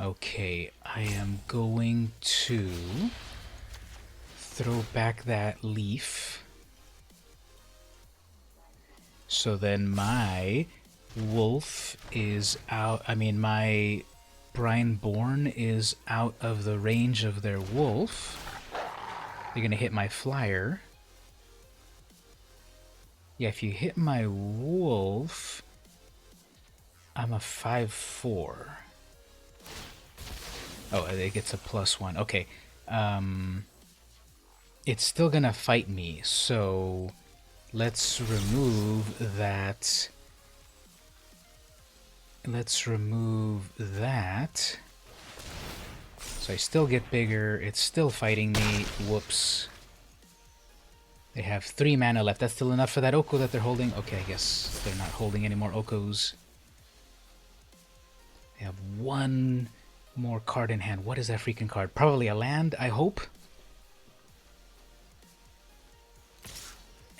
Okay, I am going to throw back that leaf. So then my wolf is out. I mean, my Brineborn is out of the range of their wolf. They're going to hit my flyer. Yeah, if you hit my wolf, I'm a 5/4. Oh, it gets a +1. Okay. It's still going to fight me, so let's remove that. Let's remove that. So I still get bigger. It's still fighting me. Whoops. They have 3 mana left. That's still enough for that Oko that they're holding. Okay, I guess they're not holding any more Okos. They have 1 more card in hand. What is that freaking card? Probably a land, I hope.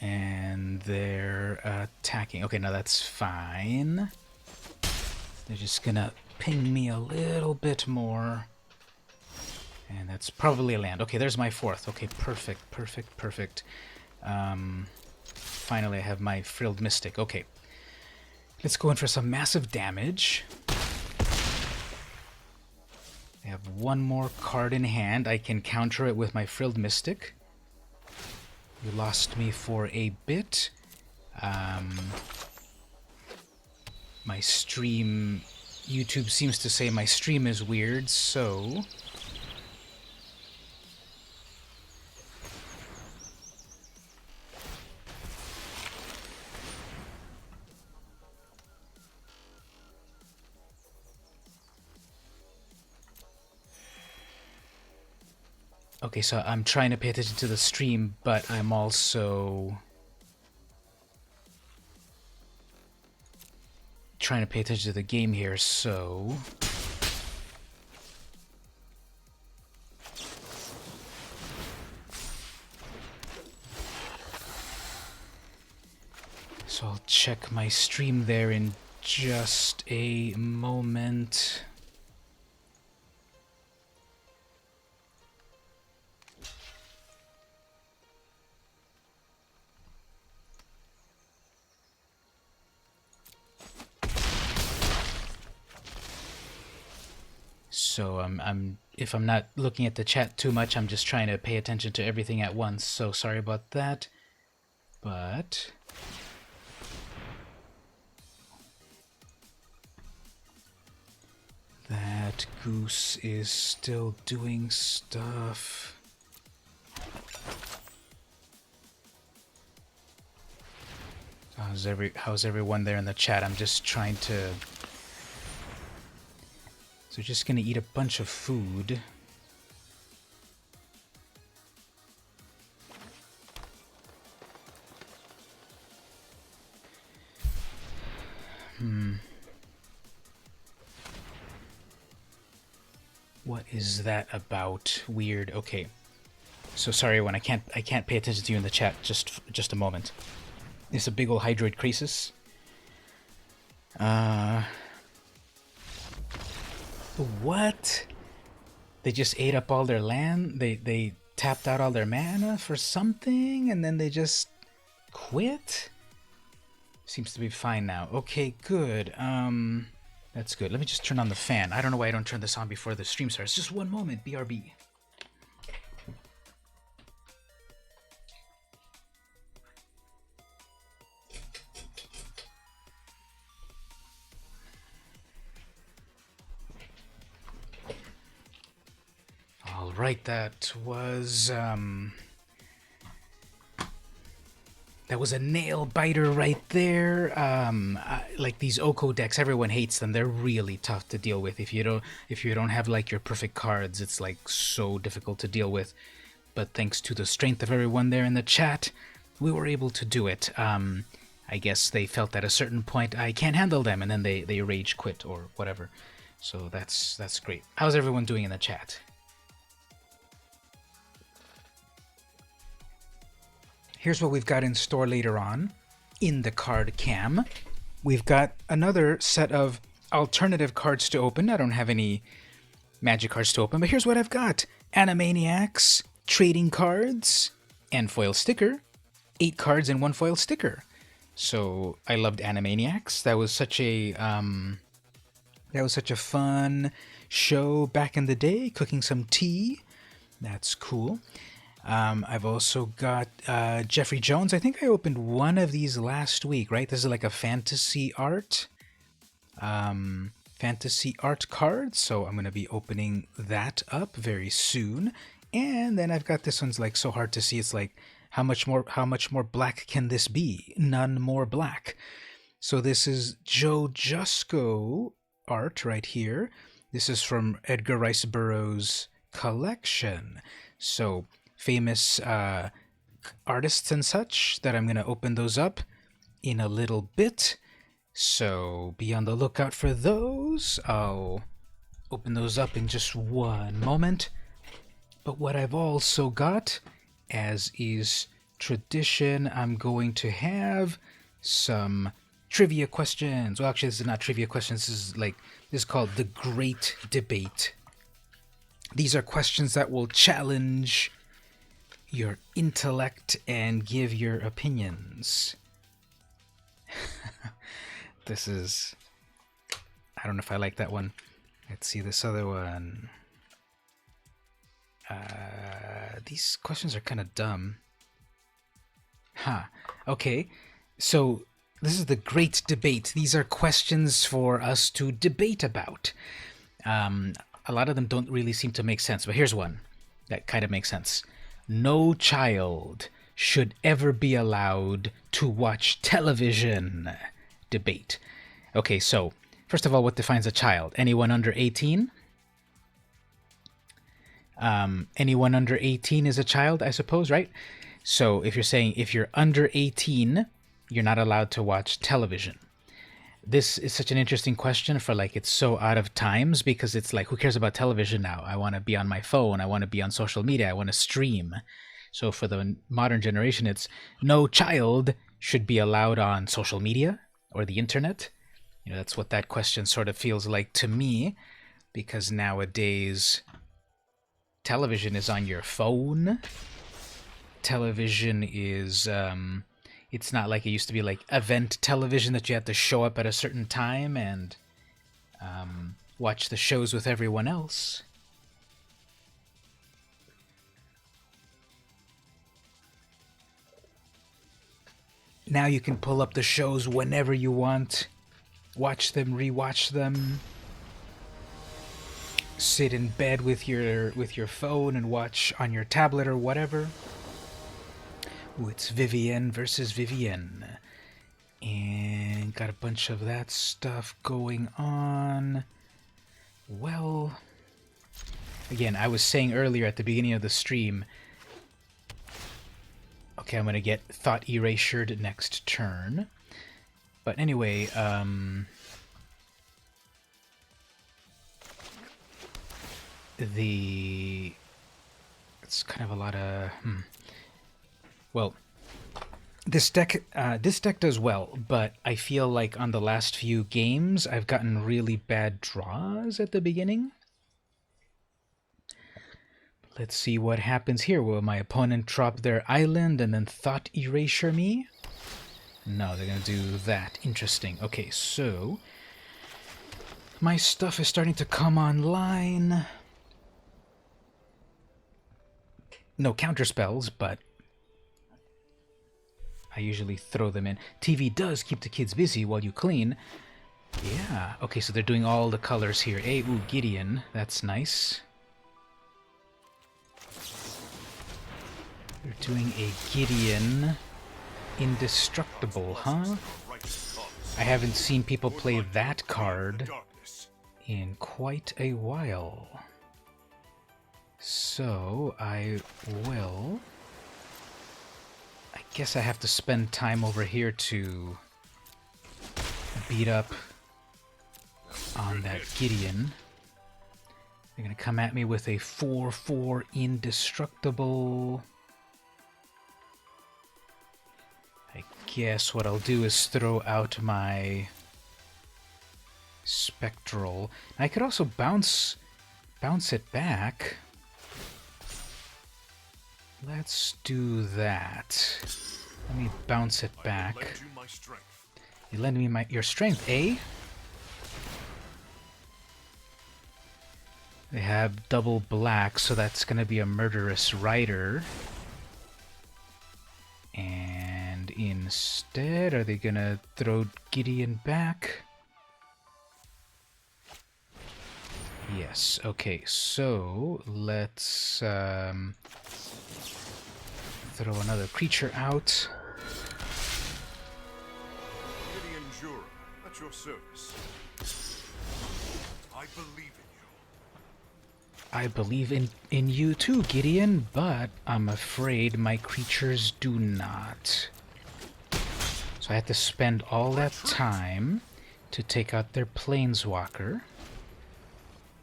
And they're attacking. Okay, now that's fine. They're just gonna ping me a little bit more. And that's probably a land. Okay, there's my 4th. Okay, perfect, perfect, perfect. Finally, I have my Frilled Mystic. Okay. Let's go in for some massive damage. I have 1 more card in hand. I can counter it with my Frilled Mystic. You lost me for a bit. My stream... YouTube seems to say my stream is weird, so... Okay, so I'm trying to pay attention to the stream, but I'm also trying to pay attention to the game here, so... So I'll check my stream there in just a moment. So if I'm not looking at the chat too much, I'm just trying to pay attention to everything at once. So sorry about that. But that goose is still doing stuff. How's everyone there in the chat? I'm just trying to... So just gonna eat a bunch of food. What is that about? Weird. Okay. So sorry when I can't pay attention to you in the chat. Just a moment. It's a big old Hydroid Crisis. What? They just ate up all their land? They tapped out all their mana for something and then they just quit? Seems to be fine now. Okay, good. That's good. Let me just turn on the fan. I don't know why I don't turn this on before the stream starts. Just one moment, BRB. Alright, that was a nail biter right there. Like these Oko decks, everyone hates them. They're really tough to deal with. If you don't have like your perfect cards, it's like so difficult to deal with. But thanks to the strength of everyone there in the chat, we were able to do it. I guess they felt at a certain point I can't handle them, and then they rage quit or whatever. So that's great. How's everyone doing in the chat? Here's what we've got in store later on in the card cam. We've got another set of alternative cards to open. I don't have any magic cards to open, but here's what I've got. Animaniacs, trading cards, and foil sticker. 8 cards and 1 foil sticker. So I loved Animaniacs. That was such a fun show back in the day, cooking some tea. That's cool. I've also got Jeffrey Jones. I think I opened one of these last week, right? This is like a fantasy art card, so I'm going to be opening that up very soon. And then I've got this one's like so hard to see. It's like, how much more black can this be? None more black. So this is Joe Jusko art right here. This is from Edgar Rice Burroughs' collection. So famous artists and such that I'm going to open those up in a little bit. So be on the lookout for those. I'll open those up in just one moment. But what I've also got, as is tradition, I'm going to have some trivia questions. Well, actually, this is not trivia questions. This is called The Great Debate. These are questions that will challenge your intellect and give your opinions. This is... I don't know if I like that one. Let's see this other one. These questions are kind of dumb. Okay. So, this is the great debate. These are questions for us to debate about. A lot of them don't really seem to make sense, but here's one that kind of makes sense. No child should ever be allowed to watch television. Debate. Okay, so, first of all, what defines a child? Anyone under 18? Anyone under 18 is a child, I suppose, right? So if you're saying if you're under 18, you're not allowed to watch television. This is such an interesting question for it's so out of times, because it's like, who cares about television now? I want to be on my phone. I want to be on social media. I want to stream. So for the modern generation, it's no child should be allowed on social media or the internet. That's what that question sort of feels like to me, because nowadays television is on your phone. Television is, it's not like it used to be like event television that you had to show up at a certain time and watch the shows with everyone else. Now you can pull up the shows whenever you want, watch them, rewatch them, sit in bed with your phone and watch on your tablet or whatever. Ooh, it's Vivienne versus Vivienne. And got a bunch of that stuff going on. Well, again, I was saying earlier at the beginning of the stream, okay, I'm going to get thought erasured next turn. But anyway, it's kind of a lot of... Well, this deck does well, but I feel like on the last few games, I've gotten really bad draws at the beginning. Let's see what happens here. Will my opponent drop their island and then thought erasure me? No, they're going to do that. Interesting. Okay, so my stuff is starting to come online. No counterspells, but I usually throw them in. TV does keep the kids busy while you clean. Yeah. Okay, so they're doing all the colors here. Hey, ooh, Gideon. That's nice. They're doing a Gideon Indestructible, huh? I haven't seen people play that card in quite a while. So, I will... I guess I have to spend time over here to beat up on that Gideon. They're going to come at me with a 4/4 Indestructible. I guess what I'll do is throw out my Spectral. I could also bounce bounce it back. Let's do that. Let me bounce it back. You lend me your strength, eh? They have double black, so that's going to be a murderous rider. And instead, are they going to throw Gideon back? Yes, okay, so let's throw another creature out. Gideon Jura, at your service. I believe in you. I believe in you too, Gideon, but I'm afraid my creatures do not. So I had to spend all that time to take out their planeswalker.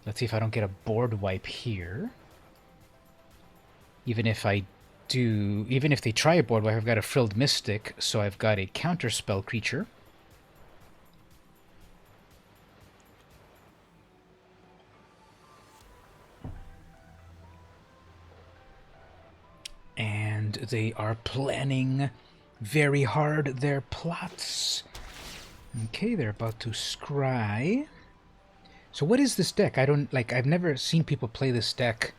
Let's see if I don't get a board wipe here. Even if I do, even if they try a board wipe, I've got a Frilled Mystic, so I've got a counterspell creature. And they are planning very hard their plots. Okay, they're about to scry. So what is this deck? I've never seen people play this deck.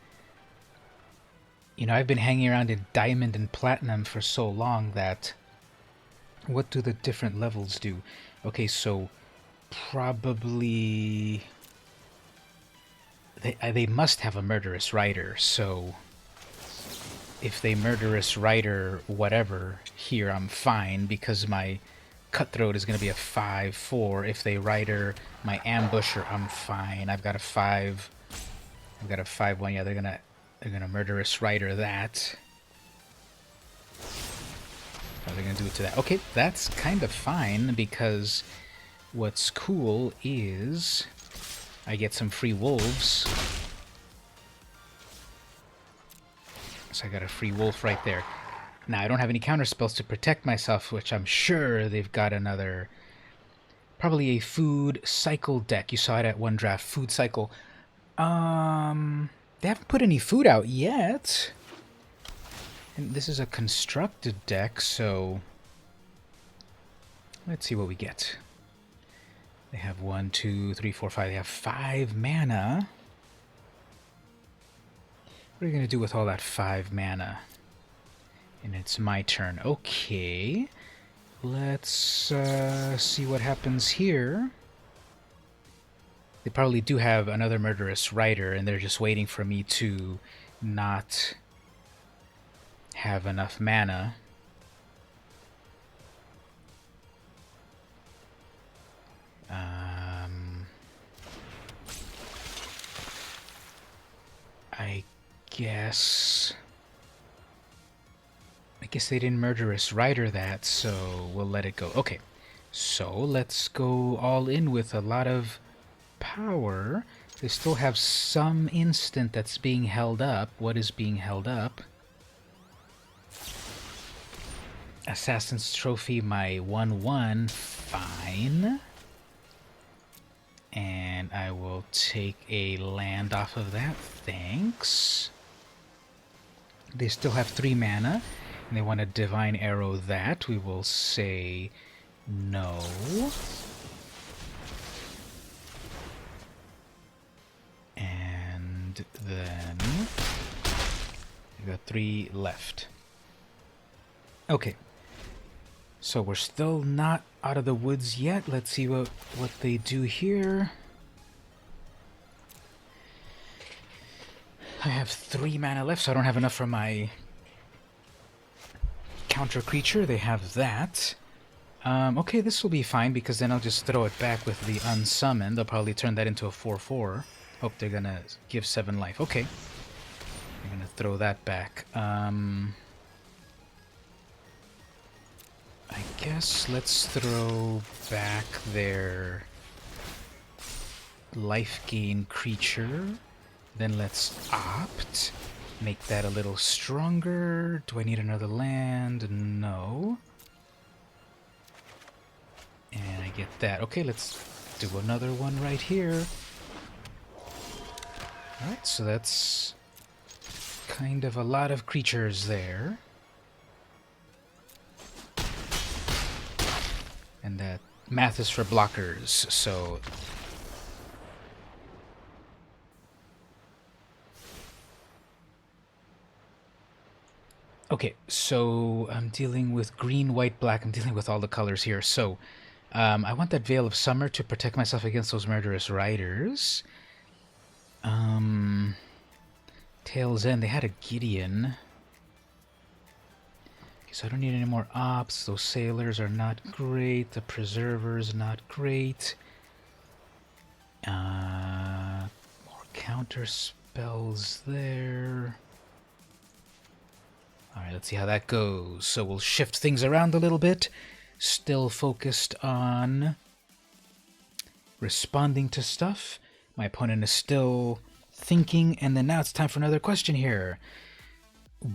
You know, I've been hanging around in Diamond and Platinum for so long that... What do the different levels do? Okay, so probably... They must have a Murderous Rider, so... If they Murderous Rider whatever here, I'm fine, because my Cutthroat is going to be a 5/4. If they Rider my Ambusher, I'm fine. I've got a 5... I've got a 5/1. Yeah, they're gonna Murderous Rider that. How are they gonna do it to that? Okay, that's kind of fine, because what's cool is I get some free wolves. So I got a free wolf right there. Now, I don't have any counter spells to protect myself, which I'm sure they've got another... Probably a food cycle deck. You saw it at one draft. Food cycle. They haven't put any food out yet. And this is a constructed deck, so... Let's see what we get. They have 1, 2, 3, 4, 5. They have 5 mana. What are you going to do with all that 5 mana? And it's my turn. Okay. Let's see what happens here. They probably do have another Murderous Rider, and they're just waiting for me to not have enough mana. I guess they didn't Murderous Rider that, so we'll let it go. Okay, so let's go all in with a lot of power. They still have some instant that's being held up. What is being held up? Assassin's Trophy, my 1/1, fine. And I will take a land off of that, thanks. They still have 3 mana, and they want to Divine Arrow that. We will say no. And then we got 3 left. Okay. So we're still not out of the woods yet. Let's see what they do here. I have 3 mana left, so I don't have enough for my counter creature. They have that. Okay, this will be fine, because then I'll just throw it back with the Unsummon. They'll probably turn that into a 4/4. Hope they're gonna give 7 life. Okay. I'm gonna throw that back. I guess let's throw back their life gain creature. Then let's opt. Make that a little stronger. Do I need another land? No. And I get that. Okay, let's do another one right here. Alright, so that's kind of a lot of creatures there. And that math is for blockers, so... Okay, so I'm dealing with green, white, black. I'm dealing with all the colors here. So I want that Veil of Summer to protect myself against those murderous riders. Tail's End, they had a Gideon. Okay, so I don't need any more ops. Those sailors are not great. The preservers not great. More counter spells there. Alright, let's see how that goes. So we'll shift things around a little bit. Still focused on responding to stuff. My opponent is still thinking, and then now it's time for another question here.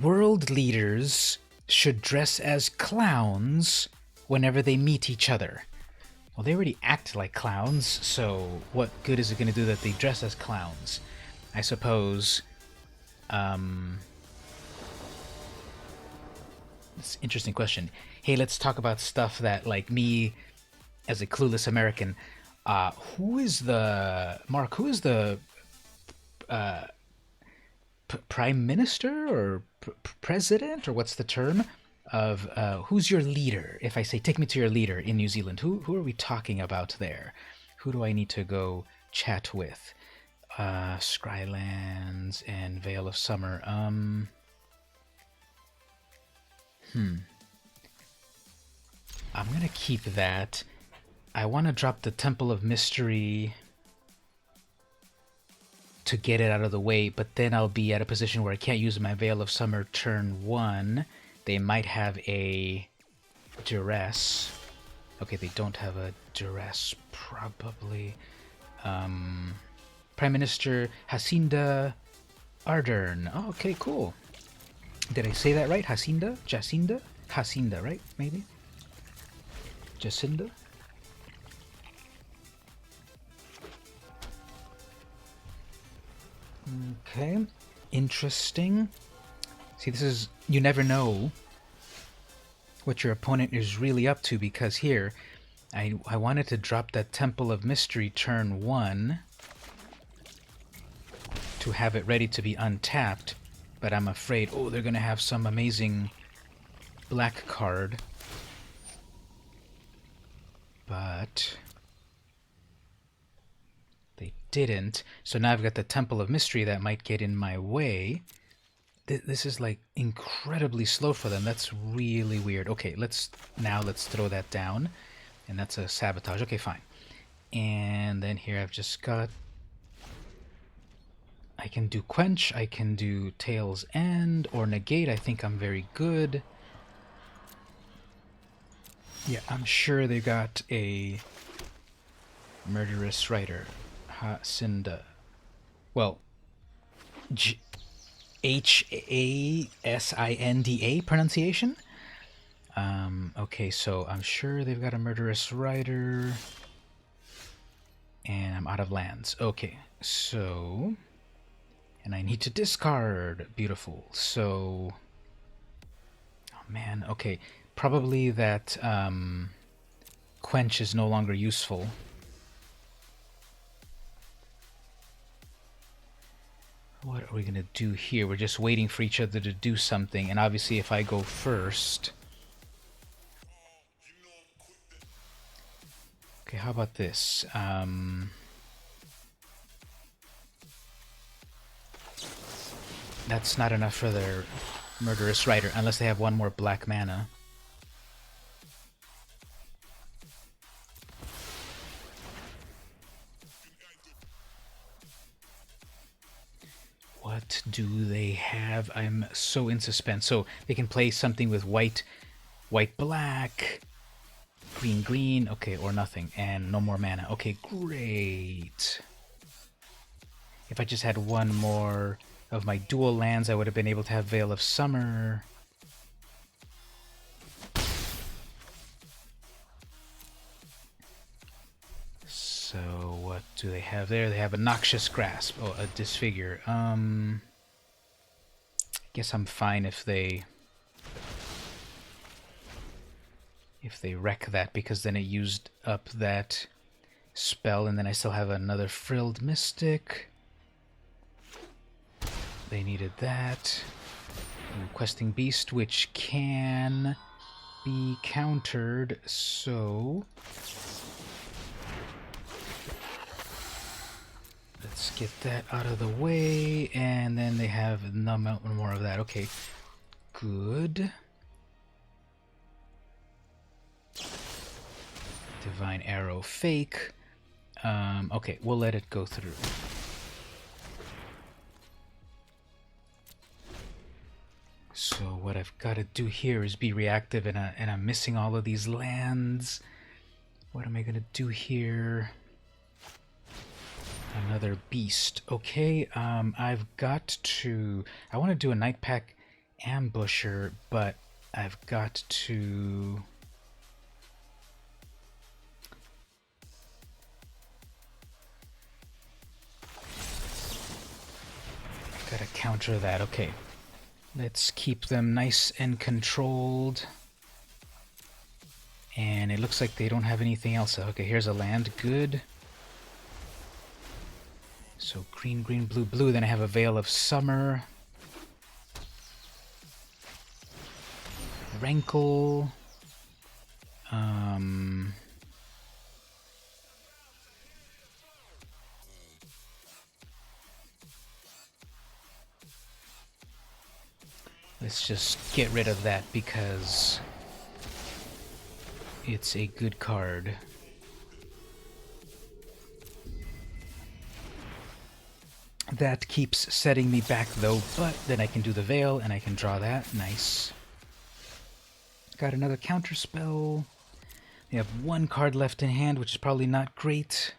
World leaders should dress as clowns whenever they meet each other. Well, they already act like clowns, so what good is it going to do that they dress as clowns? I suppose... It's an interesting question. Hey, let's talk about stuff that, like me, as a clueless American, who is the prime minister or president, or what's the term of who's your leader? If I say take me to your leader in New Zealand, who are we talking about there? Who do I need to go chat with? Scrylands and Veil of Summer. I'm gonna keep that. I want to drop the Temple of Mystery to get it out of the way, but then I'll be at a position where I can't use my Veil of Summer turn 1. They might have a Duress. Okay, they don't have a Duress, probably. Prime Minister Jacinda Ardern. Oh, okay, cool. Did I say that right? Jacinda? Jacinda? Jacinda, right? Maybe? Jacinda? Okay. Interesting. See, this is... You never know what your opponent is really up to, because here, I wanted to drop that Temple of Mystery turn 1 to have it ready to be untapped, but I'm afraid, oh, they're going to have some amazing black card. But they didn't. So now I've got the Temple of Mystery that might get in my way. This is like incredibly slow for them. That's really weird. Okay, let's throw that down. And that's a sabotage. Okay, fine. And then here I've just got... I can do Quench, I can do Tail's End, or Negate. I think I'm very good. Yeah, I'm sure they got a Murderous Rider. Jacinda. Well, Hasinda pronunciation? Okay, so I'm sure they've got a Murderous Rider. And I'm out of lands. Okay, so... And I need to discard. Beautiful. So... Oh man, okay. Probably that Quench is no longer useful. What are we going to do here? We're just waiting for each other to do something. And obviously if I go first... Okay, how about this? That's not enough for their Murderous Rider, unless they have one more black mana. What do they have? I'm so in suspense. So they can play something with white, black, green, okay, or nothing, and no more mana. Okay, great. If I just had one more of my dual lands, I would have been able to have Veil of Summer. So what do they have there? They have a Noxious Grasp. Oh, a Disfigure. Guess I'm fine if they wreck that, because then it used up that spell, and then I still have another Frilled Mystic. They needed that. Ooh, Questing Beast, which can be countered, so let's get that out of the way, and then they have no more of that. Okay, good. Divine Arrow fake. Okay, we'll let it go through. So what I've got to do here is be reactive, and I'm missing all of these lands. What am I going to do here? Another beast. Okay, I've got to... I want to do a Night Pack Ambusher, but I've got to... Gotta counter that. Okay. Let's keep them nice and controlled. And it looks like they don't have anything else. Okay, here's a land. Good. So green, green, blue, blue. Then I have a Veil of Summer. Rankle. Let's just get rid of that because it's a good card. That keeps setting me back though, but then I can do the Veil and I can draw that. Nice. Got another counter spell. We have one card left in hand, which is probably not great.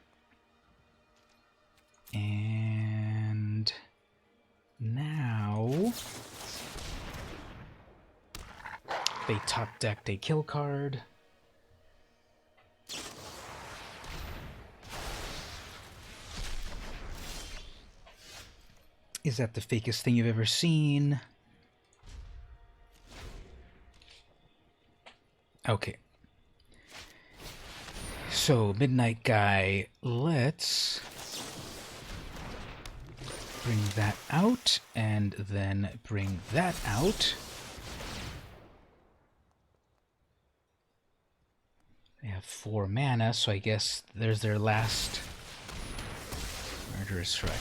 And now they top decked a kill card. Is that the fakest thing you've ever seen? Okay. So, Midnight Guy, let's bring that out, and then bring that out. They have 4 mana, so I guess there's their last Murderous Rider.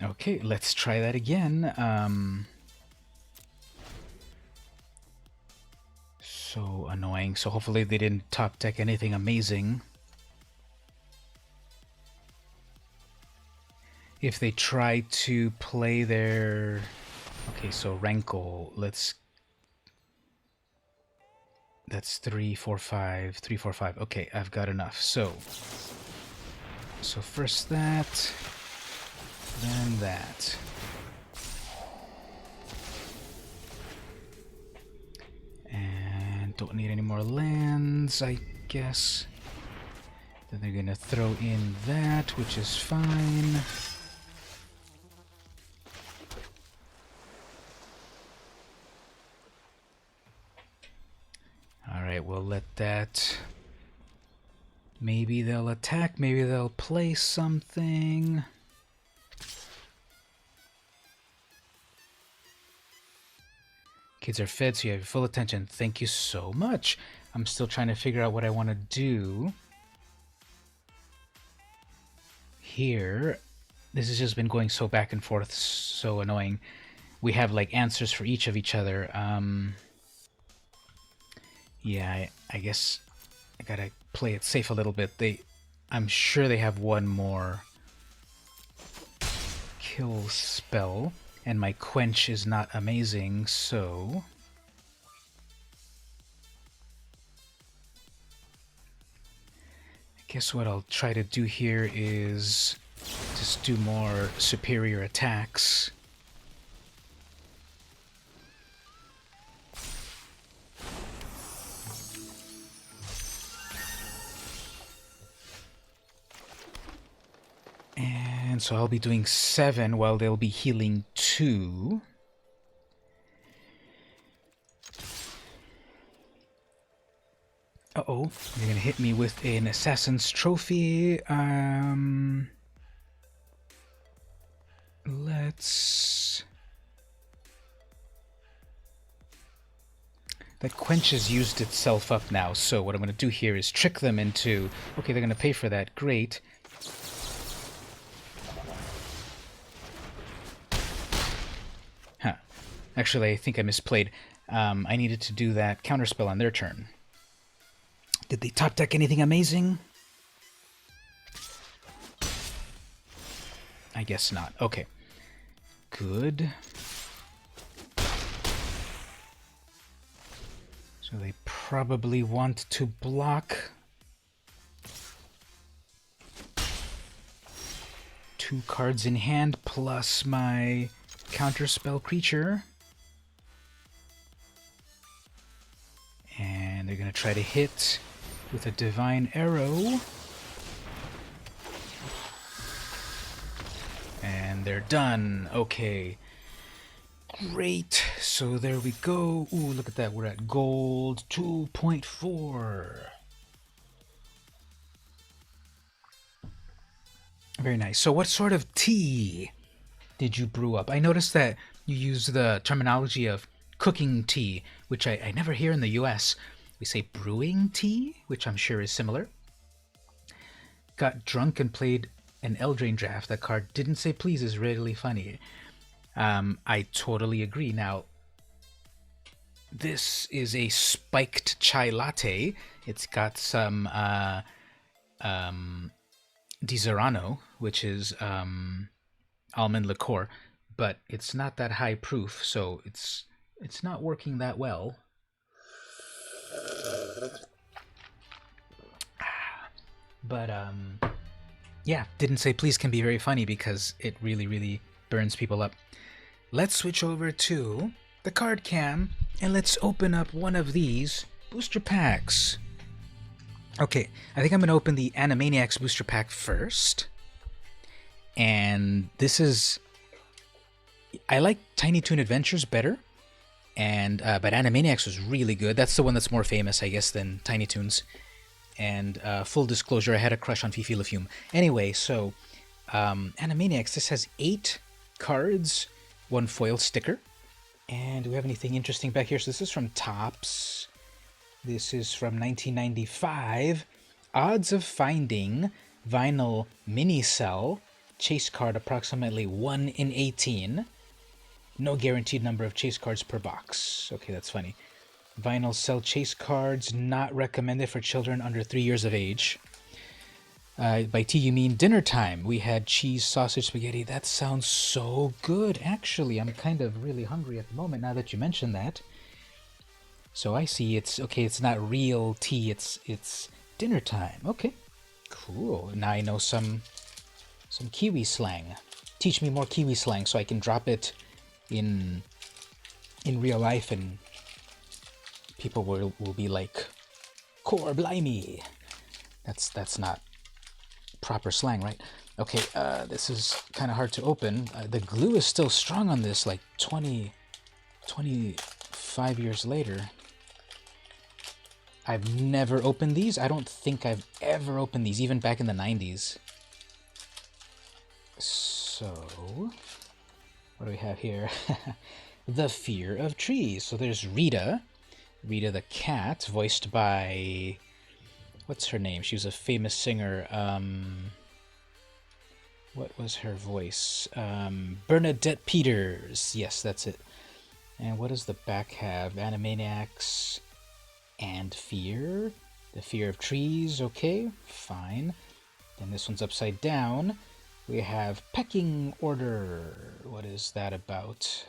Okay, let's try that again. So annoying. So hopefully they didn't top deck anything amazing. If they try to play their... Okay, so Rankle, let's... That's 3, 4, 5, 3, 4, 5. Okay, I've got enough. So first that, then that. And don't need any more lands, I guess. Then they're gonna throw in that, which is fine. Alright, we'll let that... Maybe they'll attack, maybe they'll play something. Kids are fed, so you have your full attention. Thank you so much. I'm still trying to figure out what I want to do. Here, this has just been going so back and forth, so annoying. We have like answers for each of each other. Yeah, I guess I gotta play it safe a little bit. I'm sure they have one more kill spell, and my quench is not amazing, so I guess what I'll try to do here is just do more superior attacks. And so I'll be doing 7 while they'll be healing 2. Uh-oh, you're gonna hit me with an Assassin's Trophy. Let's... That quench has used itself up now, so what I'm gonna do here is trick them into... Okay, they're gonna pay for that, great. Huh. Actually, I think I misplayed. I needed to do that counterspell on their turn. Did they top deck anything amazing? I guess not. Okay. Good. So they probably want to block. 2 cards in hand plus my counterspell creature. And they're going to try to hit with a Divine Arrow. And they're done. Okay. Great. So there we go. Ooh, look at that. We're at gold 2.4. Very nice. So what sort of tea did you brew up? I noticed that you use the terminology of cooking tea, which I never hear in the US. We say brewing tea, which I'm sure is similar. Got drunk and played an Eldraine draft. That card didn't say please is really funny. I totally agree. Now, this is a spiked chai latte. It's got some Di Serrano, which is almond liqueur, but it's not that high proof, so it's not working that well. But yeah, didn't say please can be very funny because it really, really burns people up. Let's switch over to the card cam and let's open up one of these booster packs. Okay, I think I'm going to open the Animaniacs booster pack first. And this is... I like Tiny Toon Adventures better, but Animaniacs was really good. That's the one that's more famous, I guess, than Tiny Toons. And full disclosure, I had a crush on Fifi LaFume. Anyway, so Animaniacs, this has 8 cards, 1 foil sticker. And do we have anything interesting back here? So this is from Topps. This is from 1995. Odds of finding vinyl mini cell. Chase card approximately 1 in 18. No guaranteed number of chase cards per box. Okay, that's funny. Vinyl cell chase cards not recommended for children under 3 years of age. By tea you mean dinner time. We had cheese, sausage, spaghetti. That sounds so good. Actually, I'm kind of really hungry at the moment now that you mention that. So I see it's okay, it's not real tea, it's dinner time. Okay. Cool. Now I know some Kiwi slang. Teach me more Kiwi slang so I can drop it in real life and people will be like, "Core blimey." That's not proper slang, right? Okay, this is kind of hard to open. The glue is still strong on this, like 25 years later. I've never opened these. I don't think I've ever opened these, even back in the 90s. So, what do we have here? The Fear of Trees. So there's Rita. Rita the cat, voiced by... What's her name? She was a famous singer. What was her voice? Bernadette Peters. Yes, that's it. And what does the back have? Animaniacs and Fear. The Fear of Trees. Okay, fine. Then this one's upside down. We have Pecking Order. What is that about?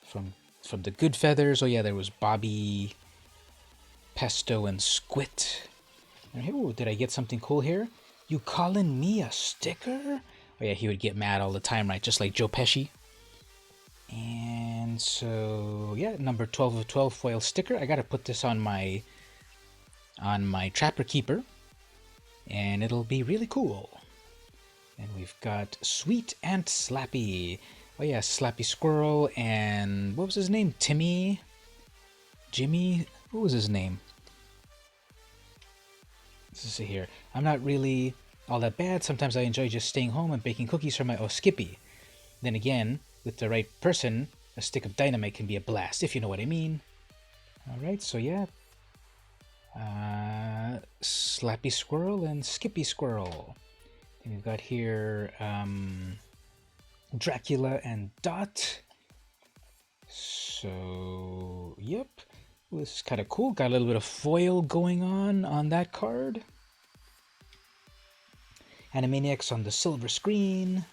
From the Good Feathers. Oh yeah, there was Bobby, Pesto, and Squit. Oh, did I get something cool here? You calling me a sticker? Oh yeah, he would get mad all the time, right? Just like Joe Pesci. And so, yeah, number 12 of 12 foil sticker. I gotta put this on my Trapper Keeper. And it'll be really cool. And we've got Sweet and Slappy. Oh yeah, Slappy Squirrel and what was his name? Timmy? Jimmy? What was his name? Let's see here. I'm not really all that bad. Sometimes I enjoy just staying home and baking cookies for my Skippy. Then again, with the right person, a stick of dynamite can be a blast, if you know what I mean. Alright, so yeah. Slappy Squirrel and Skippy Squirrel. And we've got here Dracula and Dot. So, yep. This is kind of cool. Got a little bit of foil going on that card. Animaniacs on the silver screen.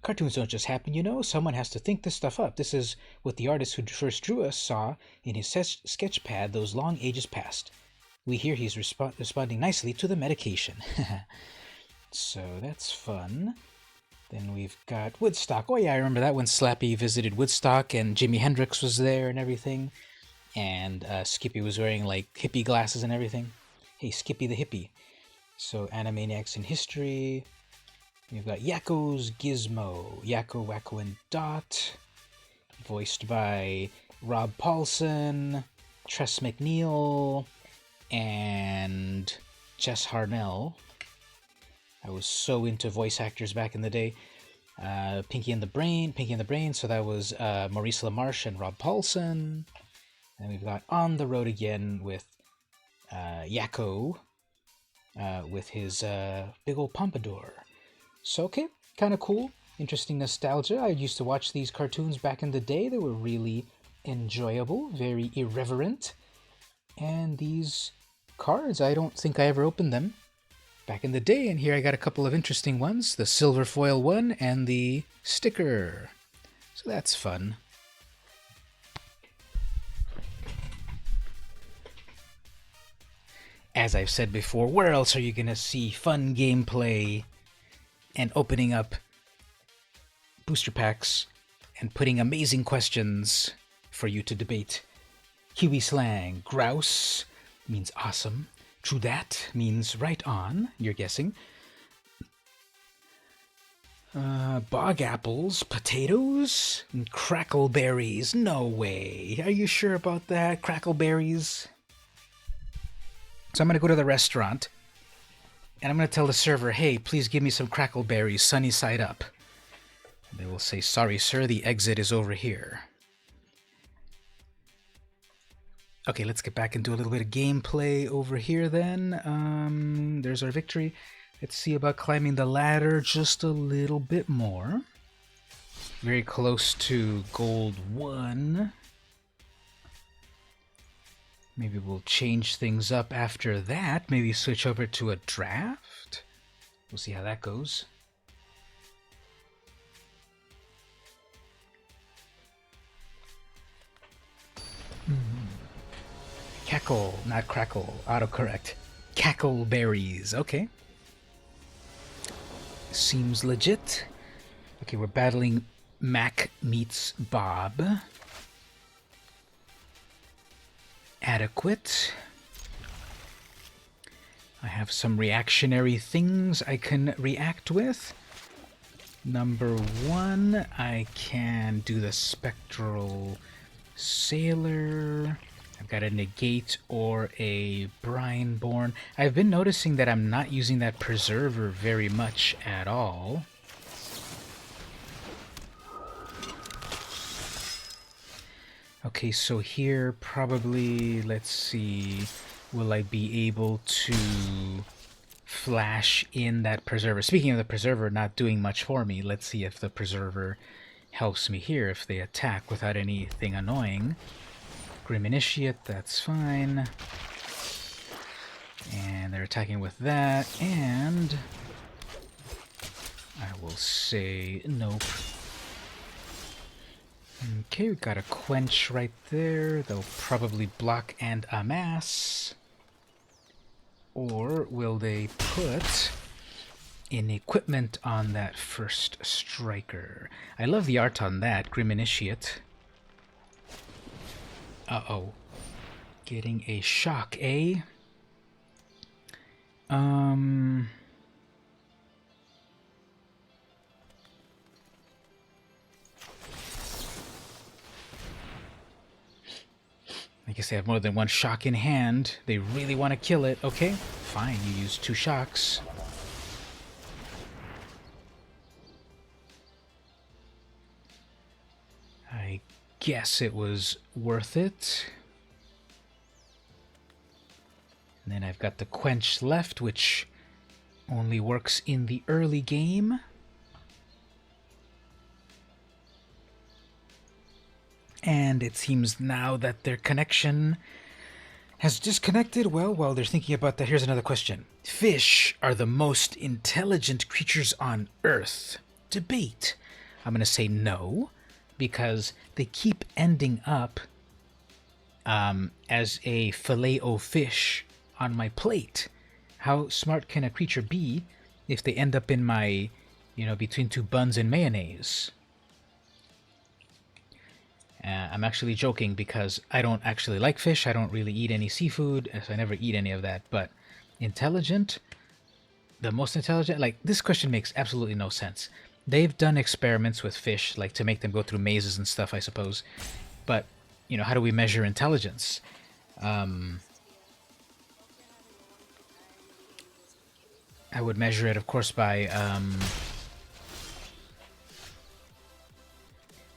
Cartoons don't just happen, you know. Someone has to think this stuff up. This is what the artist who first drew us saw in his sketch pad those long ages past. We hear he's responding nicely to the medication. So that's fun. Then we've got Woodstock. Oh yeah, I remember that when Slappy visited Woodstock and Jimi Hendrix was there and everything. And Skippy was wearing like hippie glasses and everything. Hey, Skippy the hippie. So Animaniacs in history. We've got Yakko's Gizmo, Yakko, Wacko, and Dot, voiced by Rob Paulson, Tress MacNeille, and Jess Harnell. I was so into voice actors back in the day. Pinky and the Brain, so that was Maurice LaMarche and Rob Paulson. And we've got On the Road Again with Yakko, with his big old pompadour. So, okay, kind of cool. Interesting nostalgia. I used to watch these cartoons back in the day. They were really enjoyable, very irreverent. And these cards, I don't think I ever opened them back in the day. And here I got a couple of interesting ones. The silver foil one and the sticker. So that's fun. As I've said before, where else are you going to see fun gameplay and opening up booster packs and putting amazing questions for you to debate? Kiwi slang, grouse means awesome. True that means right on, you're guessing. Bog apples, potatoes, and crackleberries. No way. Are you sure about that? Crackleberries? So I'm going to go to the restaurant and I'm going to tell the server, hey, please give me some crackleberries sunny side up. And they will say, sorry, sir, the exit is over here. Okay, let's get back and do a little bit of gameplay over here then. There's our victory. Let's see about climbing the ladder just a little bit more. Very close to gold 1. Maybe we'll change things up after that. Maybe switch over to a draft. We'll see how that goes. Cackle, not crackle. Autocorrect. Cackleberries. Okay. Seems legit. Okay, we're battling Mac meets Bob. Adequate. I have some reactionary things I can react with. Number 1, I can do the Spectral Sailor. I've got a Negate or a Brineborn. I've been noticing that I'm not using that Preserver very much at all. Okay, so here probably, let's see, will I be able to flash in that Preserver? Speaking of the Preserver not doing much for me, let's see if the Preserver helps me here if they attack without anything annoying. Grim Initiate, that's fine. And they're attacking with that, and I will say nope. Okay, we've got a Quench right there. They'll probably block and amass. Or will they put an equipment on that first striker? I love the art on that, Grim Initiate. Uh-oh. Getting a shock, eh? guess they have more than one shock in hand. They really want to kill it. Okay, fine, you use 2 shocks. I guess it was worth it. And then I've got the Quench left, which only works in the early game. And it seems now that their connection has disconnected. Well, while they're thinking about that, here's another question. Fish are the most intelligent creatures on Earth. Debate. I'm going to say no, because they keep ending up as a filet-o-fish on my plate. How smart can a creature be if they end up in my, between 2 buns and mayonnaise? I'm actually joking because I don't actually like fish. I don't really eat any seafood, so I never eat any of that. But intelligent, the most intelligent, like, this question makes absolutely no sense. They've done experiments with fish, like to make them go through mazes and stuff, I suppose. But, how do we measure intelligence? I would measure it, of course, by,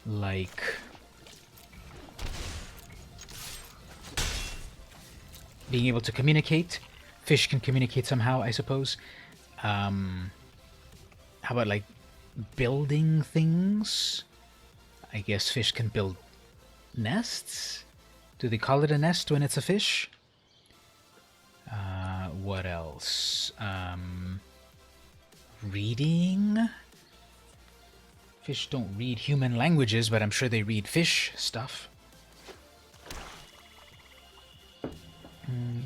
like, being able to communicate. Fish can communicate somehow, I suppose. How about, like, building things? I guess fish can build nests? Do they call it a nest when it's a fish? What else? Reading? Fish don't read human languages, but I'm sure they read fish stuff.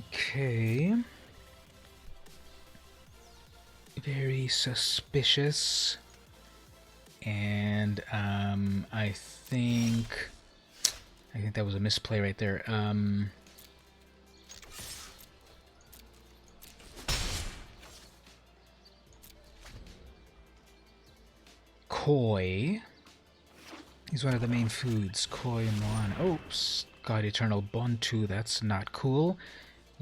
Okay. Very suspicious. And I think that was a misplay right there. Koi is one of the main foods. Koi Moana. Oops. God Eternal P.2. That's not cool.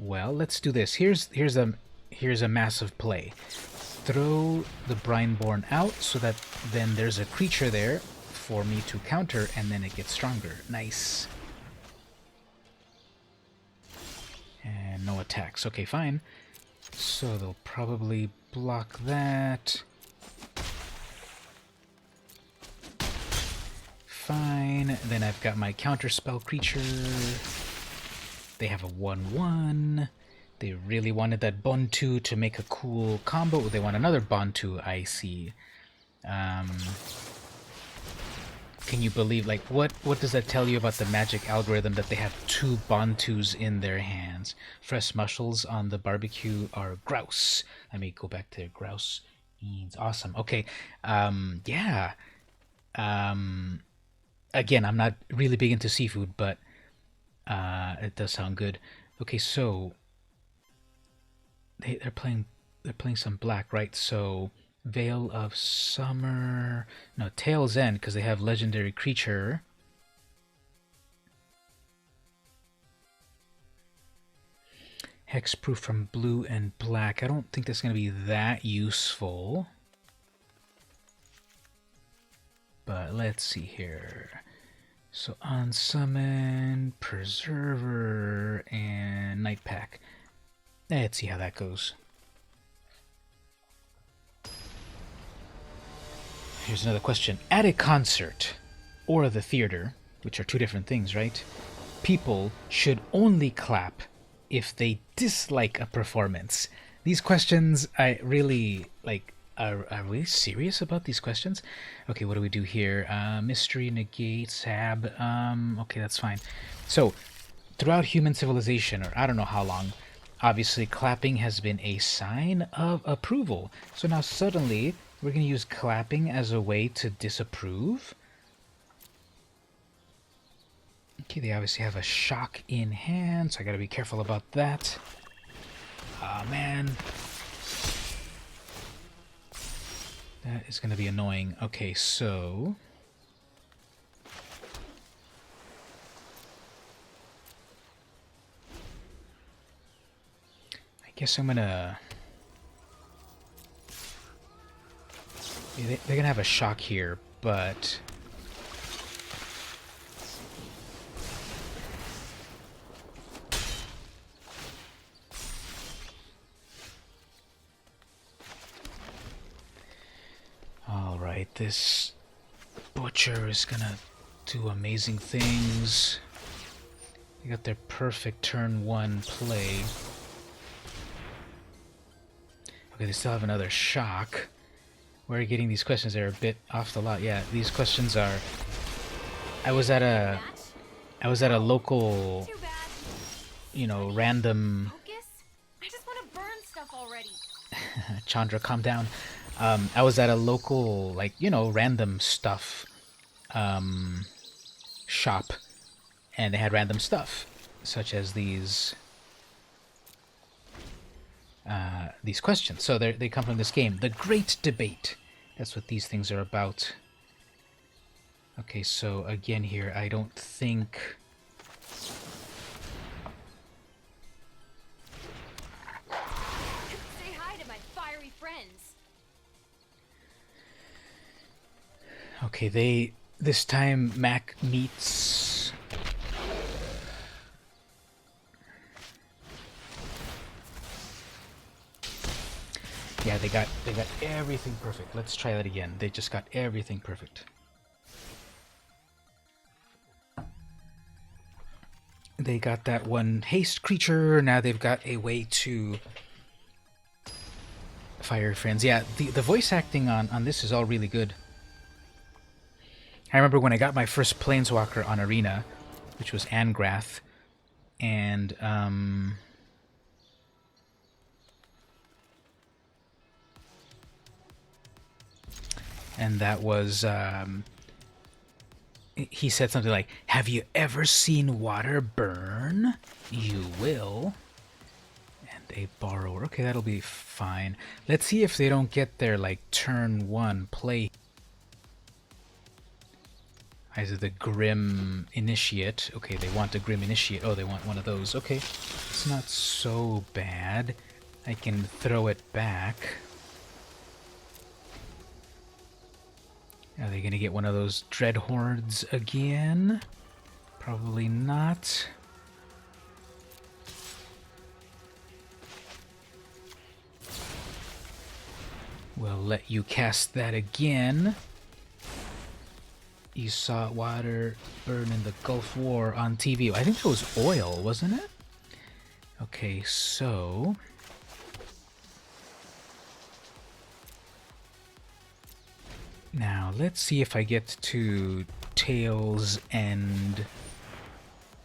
Well, let's do this. Here's a massive play. Throw the Brineborn out so that then there's a creature there for me to counter, and then it gets stronger. Nice. And no attacks. Okay, fine. So they'll probably block that. Fine. Then I've got my counterspell creature. They have a 1/1. They really wanted that P.2 to make a cool combo. They want another P.2, I see. Can you believe, like, what does that tell you about the magic algorithm that they have 2 P.2s in their hands? Fresh mussels on the barbecue are grouse. Let me go back to grouse means awesome. Okay, yeah. Again, I'm not really big into seafood, but it does sound good. Okay, so they're playing some black, right? So Veil of Summer, no, Tail's End, because they have legendary creature. Hexproof from blue and black. I don't think that's going to be that useful. But let's see here. So Unsummon, Preserver, and Night Pack. Let's see how that goes. Here's another question. At a concert or the theater, which are 2 different things, right? People should only clap if they dislike a performance. These questions, I really, like, are we serious about these questions? Okay, what do we do here? Mystery, negate, sab. Okay, that's fine. So, throughout human civilization, or I don't know how long, obviously clapping has been a sign of approval. So now suddenly, we're going to use clapping as a way to disapprove. Okay, they obviously have a shock in hand, so I gotta be careful about that. Ah, man. That is gonna be annoying. Okay, so... Guess I'm gonna... Yeah, they're gonna have a shock here, but... Alright, this butcher is gonna do amazing things. They got their perfect turn 1 play. Okay, they still have another shock. Where are you getting these questions? They're a bit off the lot. Yeah, these questions are... I was at a local, you know, random... I just want to burn stuff already. Chandra, calm down. I was at a local, like, you know, random stuff shop, and they had random stuff, such as these questions. So they come from this game, The Great Debate. That's what these things are about. Okay, so again here, I don't think... Say hi to my fiery friends. Okay, this time Mac meets... Yeah, they got everything perfect. Let's try that again. They just got everything perfect. They got that one haste creature. Now they've got a way to fire friends. Yeah, the voice acting on this is all really good. I remember when I got my first Planeswalker on Arena, which was Angrath, and that was he said something like, "Have you ever seen water burn? You will." And a borrower. Okay, that'll be fine. Let's see if they don't get their, like, turn 1 play. Either the Grim Initiate. Okay, they want a Grim Initiate. Oh, they want one of those. Okay, it's not so bad. I can throw it back. Are they going to get one of those Dreadhordes again? Probably not. We'll let you cast that again. You saw water burn in the Gulf War on TV. I think it was oil, wasn't it? Okay, so... Now, let's see if I get to Tails End.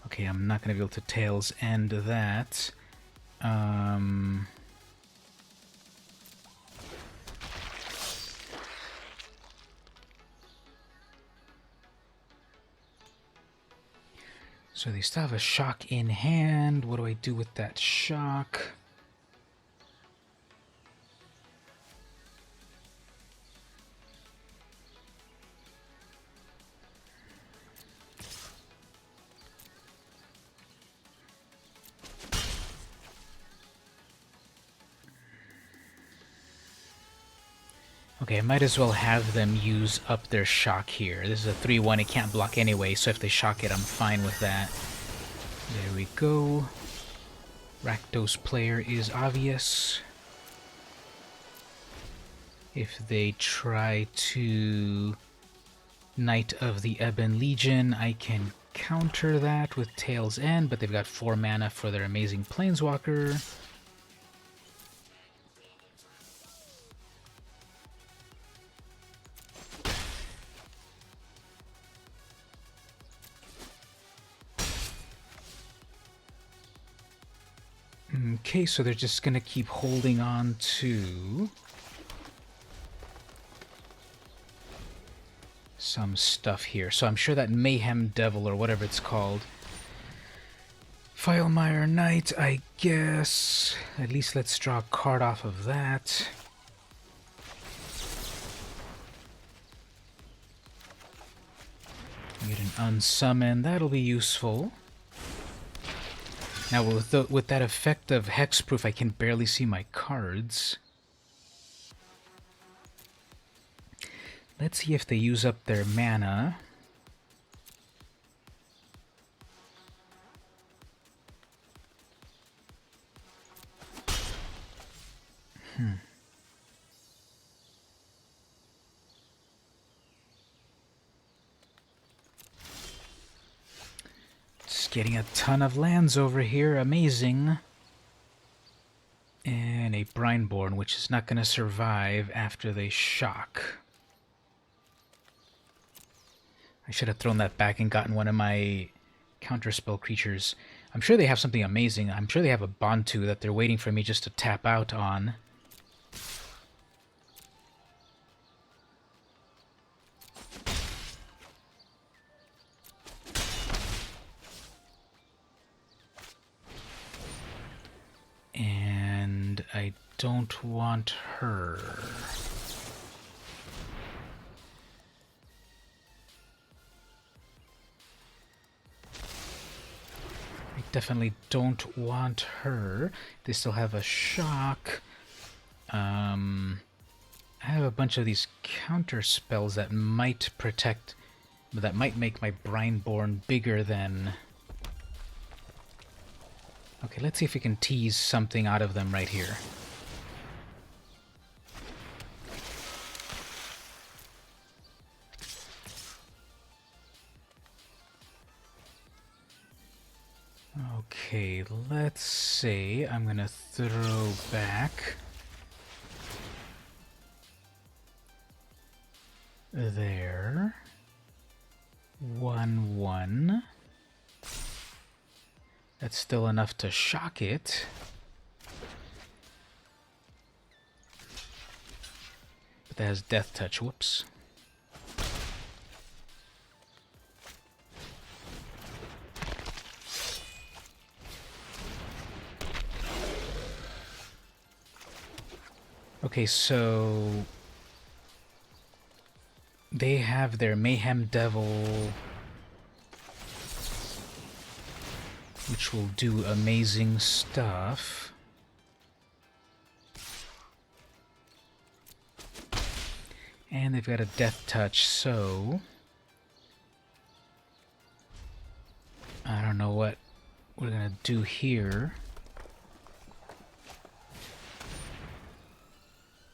Okay, I'm not going to be able to Tails End that. So they still have a shock in hand. What do I do with that shock? Okay, I might as well have them use up their shock here. This is a 3-1, it can't block anyway, so if they shock it, I'm fine with that. There we go. Rakdos player is obvious. If they try to Knight of the Ebon Legion, I can counter that with Tail's End, but they've got 4 mana for their amazing Planeswalker. Okay, so they're just gonna keep holding on to some stuff here. So I'm sure that Mayhem Devil, or whatever it's called, Filemire Knight, I guess. At least let's draw a card off of that. Get an unsummon, that'll be useful. Now with that effect of hexproof, I can barely see my cards. Let's see if they use up their mana. Just getting a ton of lands over here. Amazing. And a Brineborn, which is not going to survive after they shock. I should have thrown that back and gotten one of my counterspell creatures. I'm sure they have something amazing. I'm sure they have a P.2 that they're waiting for me just to tap out on. And I don't want her. I definitely don't want her. They still have a shock. I have a bunch of these counter spells that might protect, that might make my Brineborn bigger than... Okay, let's see if we can tease something out of them right here. Okay, let's say I'm gonna throw back there. 1/1. That's still enough to shock it. But that has Death Touch. Whoops. Okay, so they have their Mayhem Devil, which will do amazing stuff. And they've got a Death Touch, so I don't know what we're gonna do here.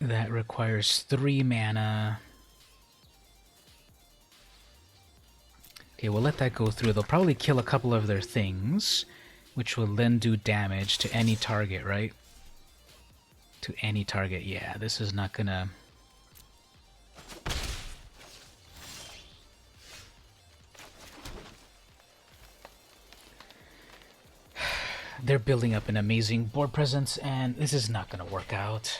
That requires 3 mana. Okay, we'll let that go through. They'll probably kill a couple of their things, which will then do damage to any target, right? To any target, yeah. This is not gonna... They're building up an amazing board presence, and this is not gonna work out.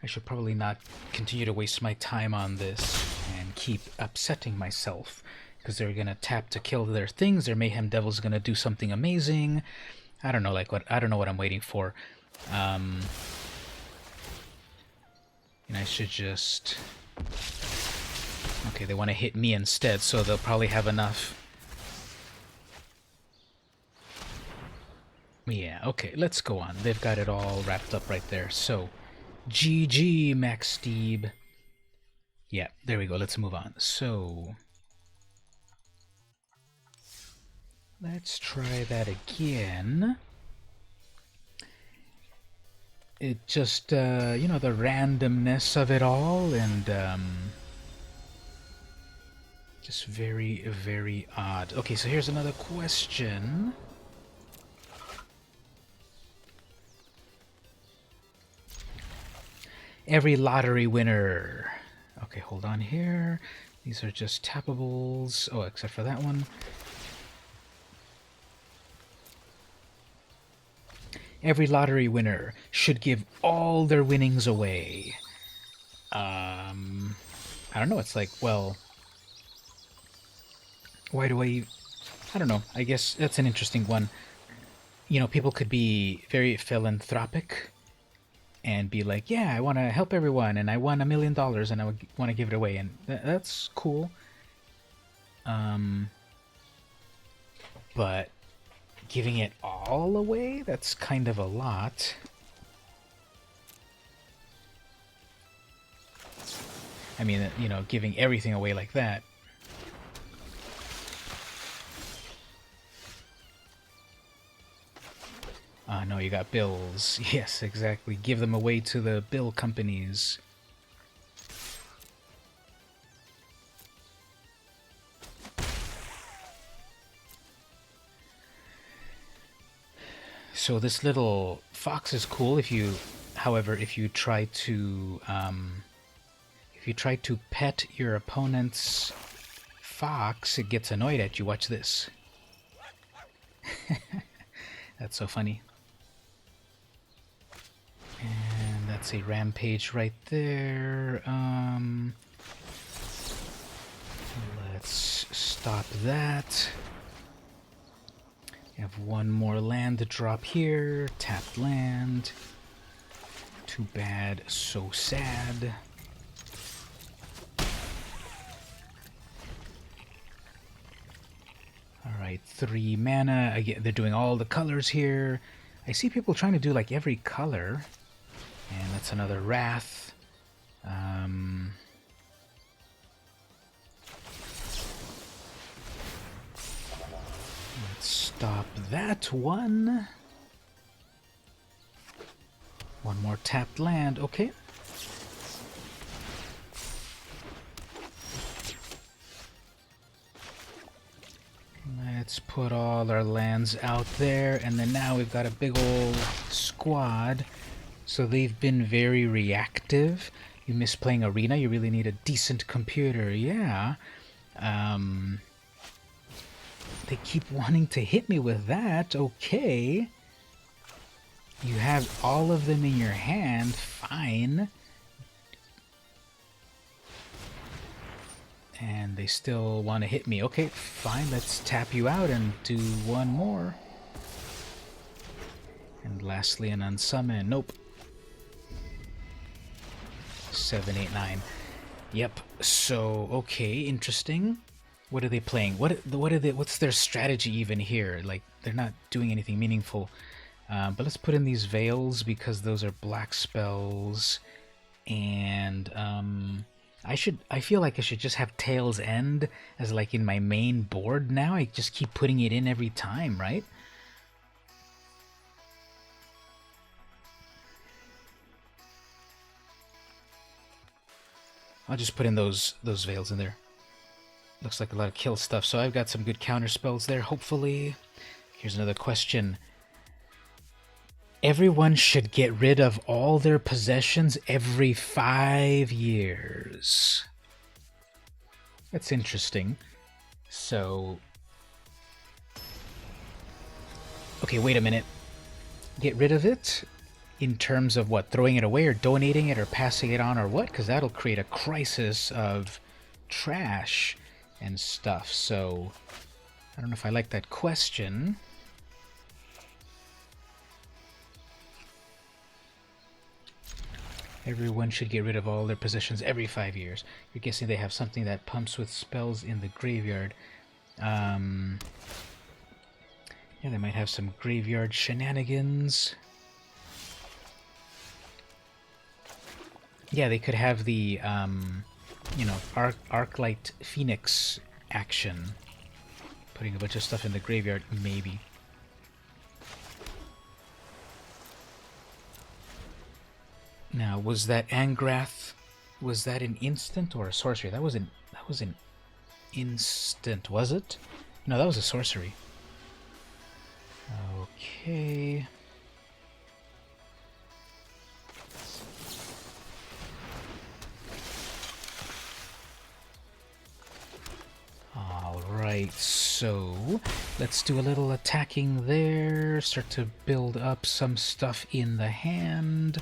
I should probably not continue to waste my time on this and keep upsetting myself, because they're gonna tap to kill their things. Their Mayhem Devil's gonna do something amazing. I don't know, I don't know what I'm waiting for. And I should just... Okay, they want to hit me instead, so they'll probably have enough. Yeah, okay, let's go on. They've got it all wrapped up right there. So, GG, Max Steeb. Yeah, there we go. Let's move on. So, let's try that again. It just, you know, the randomness of it all, and just very, very odd. Okay, so here's another question. Every lottery winner. Okay, hold on here. These are just tappables. Oh, except for that one. Every lottery winner should give all their winnings away. I don't know. It's like, well, why do I don't know. I guess that's an interesting one. You know, people could be very philanthropic and be like, yeah, I want to help everyone, and I won $1 million, and I want to give it away, and that's cool. But giving it all away, that's kind of a lot. I mean, you know, giving everything away like that. No, you got bills. Yes, exactly. Give them away to the bill companies. So this little fox is cool if you, however, if you try to pet your opponent's fox, it gets annoyed at you. Watch this. That's so funny. And that's a rampage right there. Let's stop that. We have one more land to drop here. Tapped land. Too bad, so sad. Alright, 3 mana. Again, they're doing all the colors here. I see people trying to do like every color. And that's another Wrath. Let's stop that one. One more tapped land. Okay. Let's put all our lands out there, and then now we've got a big old squad. So they've been very reactive. You miss playing Arena, you really need a decent computer. Yeah. They keep wanting to hit me with that. Okay. You have all of them in your hand. Fine. And they still want to hit me. Okay, fine. Let's tap you out and do one more. And lastly, an unsummon. Nope. 7, 8, 9. Yep. So, okay, interesting. What are they playing? What's their strategy even here? Like, they're not doing anything meaningful. But let's put in these veils because those are black spells. And I feel like I should just have Tail's End as like in my main board now. I just keep putting it in every time, right? I'll just put in those veils in there. Looks like a lot of kill stuff, so I've got some good counter spells there, hopefully. Here's another question. Everyone should get rid of all their possessions every 5 years. That's interesting. So... okay, wait a minute. Get rid of it? In terms of what? Throwing it away or donating it or passing it on or what? Because that'll create a crisis of trash and stuff. So, I don't know if I like that question. Everyone should get rid of all their possessions every 5 years. You're guessing they have something that pumps with spells in the graveyard. Yeah, they might have some graveyard shenanigans. Yeah, they could have the, you know, Arclight Phoenix action. Putting a bunch of stuff in the graveyard, maybe. Now, was that Angrath, was that an instant or a sorcery? That was an instant, was it? No, that was a sorcery. Okay. Alright, so let's do a little attacking there. Start to build up some stuff in the hand.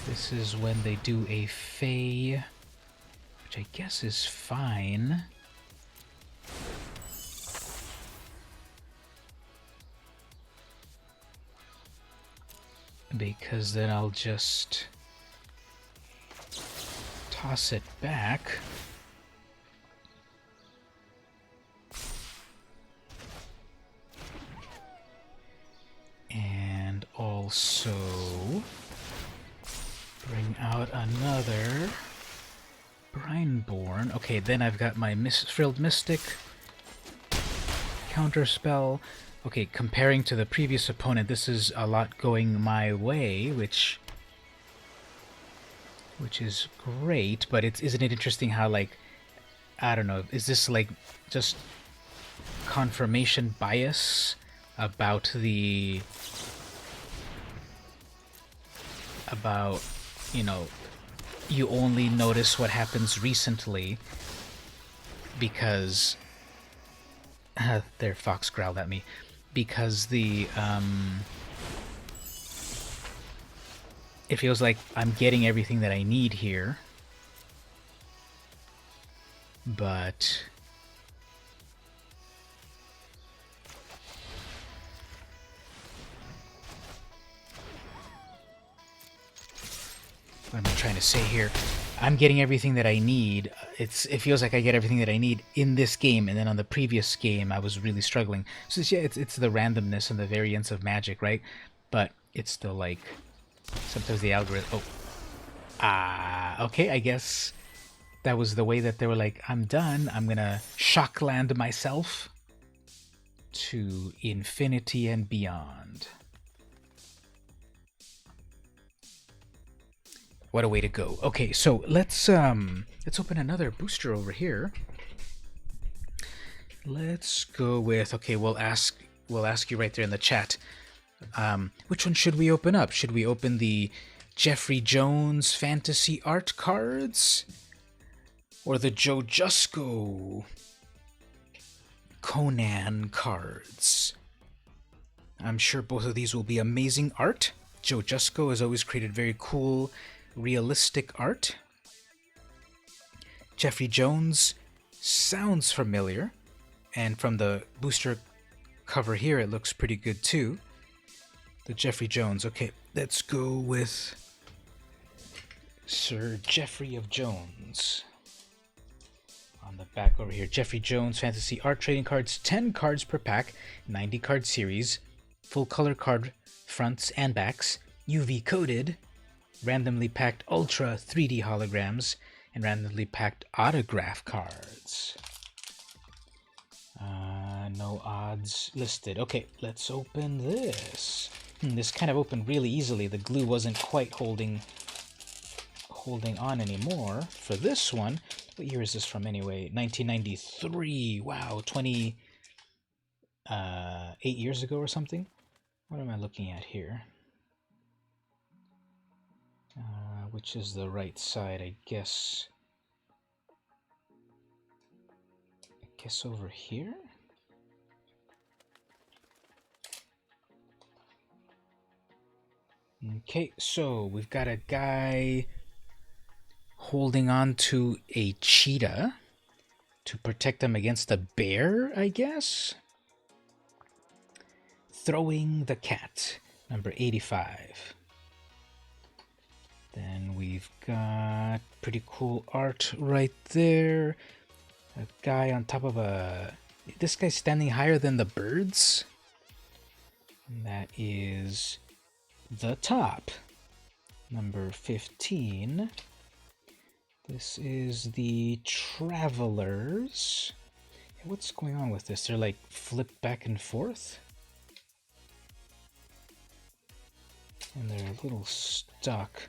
This is when they do a Fey, which I guess is fine. Because then I'll just toss it back. And also bring out another Brineborn. Okay, then I've got my Frilled Mystic counterspell. Okay, comparing to the previous opponent, this is a lot going my way, which is great, but isn't it interesting how, like, I don't know, is this like just confirmation bias about you know, you only notice what happens recently because their fox growled at me, because it feels like I'm getting everything that I need here, but what am I trying to say here? I'm getting everything that I need. It feels like I get everything that I need in this game, and then on the previous game I was really struggling. So yeah, it's the randomness and the variance of Magic, right? But it's still like sometimes the algorithm. Okay. I guess that was the way that they were like, I'm done. I'm gonna shock land myself to infinity and beyond. What a way to go. Okay, so let's open another booster over here. Let's go with, okay, we'll ask you right there in the chat. Which one should we open up? Should we open the Jeffrey Jones fantasy art cards or the Joe Jusko Conan cards? I'm sure both of these will be amazing art. Joe Jusko has always created very cool, realistic art. Jeffrey Jones sounds familiar, and from the booster cover here it looks pretty good too. The Jeffrey Jones. Okay, let's go with Sir Jeffrey of Jones. On the back over here, Jeffrey Jones Fantasy Art Trading Cards, 10 cards per pack, 90 card series, full color card fronts and backs, UV coated, randomly packed Ultra 3D holograms, and randomly packed autograph cards. No odds listed. Okay, let's open this. This kind of opened really easily. The glue wasn't quite holding on anymore. For this one, what year is this from anyway? 1993. Wow, 28 years ago or something. What am I looking at here? Which is the right side, I guess. Over here? Okay, so we've got a guy holding on to a cheetah to protect them against a bear, I guess? Throwing the cat, number 85. Then we've got pretty cool art right there. A guy on top of this guy's standing higher than the birds. And that is the top, number 15. This is the Travelers. What's going on with this? They're like flipped back and forth. And they're a little stuck.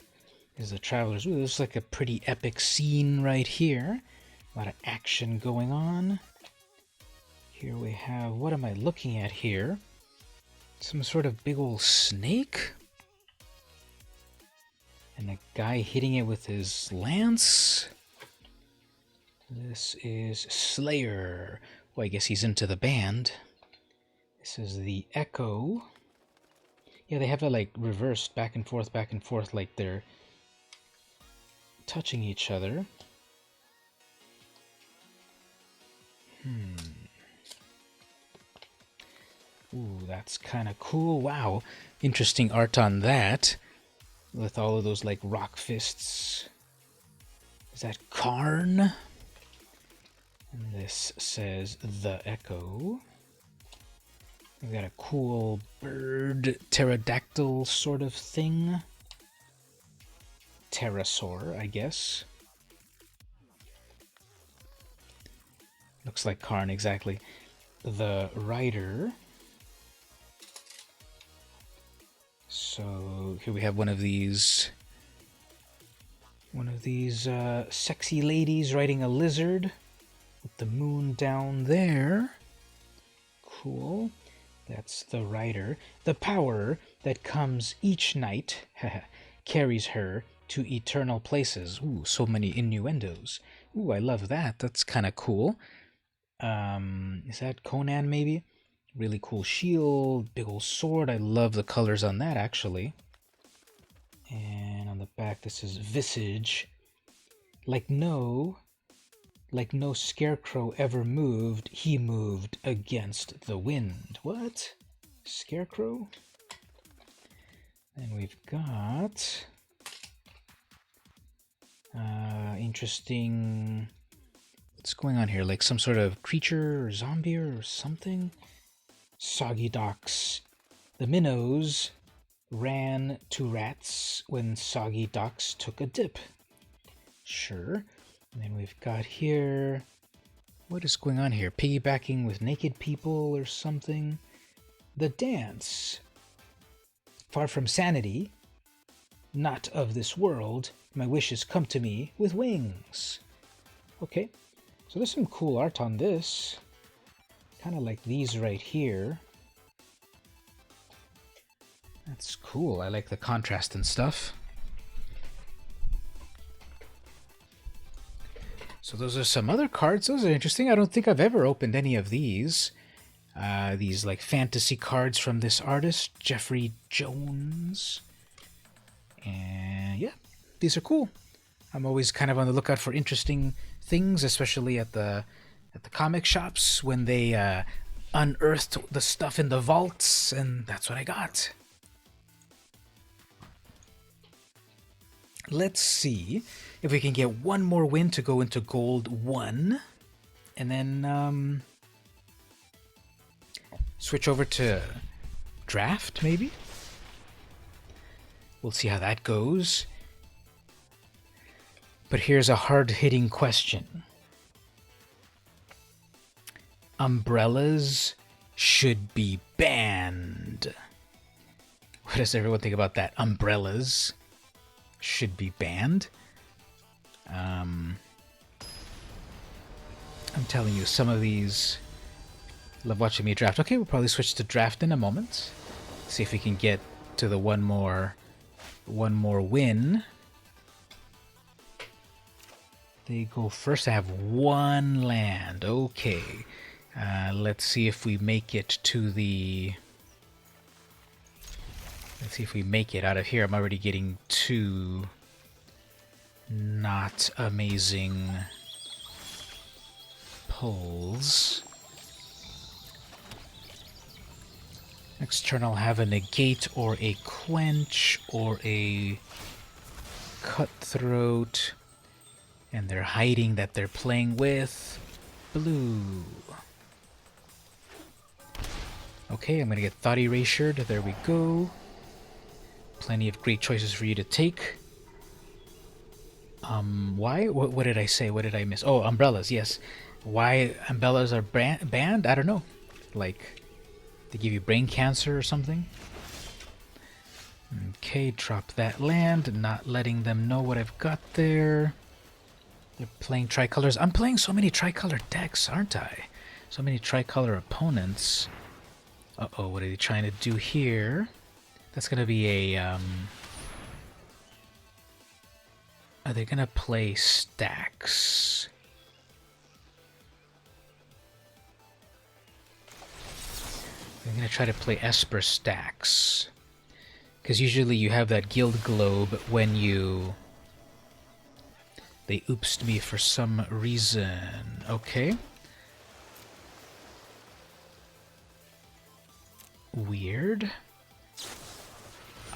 Is the Travelers. Ooh, this is like a pretty epic scene right here. A lot of action going on. Here we have, what am I looking at here? Some sort of big old snake? And a guy hitting it with his lance? This is Slayer. Well, I guess he's into the band. This is the Echo. Yeah, they have it like reversed back and forth, like they're touching each other. Ooh, that's kind of cool. Wow. Interesting art on that. With all of those, like, rock fists. Is that Karn? And this says The Echo. We've got a cool bird pterodactyl sort of thing. Pterosaur, I guess. Looks like Karn, exactly. The rider. So here we have one of these sexy ladies riding a lizard with the moon down there. Cool. That's the rider. The power that comes each night carries her to eternal places. Ooh, so many innuendos. Ooh, I love that. That's kind of cool. Is that Conan, maybe? Really cool shield, big old sword. I love the colors on that, actually. And on the back, this is Visage. Like no scarecrow ever moved, he moved against the wind. What? Scarecrow? And we've got interesting. What's going on here? Like some sort of creature or zombie or something? Soggy docks. The minnows ran to rats when soggy docks took a dip. Sure. And then we've got here. What is going on here? Piggybacking with naked people or something? The dance. Far from sanity, not of this world, my wishes come to me with wings. Okay, so there's some cool art on this. Kind of like these right here. That's cool. I like the contrast and stuff. So those are some other cards. Those are interesting. I don't think I've ever opened any of these. These like fantasy cards from this artist, Jeffrey Jones. And yeah, these are cool. I'm always kind of on the lookout for interesting things, especially at the comic shops when they unearthed the stuff in the vaults, and that's what I got. Let's see if we can get one more win to go into Gold 1, and then switch over to Draft, maybe? We'll see how that goes. But here's a hard-hitting question. Umbrellas should be banned. What does everyone think about that? Umbrellas should be banned. I'm telling you, some of these love watching me draft. Okay, we'll probably switch to draft in a moment. See if we can get to the one more win. They go first. I have one land. Okay. Let's see if we make it to the... Let's see if we make it out of here. I'm already getting two not amazing pulls. Next turn I'll have a negate or a quench or a cutthroat. And they're hiding that they're playing with blue. Okay, I'm gonna get Thought Erasured. There we go. Plenty of great choices for you to take. Why? What did I say? What did I miss? Oh, umbrellas, yes. Why umbrellas are banned? I don't know. Like, they give you brain cancer or something? Okay, drop that land. Not letting them know what I've got there. They're playing tricolors. I'm playing so many tricolor decks, aren't I? So many tricolor opponents. Uh-oh, what are they trying to do here? That's gonna be a, Are they gonna play stacks? They're gonna try to play Esper stacks. Because usually you have that guild globe when you They oopsed me for some reason. Okay. Weird.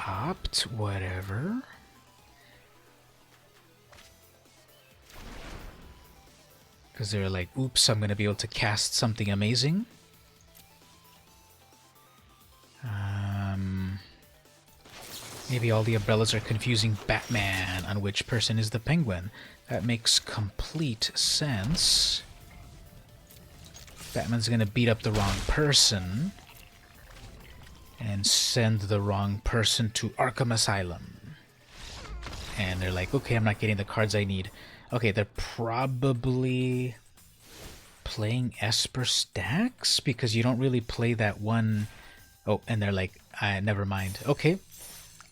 Opt, whatever. Because they're like, oops, I'm going to be able to cast something amazing. Maybe all the umbrellas are confusing Batman on which person is the Penguin. That makes complete sense. Batman's going to beat up the wrong person and send the wrong person to Arkham Asylum. And they're like, okay, I'm not getting the cards I need. Okay, they're probably playing Esper stacks because you don't really play that one. Oh, and they're like, never mind. Okay,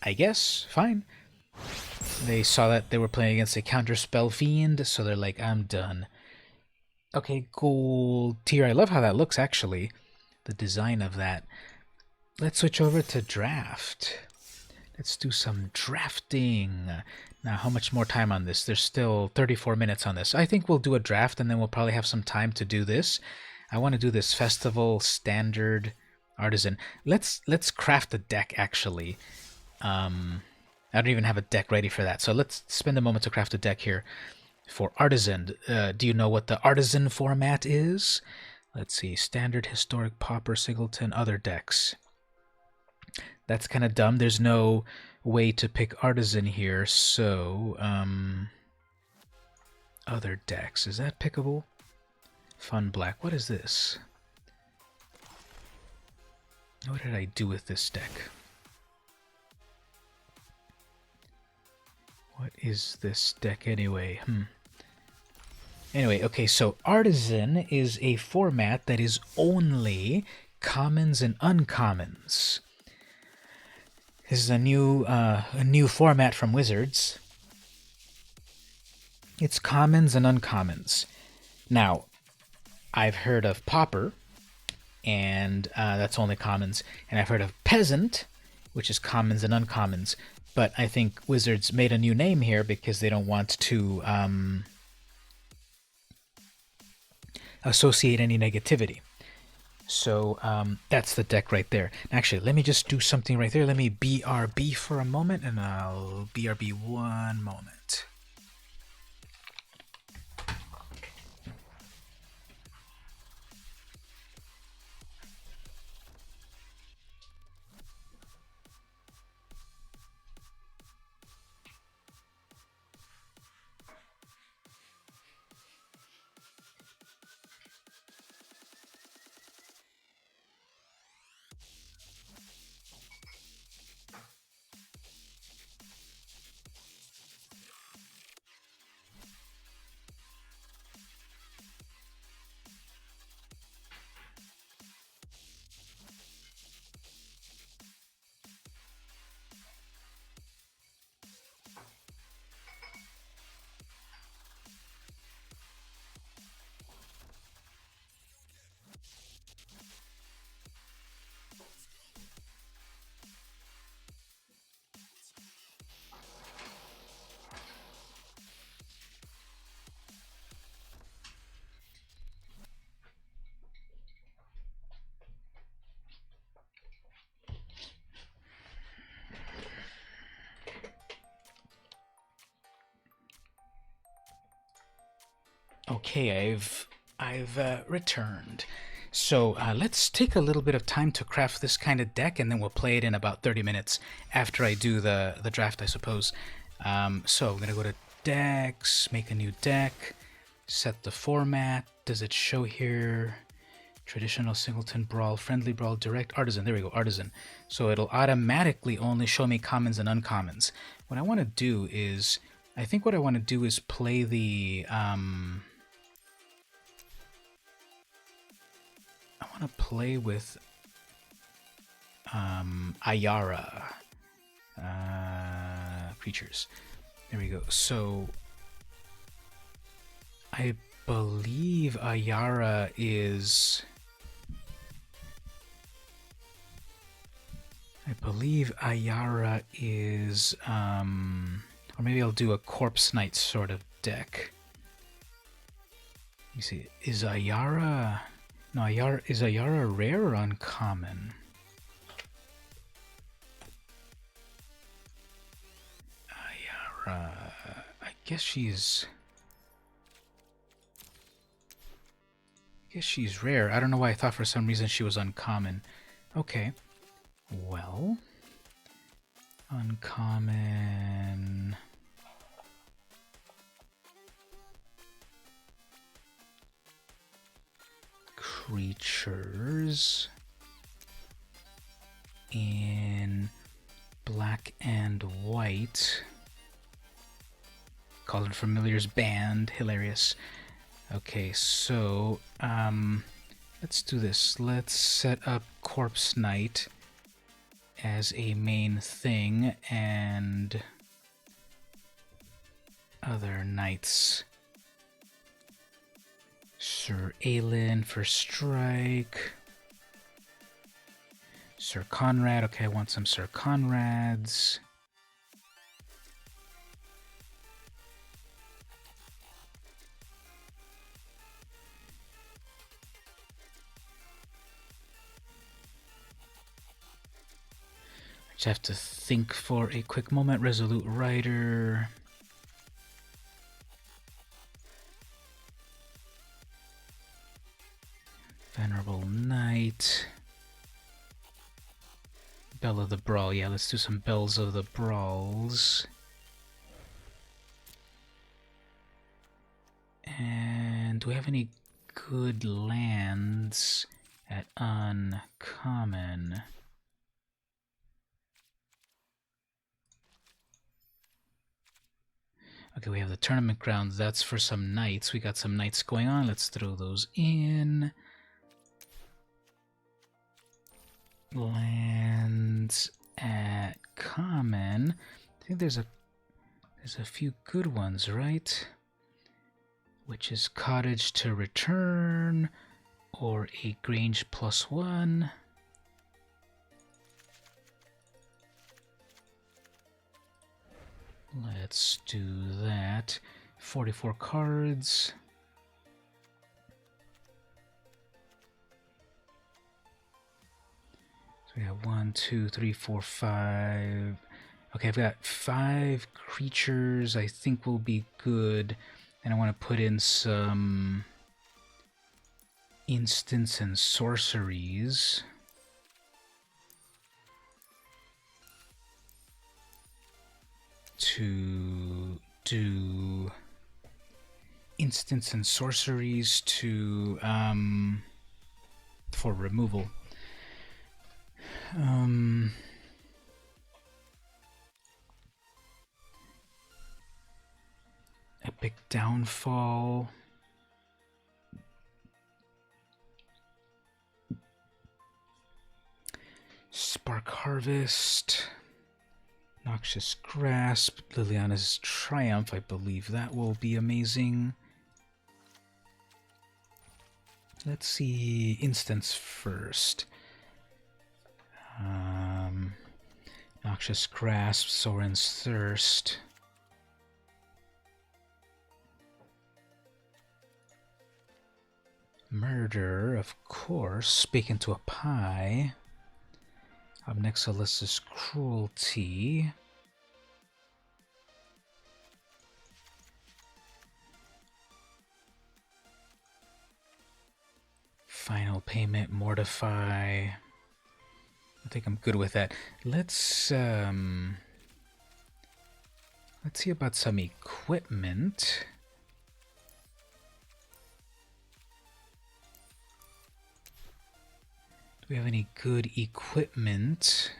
I guess, fine. They saw that they were playing against a Counterspell Fiend, so they're like, I'm done. Okay, gold tier. I love how that looks, actually. The design of that. Let's switch over to draft. Let's do some drafting. Now, how much more time on this? There's still 34 minutes on this. I think we'll do a draft, and then we'll probably have some time to do this. I want to do this Festival, Standard, Artisan. Let's craft a deck, actually. I don't even have a deck ready for that, so let's spend a moment to craft a deck here. For Artisan, do you know what the Artisan format is? Let's see, Standard, Historic, Pauper, Singleton, other decks. That's kind of dumb. There's no way to pick Artisan here, so other decks. Is that pickable? Fun Black. What is this? What did I do with this deck? What is this deck anyway? Anyway, okay, so Artisan is a format that is only commons and uncommons. This is a new format from Wizards. It's commons and uncommons. Now, I've heard of Pauper, and that's only commons, and I've heard of Peasant, which is commons and uncommons. But I think Wizards made a new name here because they don't want to associate any negativity. So that's the deck right there. Actually, let me just do something right there. Let me BRB for a moment, and I'll BRB one moment. Okay, I've returned. So let's take a little bit of time to craft this kind of deck, and then we'll play it in about 30 minutes after I do the draft, I suppose. So I'm gonna go to decks, make a new deck, set the format. Does it show here? Traditional, Singleton, Brawl, Friendly Brawl, Direct, Artisan. There we go, Artisan. So it'll automatically only show me commons and uncommons. What I want to do is, I think what I want to do is play the I want to play with Ayara creatures. There we go. So I believe Ayara is... or maybe I'll do a Corpse Knight sort of deck. Let me see. Is Ayara... No, is Ayara rare or uncommon? Ayara... I guess she's rare. I don't know why I thought for some reason she was uncommon. Okay. Well... Uncommon... Creatures... in black and white. Call it Familiar's banned. Hilarious. Okay, so let's do this. Let's set up Corpse Knight as a main thing and other knights. Sir Aelin for strike. Sir Conrad. Okay, I want some Sir Conrads. I just have to think for a quick moment. Resolute Rider. Venerable Knight. Bell of the Brawl. Yeah, let's do some Bells of the Brawls. And do we have any good lands at uncommon? Okay, we have the tournament grounds. That's for some knights. We got some knights going on. Let's throw those in. Lands at common. I think there's a few good ones, right? Which is Cottage to Return or a Grange +1. Let's do that. 44 cards. So we have 1, 2, 3, 4, 5. Okay, I've got 5 creatures I think will be good. And I want to put in some instants and sorceries. To do instants and sorceries to for removal. Epic Downfall. Spark Harvest. Noxious Grasp, Liliana's Triumph, I believe that will be amazing. Let's see instants first. Noxious Grasp, Soren's Thirst. Murder, of course, Speaking to a Pie. Up next, Alyssa's Cruelty. Final Payment, Mortify. I think I'm good with that. Let's see about some equipment. Do we have any good equipment?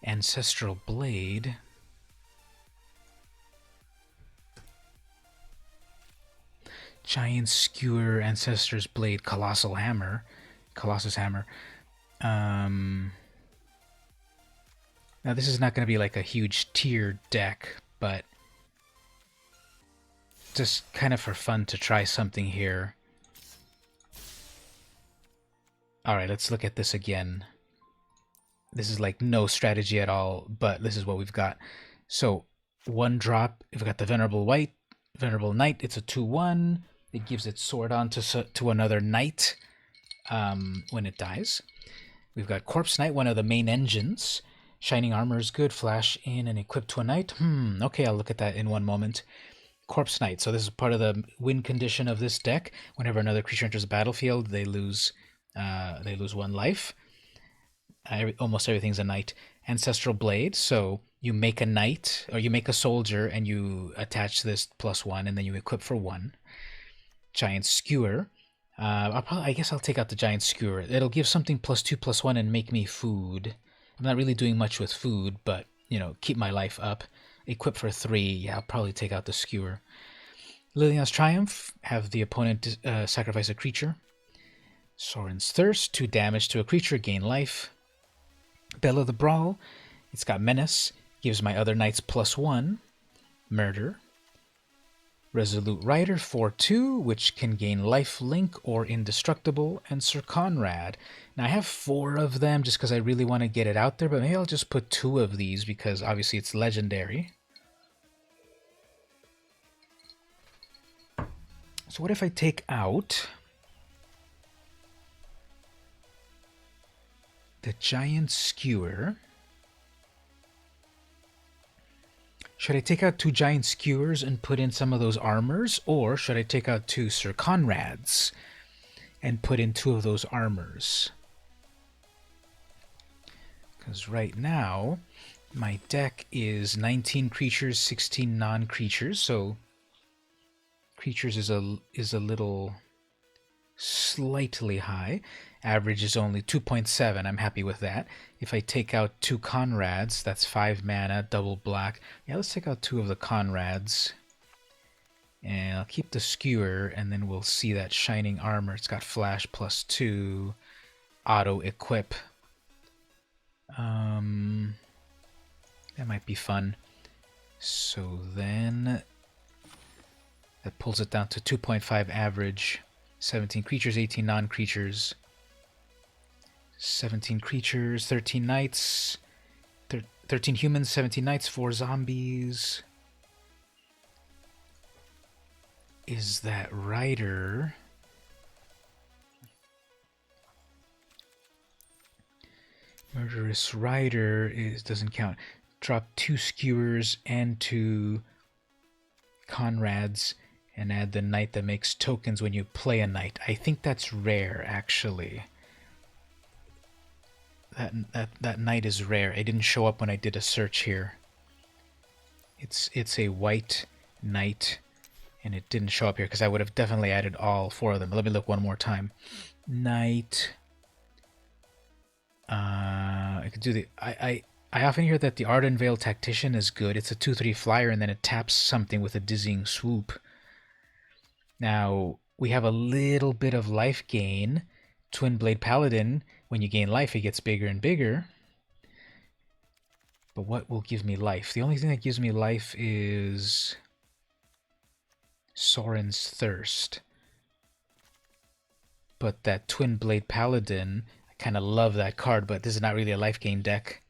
Ancestral Blade. Giant Skewer, Ancestor's Blade, Colossal Hammer. Colossus Hammer. Now this is not going to be like a huge tier deck, but just kind of for fun to try something here. Alright, let's look at this again. This is like no strategy at all, but this is what we've got. So, 1 drop, we've got the Venerable White, Venerable Knight, it's a 2/1. It gives its sword on to another knight when it dies. We've got Corpse Knight, one of the main engines. Shining armor is good. Flash in and equip to a knight. Okay, I'll look at that in one moment. Corpse Knight. So this is part of the win condition of this deck. Whenever another creature enters the battlefield, they lose 1 life. Almost everything's a knight. Ancestral Blade. So you make a knight, or you make a soldier, and you attach this +1, and then you equip for 1. Giant Skewer. I guess I'll take out the Giant Skewer. It'll give something +2/+1 and make me food. I'm not really doing much with food, but, you know, keep my life up. Equip for 3. Yeah, I'll probably take out the Skewer. Liliana's Triumph. Have the opponent sacrifice a creature. Sorin's Thirst. 2 damage to a creature. Gain life. Bella the Brawl. It's got Menace. Gives my other knights +1. Murder. Resolute Rider 4/2, which can gain Life Link or Indestructible, and Sir Conrad. Now I have 4 of them just because I really want to get it out there, but maybe I'll just put 2 of these because obviously it's legendary. So what if I take out the Giant Skewer? Should I take out 2 Giant Skewers and put in some of those armors? Or should I take out 2 Sir Conrads and put in 2 of those armors? Because right now, my deck is 19 creatures, 16 non-creatures, so creatures is a little slightly high. Average is only 2.7. I'm happy with that. If I take out 2 Conrads, that's 5 mana, double black. Yeah, let's take out 2 of the Conrads. And I'll keep the Skewer, and then we'll see that Shining Armor. It's got Flash +2, auto equip. That might be fun. So then that pulls it down to 2.5 average. 17 creatures, 18 non-creatures. 17 creatures, 13 knights, 13 humans, 17 knights, 4 zombies. Is that Rider? Murderous Rider doesn't count. Drop 2 Skewers and 2 Conrads and add the knight that makes tokens when you play a knight. I think that's rare, actually. That knight is rare. It didn't show up when I did a search here. It's a white knight, and it didn't show up here because I would have definitely added all 4 of them. Let me look one more time. Knight. I could do the. I often hear that the Ardenvale Tactician is good. It's a 2/3 flyer, and then it taps something with a dizzying swoop. Now we have a little bit of life gain. Twin Blade Paladin. When you gain life, it gets bigger and bigger. But what will give me life? The only thing that gives me life is Sorin's Thirst. But that Twin Blade Paladin, I kind of love that card, but this is not really a life gain deck.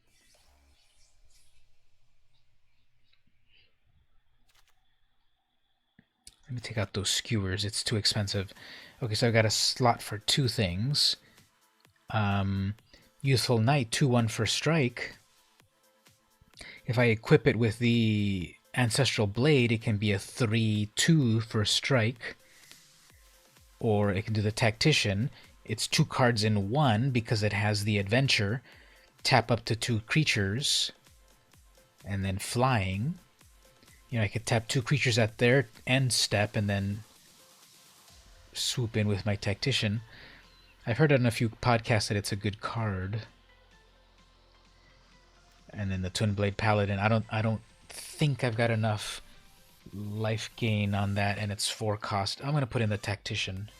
Let me take out those Skewers. It's too expensive. Okay, so I've got a slot for 2 things. Youthful Knight, 2/1 for strike. If I equip it with the Ancestral Blade, it can be a 3/2 for strike. Or it can do the Tactician. It's 2 cards in 1 because it has the Adventure. Tap up to 2 creatures. And then flying. You know, I could tap 2 creatures at their end step and then swoop in with my Tactician. I've heard on a few podcasts that it's a good card. And then the Twin Blade Paladin, I don't think I've got enough life gain on that, and it's 4 cost. I'm gonna put in the Tactician.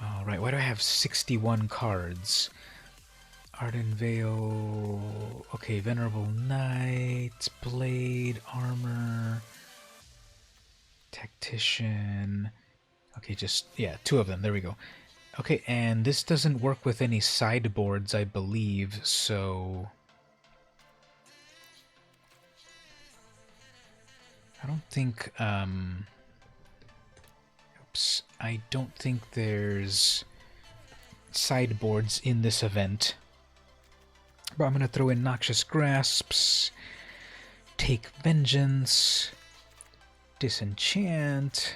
Alright, why do I have 61 cards? Ardenvale... Okay, Okay, Venerable Knight, Blade, Armor, Tactician. Okay, just, yeah, 2 of them. There we go. Okay, and this doesn't work with any sideboards, I believe, so... I don't think, oops, I don't think there's sideboards in this event. But I'm gonna throw in Noxious Grasps, Take Vengeance, Disenchant.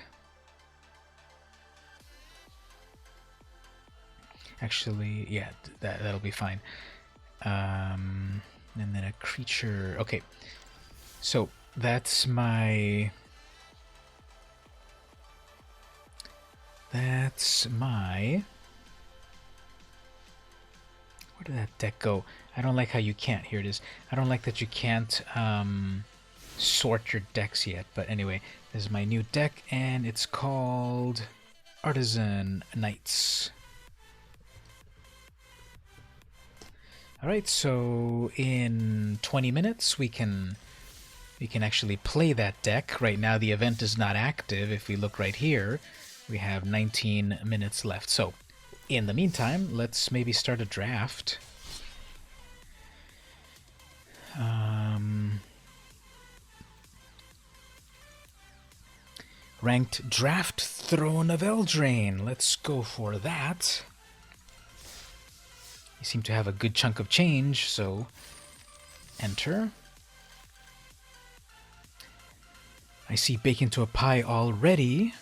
Actually, yeah, that'll be fine. And then a creature. Okay, so that's my... Where did that deck go? I don't like how you can't. Here it is. I don't like that you can't sort your decks yet. But anyway, this is my new deck, and it's called Artisan Knights. Alright, so in 20 minutes we can actually play that deck. Right now the event is not active. If we look right here, we have 19 minutes left. So, in the meantime, let's maybe start a draft. Ranked Draft Throne of Eldraine. Let's go for that. You seem to have a good chunk of change, so enter. I see Bake Into a Pie already.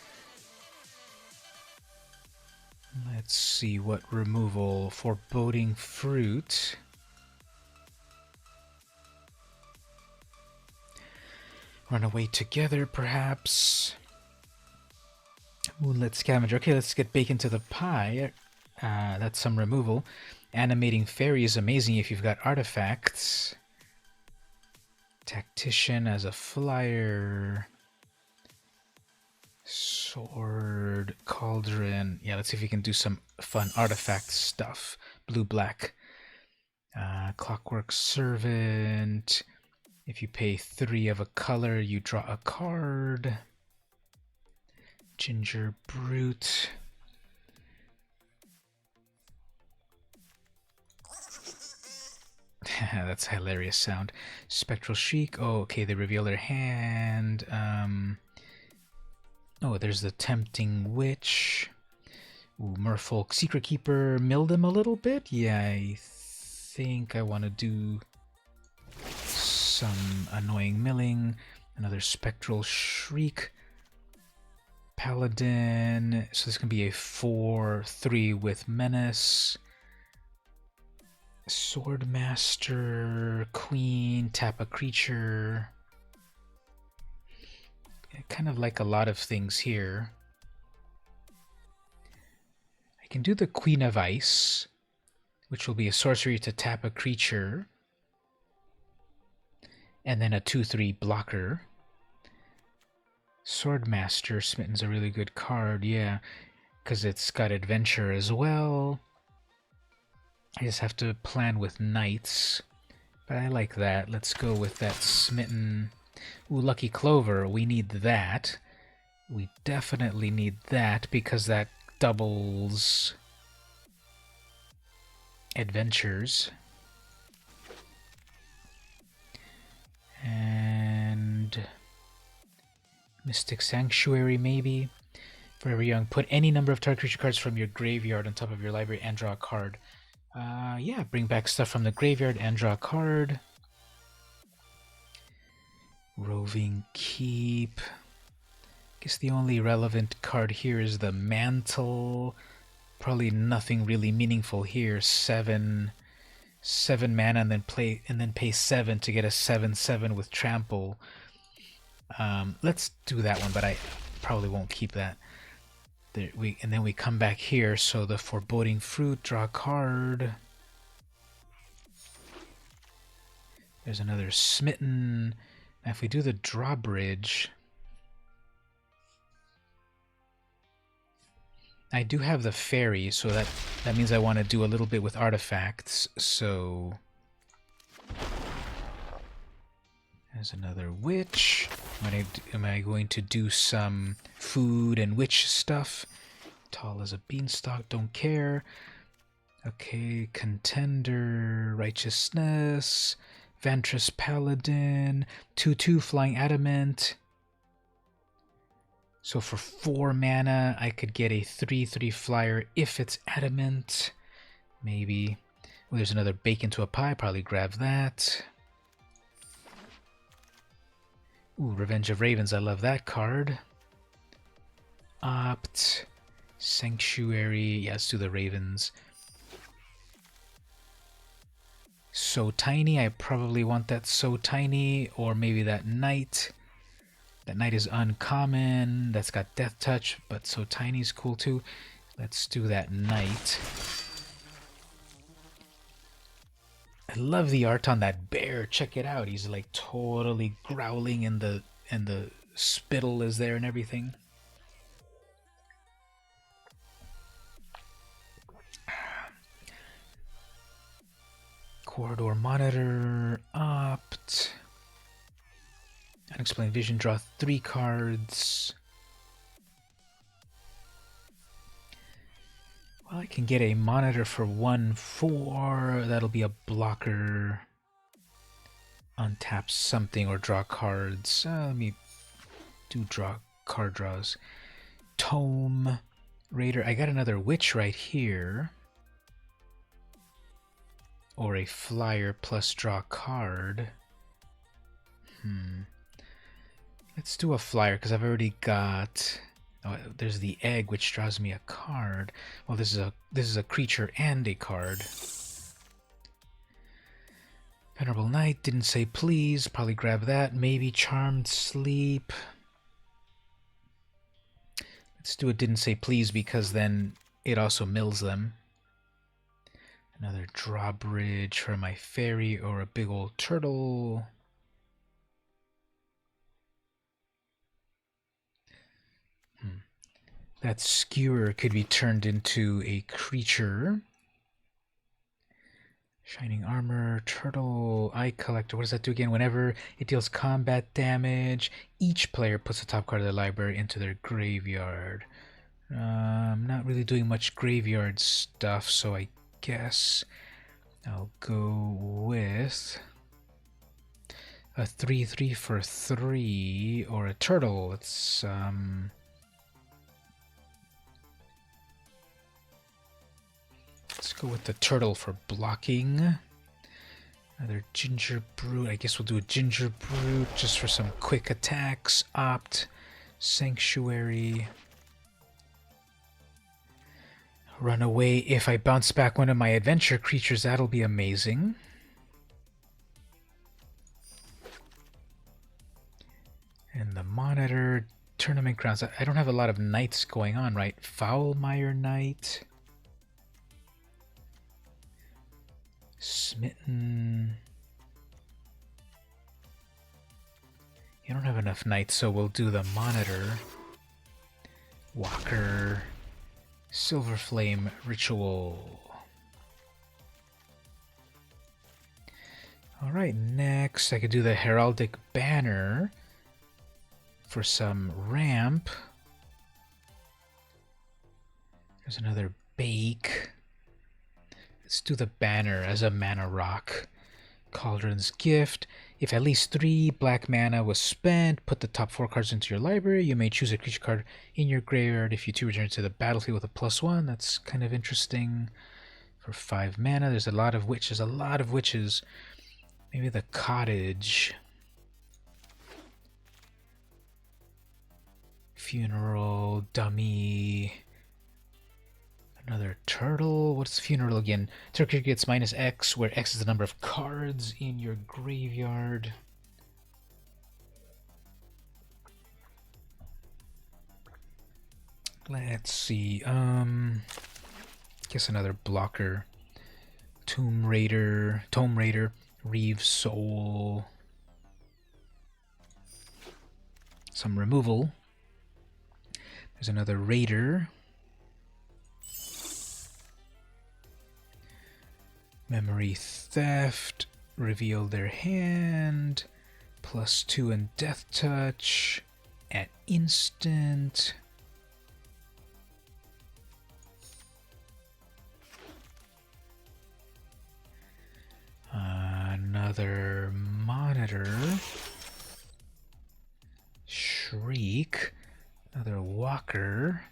Let's see what removal. Foreboding Fruit. Run Away Together, perhaps. Moonlit Scavenger. Okay, let's get Bake Into the Pie. That's some removal. Animating Fairy is amazing if you've got artifacts. Tactician as a flyer. Sword, Cauldron. Yeah, let's see if we can do some fun artifact stuff. Blue-black. Clockwork Servant. If you pay 3 of a color, you draw a card. Ginger Brute. That's a hilarious sound. Spectral Chic. Oh, okay, they reveal their hand. Oh, there's the Tempting Witch. Ooh, Merfolk Secret Keeper. Milled them a little bit. Yeah, I think I want to do some annoying milling. Another Spectral Shriek. Paladin. So this can be a 4/3 with Menace. Swordmaster, Queen, tap a creature. I kind of like a lot of things here. I can do the Queen of Ice, which will be a sorcery to tap a creature, and then a 2/3 blocker. Swordmaster, Smitten's a really good card, yeah, because it's got adventure as well. I just have to plan with knights, but I like that. Let's go with that Smitten. Ooh, Lucky Clover, we need that. We definitely need that because that doubles adventures. And Mystic Sanctuary, maybe. Forever Young, put any number of target creature cards from your graveyard on top of your library and draw a card. Yeah, bring back stuff from the graveyard and draw a card. Roving Keep. Guess the only relevant card here is the Mantle. Probably nothing really meaningful here. 7 mana and then pay 7 to get a 7/7 with Trample. Let's do that one, but I probably won't keep that. And then we come back here, so the Foreboding Fruit, draw a card. There's another Smitten. Now if we do the Drawbridge, I do have the Fairy, so that means I want to do a little bit with artifacts, so There's another witch. Am I going to do some food and witch stuff? Tall as a beanstalk, don't care. Okay, contender, righteousness, Ventress paladin, 2/2 flying adamant. So for 4 mana, I could get a 3/3 flyer if it's adamant. Maybe. Oh, there's another bacon to a pie. Probably grab that. Ooh, Revenge of Ravens. I love that card. Opt. Sanctuary. Yeah, let's do the Ravens. So Tiny. I probably want that So Tiny. Or maybe that Knight. That Knight is uncommon. That's got Death Touch. But So Tiny's cool too. Let's do that Knight. I love the art on that bear. Check it out. He's like totally growling and the spittle is there and everything. Corridor Monitor, Opt. Unexplained Vision, draw 3 cards. Well, I can get a monitor for 1/4. That'll be a blocker. Untap something or draw cards. Let me do card draws. Tome. Raider. I got another witch right here. Or a flyer plus draw card. Let's do a flyer because I've already got... Oh, there's the egg, which draws me a card. Well, this is a creature and a card. Venerable Knight, didn't say please. Probably grab that. Maybe Charmed Sleep. Let's do a didn't say please because then it also mills them. Another drawbridge for my fairy or a big old turtle. That skewer could be turned into a creature. Shining armor, turtle, eye collector. What does that do again? Whenever it deals combat damage, each player puts the top card of their library into their graveyard. I'm not really doing much graveyard stuff, so I guess I'll go with a 3/3 for 3 or a turtle. It's let's go with the turtle for blocking. Another ginger brute. I guess we'll do a ginger brute just for some quick attacks. Opt, sanctuary. Run away. If I bounce back one of my adventure creatures, that'll be amazing. And the monitor, tournament grounds. I don't have a lot of knights going on, right? Foulmire Knight. Smitten. You don't have enough knights, so we'll do the monitor. Walker. Silver Flame Ritual. Alright, next I could do the Heraldic Banner for some ramp. There's another Bake. Let's do the banner as a mana rock. Cauldron's Gift. If at least 3 black mana was spent, put the top 4 cards into your library. You may choose a creature card in your graveyard. If you do, return to the battlefield with a +1. That's kind of interesting. For 5 mana, there's a lot of witches. Maybe the Cottage. Funeral, Dummy. Another turtle. What's funeral again? Turtle gets -X, where X is the number of cards in your graveyard. Let's see. Guess another blocker. Tome Raider, Reeve Soul. Some removal. There's another Raider. Memory Theft, reveal their hand, +2 in Death Touch. At instant. Another monitor. Shriek. Another walker.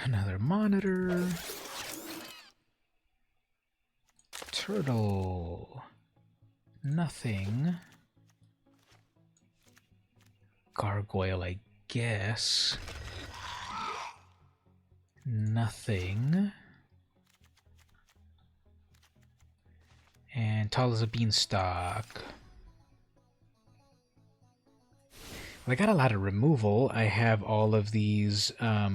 Another monitor. Turtle. Nothing. Gargoyle, I guess. Nothing. And tall as a beanstalk. Well, I got a lot of removal. I have all of these, I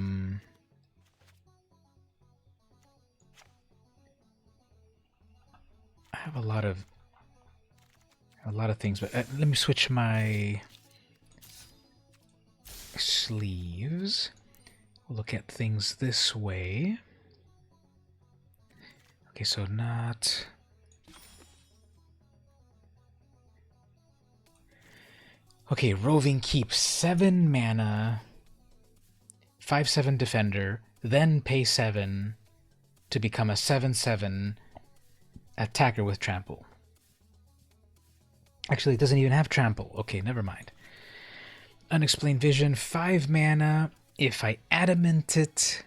have a lot of things, but let me switch my sleeves. We'll look at things this way. Okay, so not... Okay, Roving Keep, 7 mana, 5/7 defender, then pay 7 to become a 7/7 attacker with trample. Actually, it doesn't even have trample. Okay, never mind. Unexplained Vision, 5 mana. If I adamant it,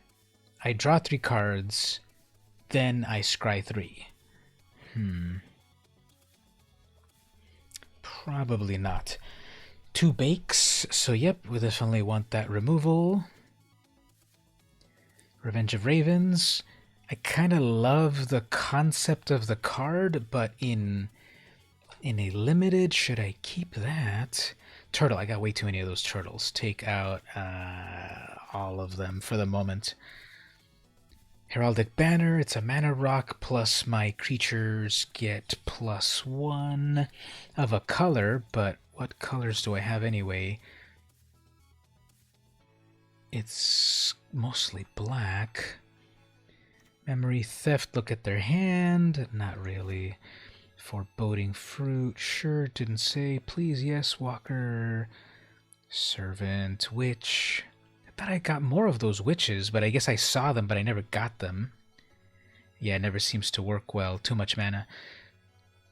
I draw 3 cards, then I scry 3. Probably not. 2 bakes, so yep, we definitely want that removal. Revenge of Ravens. I kind of love the concept of the card, but in a limited, should I keep that? Turtle, I got way too many of those turtles. Take out all of them for the moment. Heraldic Banner, it's a mana rock, plus my creatures get +1 of a color, but what colors do I have anyway? It's mostly black. Memory Theft, look at their hand. Not really. Foreboding Fruit, sure, didn't say. Please, yes, Walker. Servant, Witch. I thought I got more of those witches, but I guess I saw them, but I never got them. Yeah, it never seems to work well. Too much mana.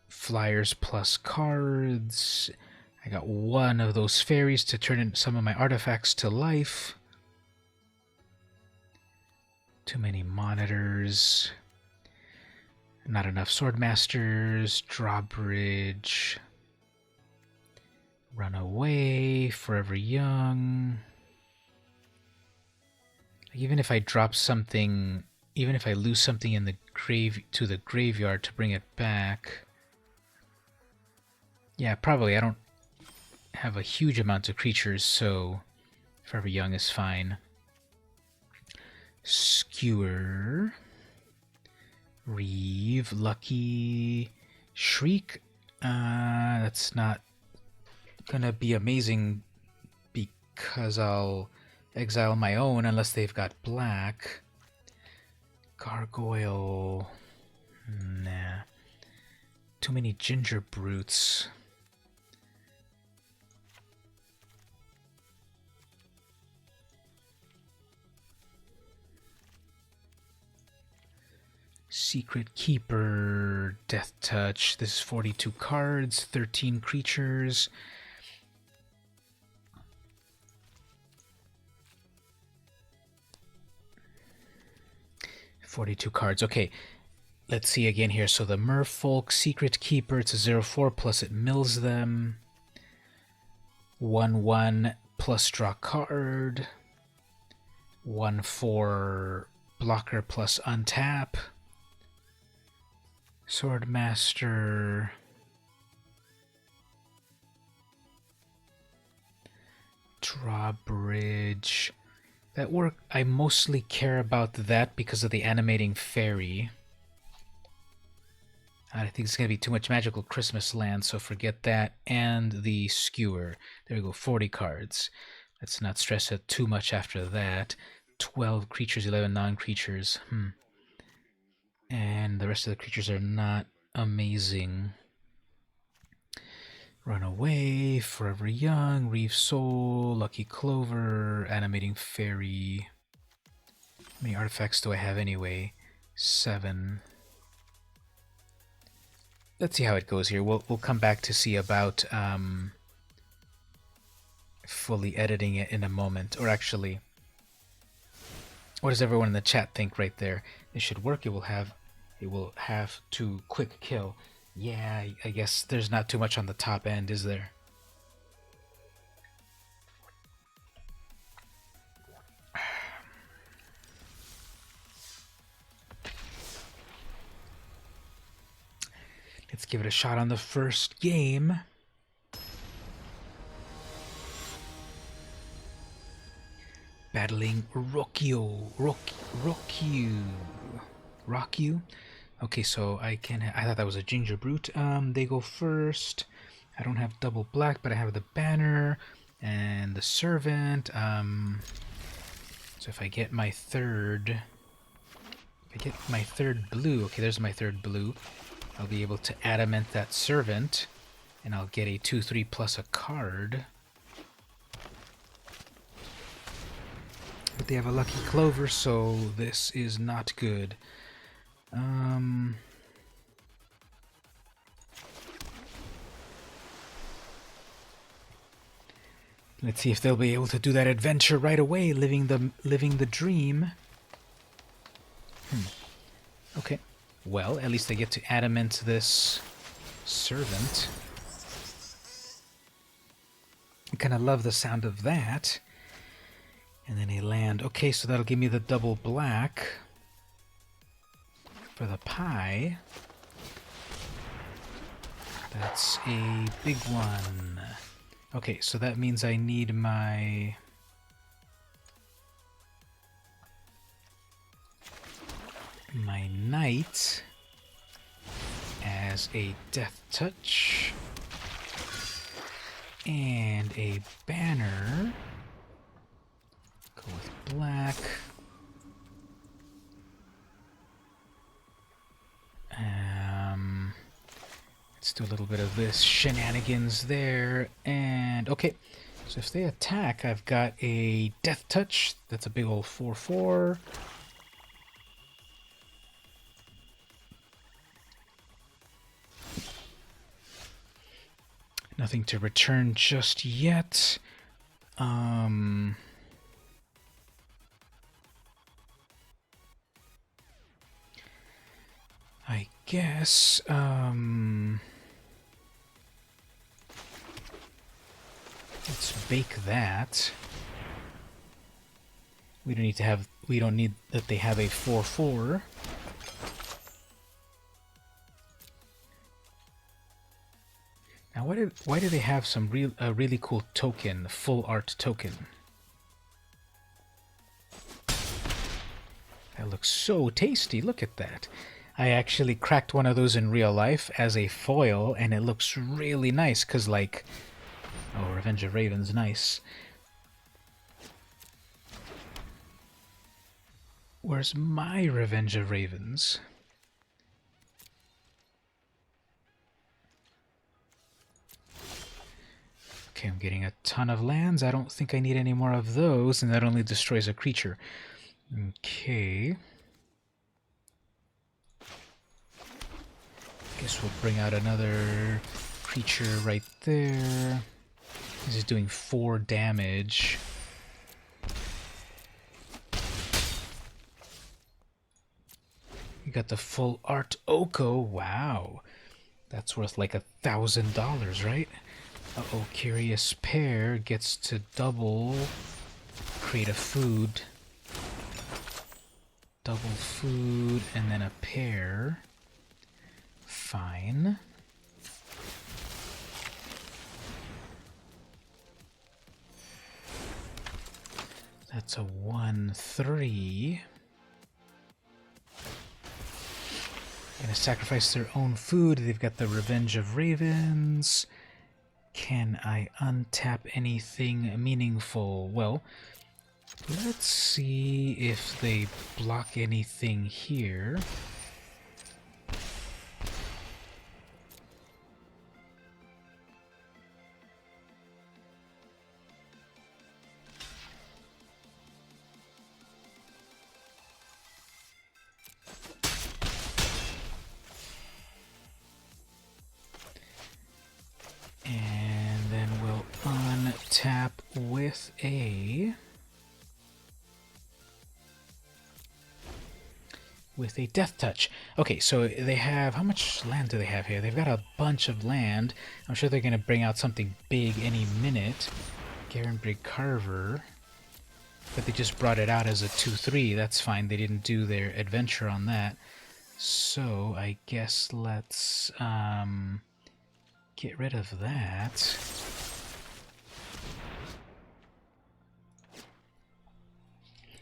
Flyers plus cards. I got 1 of those fairies to turn in some of my artifacts to life. Too many monitors. Not enough Swordmasters. Drawbridge. Runaway. Forever Young. Even if I drop something, even if I lose something in the the graveyard to bring it back. Yeah, probably. I don't have a huge amount of creatures, so Forever Young is fine. Skewer. Reeve. Lucky. Shriek. That's not gonna be amazing because I'll exile my own unless they've got black. Gargoyle. Nah. Too many ginger brutes. Secret Keeper, Death Touch. This is 42 cards, 13 creatures. Okay, let's see again here. So the Merfolk, Secret Keeper, it's a 0/4 plus it mills them. 1/1 plus draw card. 1/4 blocker plus untap. Swordmaster. Drawbridge. That work, I mostly care about that because of the animating fairy. I think it's going to be too much magical Christmas land, so forget that. And the skewer. There we go, 40 cards. Let's not stress it too much after that. 12 creatures, 11 non-creatures. And the rest of the creatures are not amazing. Runaway, Forever Young, Reef Soul, Lucky Clover, Animating Fairy. How many artifacts do I have anyway? 7. Let's see how it goes here. We'll come back to see about fully editing it in a moment. Or actually, what does everyone in the chat think right there? It should work. It will have to quick kill. Yeah, I guess there's not too much on the top end, is there? Let's give it a shot on the first game. Battling Rockyu. Okay, so I thought that was a ginger brute. They go first. I don't have double black, but I have the banner and the servant. So if I get my third blue, okay, there's my third blue. I'll be able to adamant that servant, and I'll get a 2/3 plus a card. But they have a lucky clover, so this is not good. Let's see if they'll be able to do that adventure right away, living the dream. Okay. Well, at least I get to adamant this servant. I kind of love the sound of that. And then a land. Okay, so that'll give me the double black for the pie. That's a big one. Okay, so that means I need my... knight as a death touch. And a banner. Go with black. Let's do a little bit of this shenanigans there. And okay, so if they attack, I've got a death touch. That's a big old 4/4. Nothing to return just yet. I guess, let's bake that. We don't need that they have a 4/4. Now, why do they have some really cool token, full art token? That looks so tasty. Look at that. I actually cracked one of those in real life as a foil, and it looks really nice, because, like... Oh, Revenge of Raven's nice. Where's my Revenge of Ravens? Okay, I'm getting a ton of lands. I don't think I need any more of those, and that only destroys a creature. Okay. Guess we'll bring out another creature right there. This is doing 4 damage. You got the full art Oko. Wow. That's worth like $1,000, right? Uh-oh, Curious Pair gets to double create a food. Double food and then a pair. Fine. That's a 1/3. Gonna sacrifice their own food. They've got the Revenge of Ravens. Can I untap anything meaningful? Well, let's see if they block anything here. tap with a death touch. Okay, so they have, how much land do they have here? They've got a bunch of land. I'm sure they're gonna bring out something big any minute. Garenbrig Carver. But they just brought it out as a 2/3. That's fine. They didn't do their adventure on that. So I guess let's get rid of that.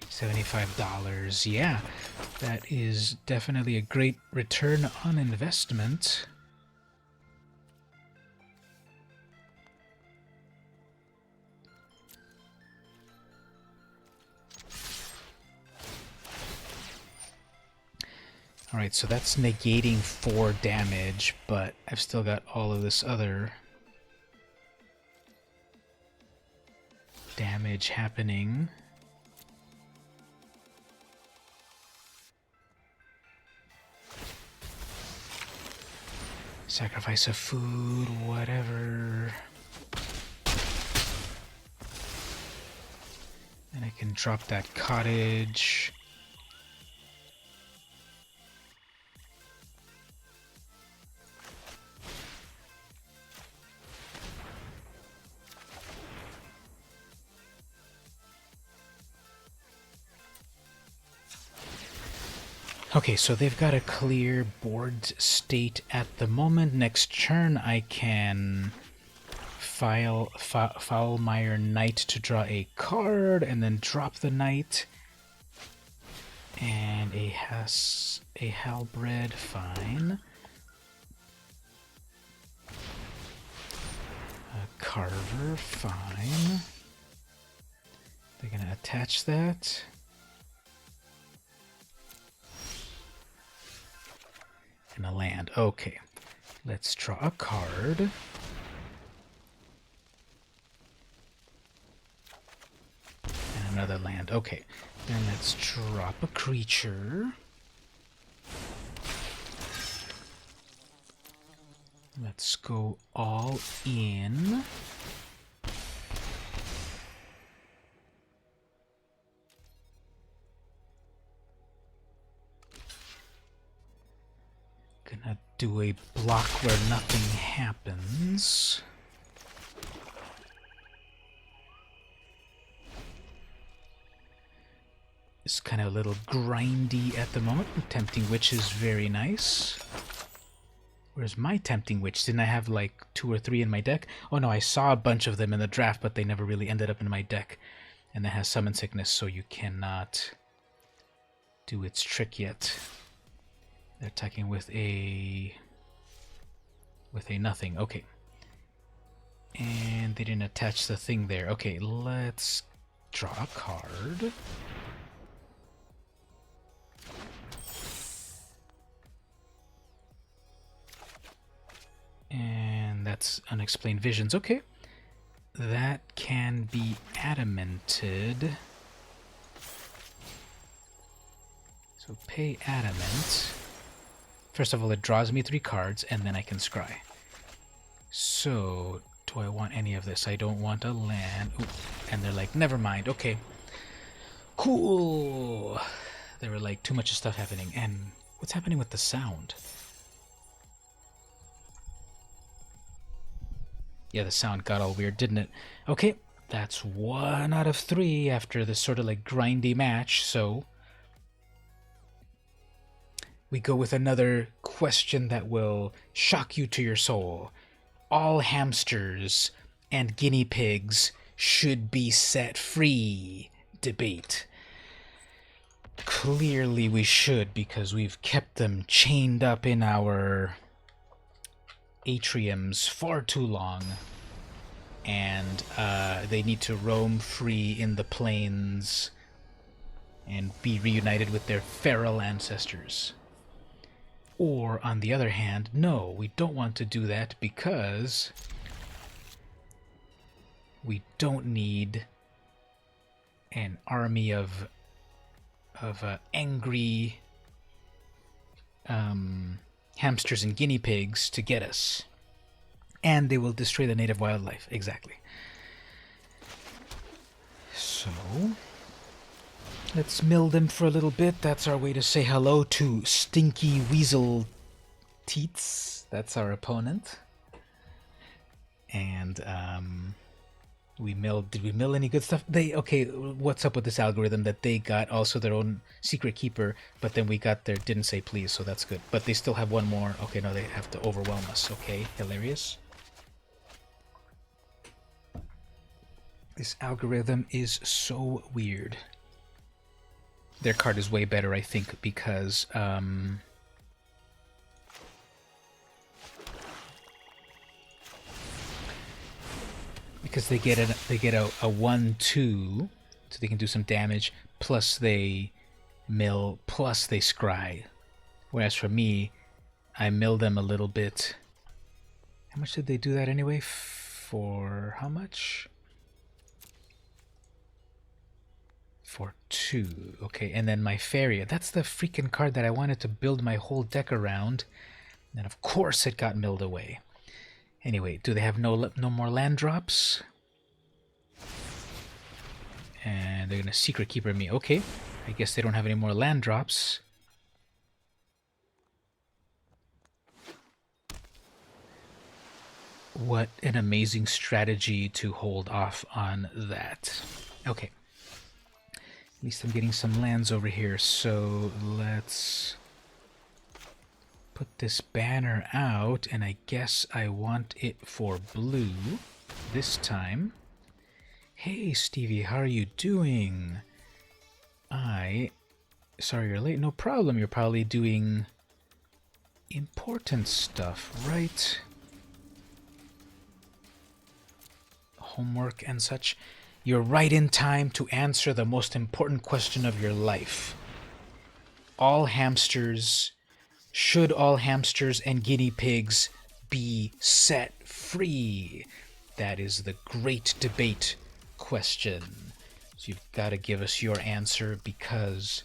$75. Yeah, that is definitely a great return on investment. Alright, so that's negating 4 damage, but I've still got all of this other damage happening. Sacrifice of food, whatever. And I can drop that cottage. Okay, so they've got a clear board state at the moment. Next turn, I can Foulmire Knight to draw a card, and then drop the knight. And a Halberd, fine. A Carver, fine. They're gonna attach that. And a land. Okay. Let's draw a card. And another land. Okay. Then let's drop a creature. Let's go all in. Gonna do a block where nothing happens. It's kind of a little grindy at the moment. Tempting Witch is very nice. Where's my Tempting Witch? Didn't I have like 2 or 3 in my deck? Oh no, I saw a bunch of them in the draft, but they never really ended up in my deck. And that has Summon Sickness, so you cannot do its trick yet. They're attacking with a nothing. Okay. And they didn't attach the thing there. Okay, let's draw a card. And that's Unexplained Visions. Okay. That can be adamanted. So pay adamant. First of all, it draws me 3 cards, and then I can scry. So, do I want any of this? I don't want a land. Ooh. And they're like, never mind. Okay. Cool. There were like too much stuff happening. And what's happening with the sound? Yeah, the sound got all weird, didn't it? Okay, that's 1 out of 3 after this sort of like grindy match, so we go with another question that will shock you to your soul. All hamsters and guinea pigs should be set free. Debate. Clearly we should, because we've kept them chained up in our atriums far too long, and they need to roam free in the plains and be reunited with their feral ancestors. Or, on the other hand, no, we don't want to do that because we don't need an army of angry hamsters and guinea pigs to get us. And they will destroy the native wildlife. Exactly. So let's mill them for a little bit. That's our way to say hello to Stinky Weasel Teats. That's our opponent. And did we mill any good stuff? Okay, what's up with this algorithm that they got also their own secret keeper, but then we got their didn't say please, so that's good. But they still have one more. Okay, no, they have to overwhelm us. Okay, hilarious. This algorithm is so weird. Their card is way better, I think, because they get a 1/2, so they can do some damage. Plus they mill. Plus they scry. Whereas for me, I mill them a little bit. How much did they do that anyway? For how much? For 2. Okay, and then my Faria. That's the freaking card that I wanted to build my whole deck around. And of course it got milled away. Anyway, do they have no more land drops? And they're going to secret keeper me. Okay, I guess they don't have any more land drops. What an amazing strategy to hold off on that. Okay. At least I'm getting some lands over here, so let's put this banner out, and I guess I want it for blue this time. Hey Stevie, how are you doing? Sorry you're late. No problem, you're probably doing important stuff, right? Homework and such. You're right in time to answer the most important question of your life. Should all hamsters and guinea pigs be set free? That is the great debate question. So you've got to give us your answer because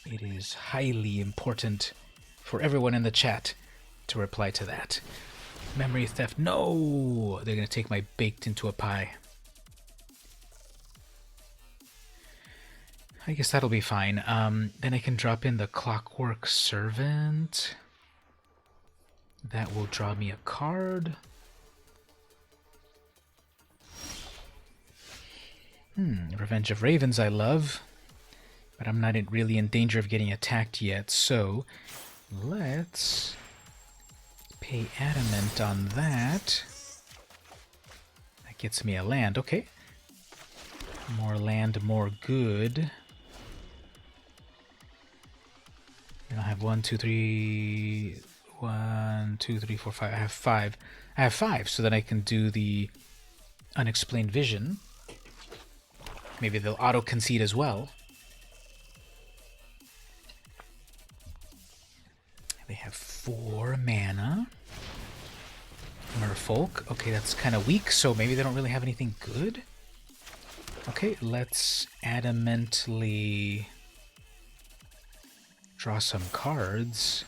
it is highly important for everyone in the chat to reply to that. Memory theft. No! They're going to take my baked into a pie. I guess that'll be fine. Then I can drop in the Clockwork Servant. That will draw me a card. Revenge of Ravens I love. But I'm not really in danger of getting attacked yet, so let's pay Adamant on that. That gets me a land. Okay. More land, more good. And I have 1, 2, 3, 1, 2, 3, 4, 5. I have 5. I have 5, so that I can do the Unexplained Vision. Maybe they'll auto-concede as well. They have 4 mana. Merfolk. Okay, that's kind of weak, so maybe they don't really have anything good. Okay, let's adamantly draw some cards.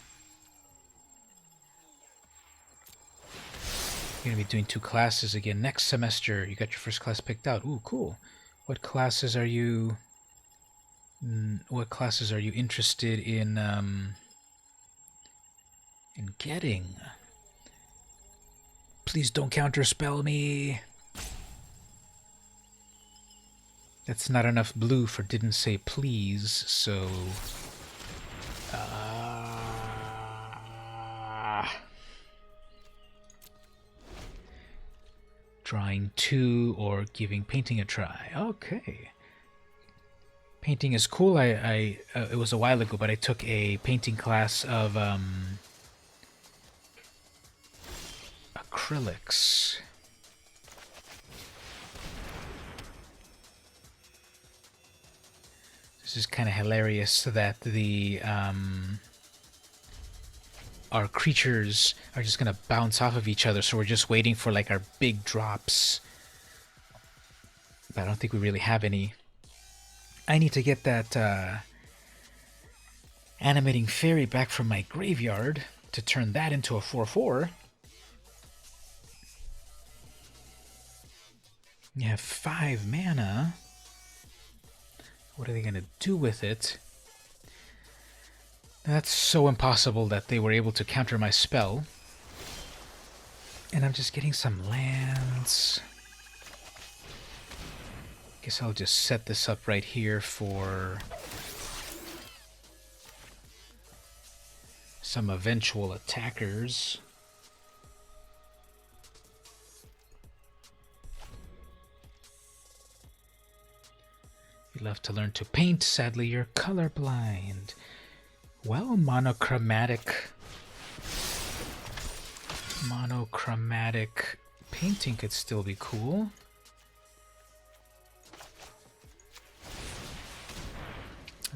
You're going to be doing 2 classes again next semester. You got your first class picked out. Ooh, cool. What classes are you... What classes are you interested in getting? Please don't counterspell me. That's not enough blue for didn't say please, so... Drawing 2 or giving painting a try. Okay. Painting is cool. It was a while ago, but I took a painting class of acrylics. This is kind of hilarious that the our creatures are just gonna bounce off of each other, so we're just waiting for like our big drops. But I don't think we really have any. I need to get that animating fairy back from my graveyard to turn that into a 4/4. You have 5 mana. What are they going to do with it? That's so impossible that they were able to counter my spell. And I'm just getting some lands. Guess I'll just set this up right here for some eventual attackers. You'll have to learn to paint. Sadly, you're colorblind. Well, monochromatic painting could still be cool.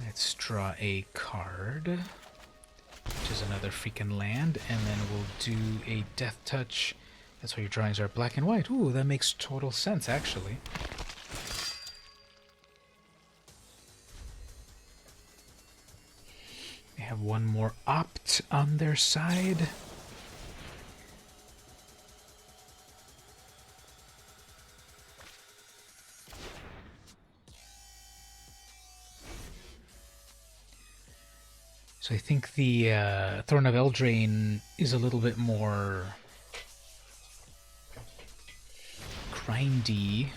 Let's draw a card, which is another freaking land, and then we'll do a death touch. That's why your drawings are black and white. Ooh, that makes total sense, actually. They have one more opt on their side. So I think the Throne of Eldraine is a little bit more grindy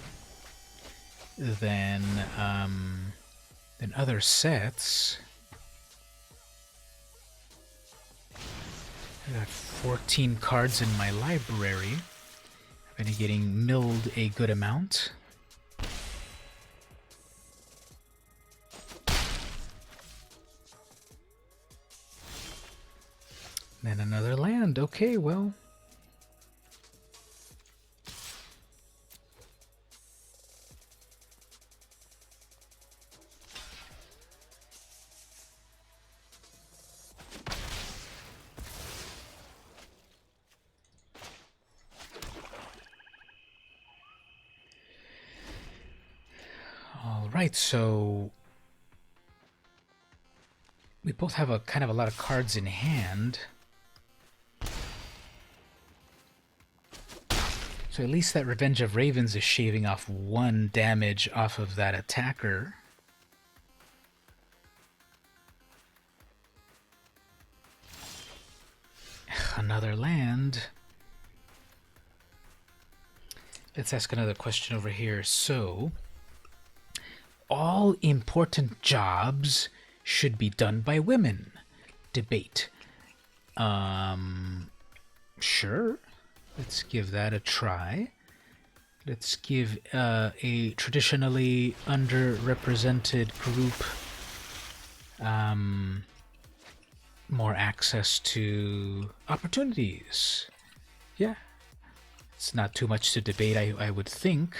than other sets. I got 14 cards in my library. I've been getting milled a good amount. Then another land. Okay, well. All right, so we both have a kind of a lot of cards in hand. So at least that Revenge of Ravens is shaving off 1 damage off of that attacker. Another land. Let's ask another question over here. So, all important jobs should be done by women. Debate. Sure. Let's give that a try. Let's give a traditionally underrepresented group more access to opportunities. Yeah. It's not too much to debate, I would think.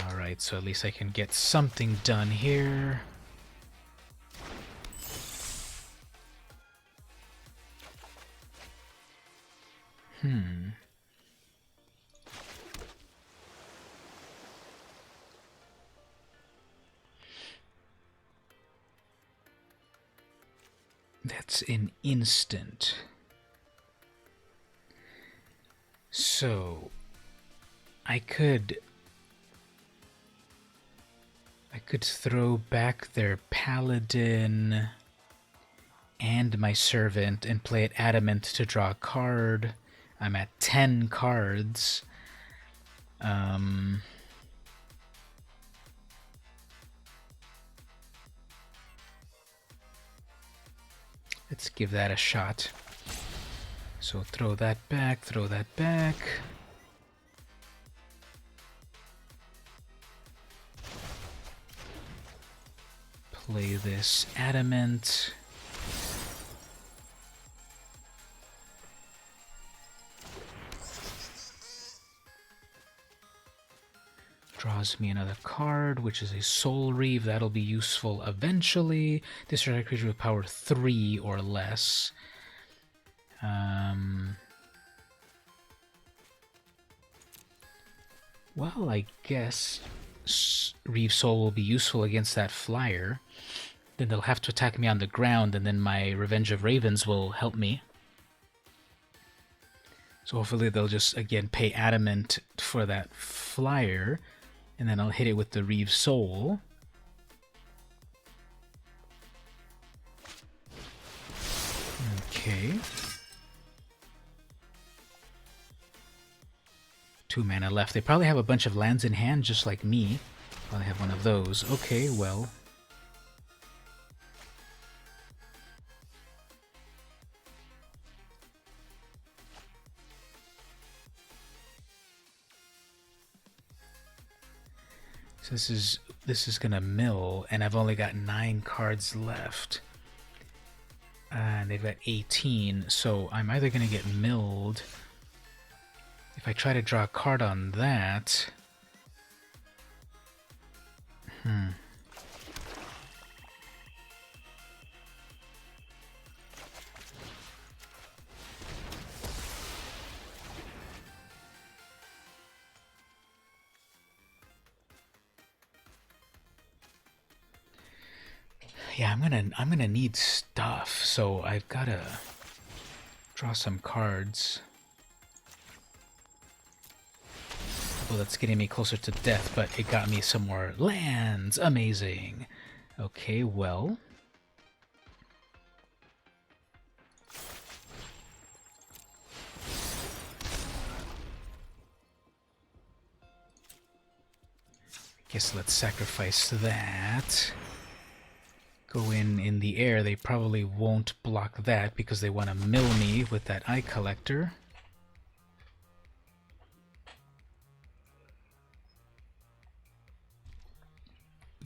Alright, so at least I can get something done here. That's an instant. So, I could throw back their paladin and my servant and play it adamant to draw a card. I'm at 10 cards. Let's give that a shot. So throw that back, throw that back. Play this adamant. Draws me another card, which is a Soul Reeve. That'll be useful eventually. This is a creature with power 3 or less. Well, I guess Reeve Soul will be useful against that flyer. then they'll have to attack me on the ground, and then my Revenge of Ravens will help me. So hopefully they'll just, again, pay Adamant for that flyer, and then I'll hit it with the Reeve Soul. Okay. 2 mana left. They probably have a bunch of lands in hand, just like me. Probably have one of those. Okay, well. So this is gonna mill, and I've only got 9 cards left. And they've got 18, so I'm either gonna get milled. If I try to draw a card on that... Yeah, I'm gonna need stuff, so I've gotta draw some cards. Well, that's getting me closer to death, but it got me some more lands. Amazing. Okay, well. Guess let's sacrifice that. Go in the air. They probably won't block that because they want to mill me with that Eye Collector.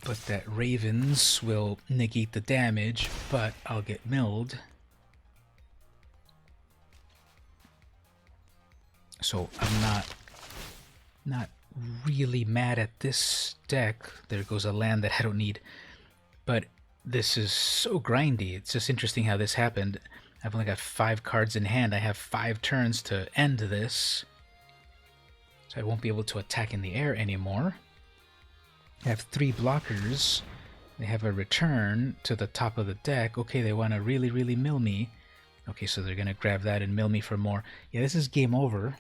But that Ravens will negate the damage, but I'll get milled. So I'm not really mad at this deck. There goes a land that I don't need. But this is so grindy. It's just interesting how this happened. I've only got 5 cards in hand. I have 5 turns to end this. So I won't be able to attack in the air anymore. I have 3 blockers. They have a return to the top of the deck. Okay, they want to really, really mill me. Okay, so they're going to grab that and mill me for more. Yeah, this is game over.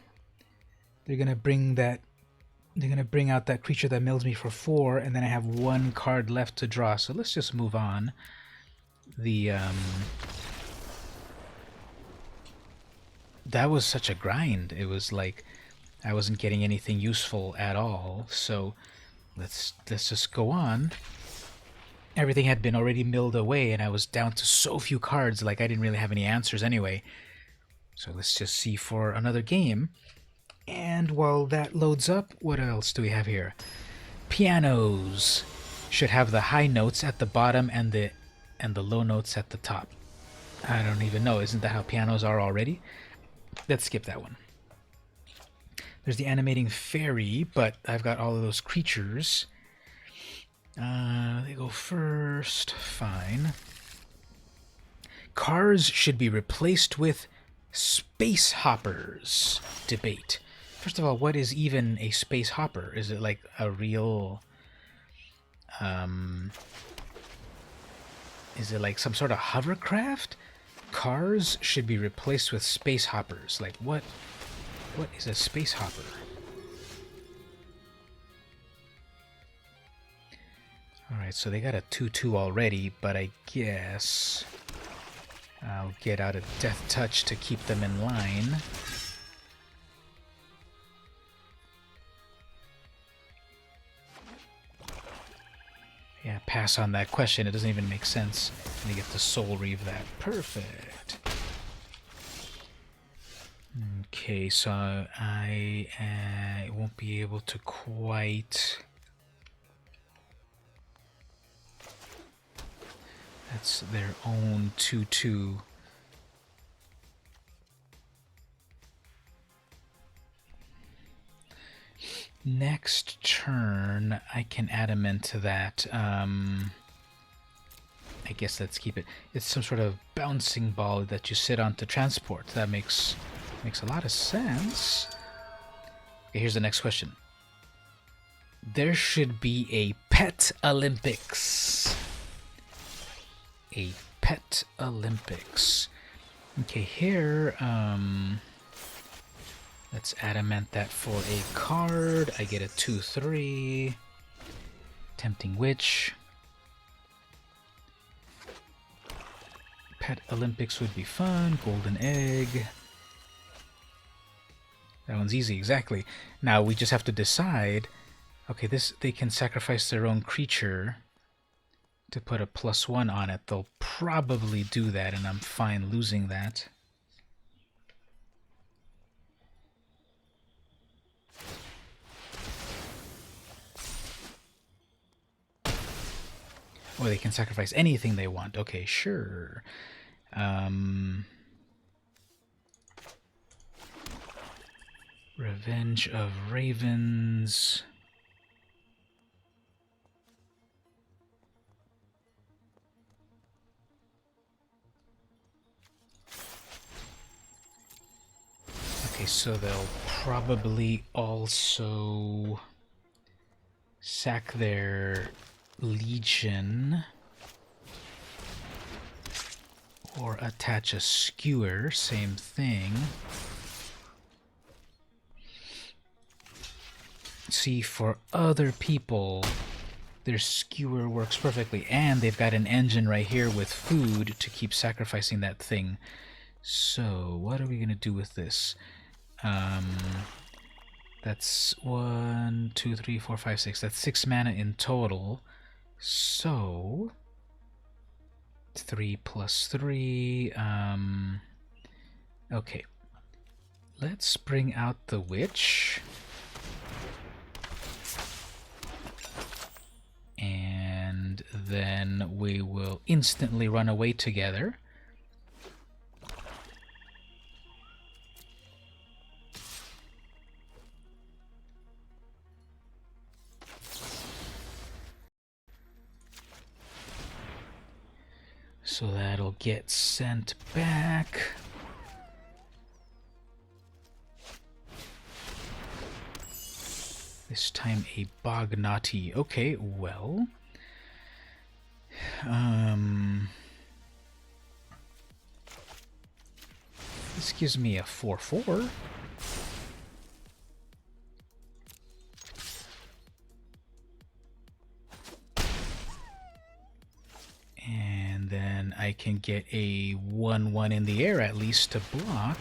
They're going to bring that... They're going to bring out that creature that mills me for 4, and then I have 1 card left to draw. So let's just move on. That was such a grind. It was like I wasn't getting anything useful at all. So let's just go on. Everything had been already milled away, and I was down to so few cards, like I didn't really have any answers anyway. So let's just see for another game. And while that loads up, what else do we have here? Pianos should have the high notes at the bottom and the low notes at the top. I don't even know. Isn't that how pianos are already? Let's skip that one. There's the animating fairy, but I've got all of those creatures. They go first. Fine. Cars should be replaced with space hoppers. Debate. First of all, what is even a space hopper? Is it like a real... is it like some sort of hovercraft? Cars should be replaced with space hoppers. Like, what is a space hopper? Alright, so they got a 2/2 already, but I guess I'll get out a Death Touch to keep them in line. Yeah, pass on that question. It doesn't even make sense. And you get to Soul Reave that. Perfect. Okay, so I won't be able to quite... That's their own 2/2. Next turn, I can adamant to that. I guess let's keep it. It's some sort of bouncing ball that you sit on to transport. That makes a lot of sense. Okay, here's the next question. There should be a Pet Olympics. a Pet Olympics. Okay, here, let's adamant that for a card. I get a 2/3. Tempting Witch. Pet Olympics would be fun. Golden Egg. That one's easy, exactly. Now we just have to decide. Okay, this they can sacrifice their own creature to put a +1 on it. They'll probably do that, and I'm fine losing that. Or they can sacrifice anything they want. Okay, sure. Revenge of Ravens. Okay, so they'll probably also sack their Legion or attach a skewer, same thing. See, for other people, their skewer works perfectly, and they've got an engine right here with food to keep sacrificing that thing. So, what are we gonna do with this? That's 1, 2, 3, 4, 5, 6. That's 6 mana in total. So 3 + 3. Okay. Let's bring out the witch. And then we will instantly run away together. So that'll get sent back. This time a Bognati. Okay, well. This gives me a 4/4. And then I can get a 1/1 in the air at least to block.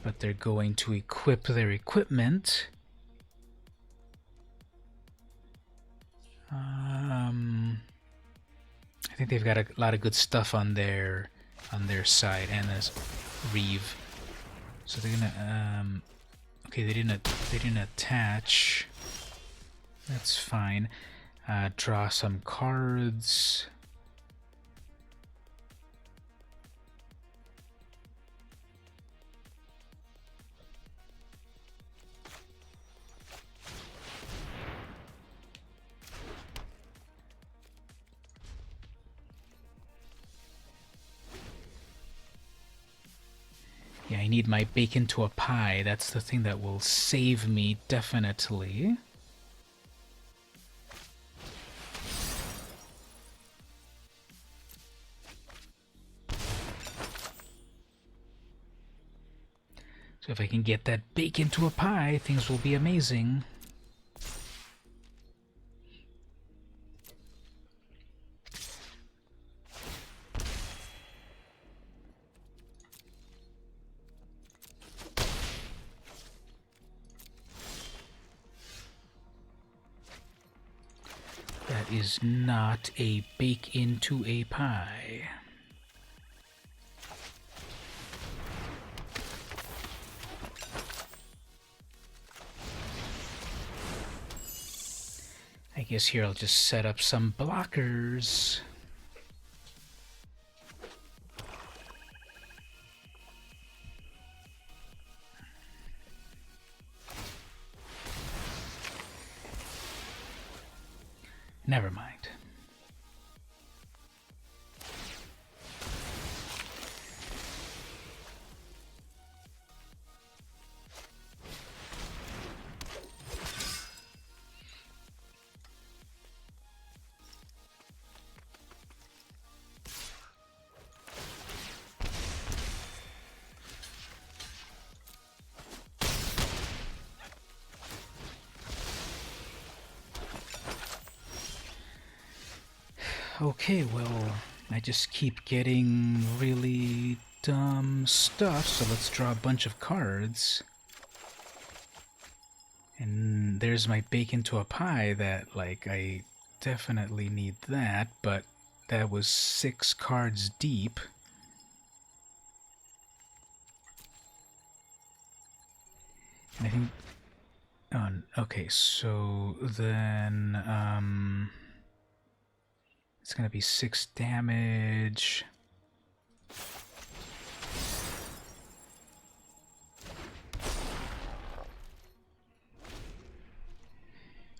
But they're going to equip their equipment. I think they've got a lot of good stuff on their side, and there's Reeve. So they're gonna okay, they didn't attach. That's fine. Draw some cards. Yeah, I need my bacon to a pie. That's the thing that will save me, definitely. So if I can get that bacon to a pie, things will be amazing. That is not a bake into a pie. I guess here I'll just set up some blockers. Never mind. Okay, well, I just keep getting really dumb stuff, so let's draw a bunch of cards. And there's my bake into a pie that, like, I definitely need that, but that was 6 cards deep. And I think... okay, so then, it's gonna be 6 damage.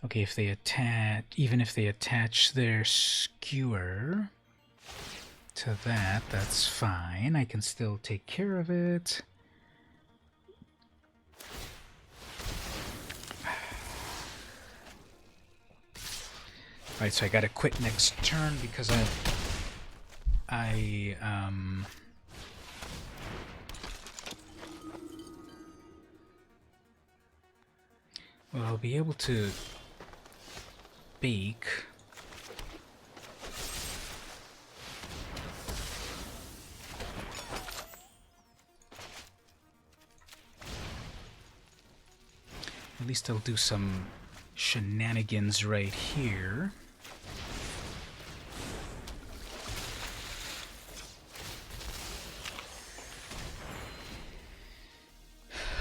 Okay, if they attach, even if they attach their skewer to that, that's fine. I can still take care of it. Alright, so I gotta quit next turn because well, I'll be able to bake. At least I'll do some shenanigans right here.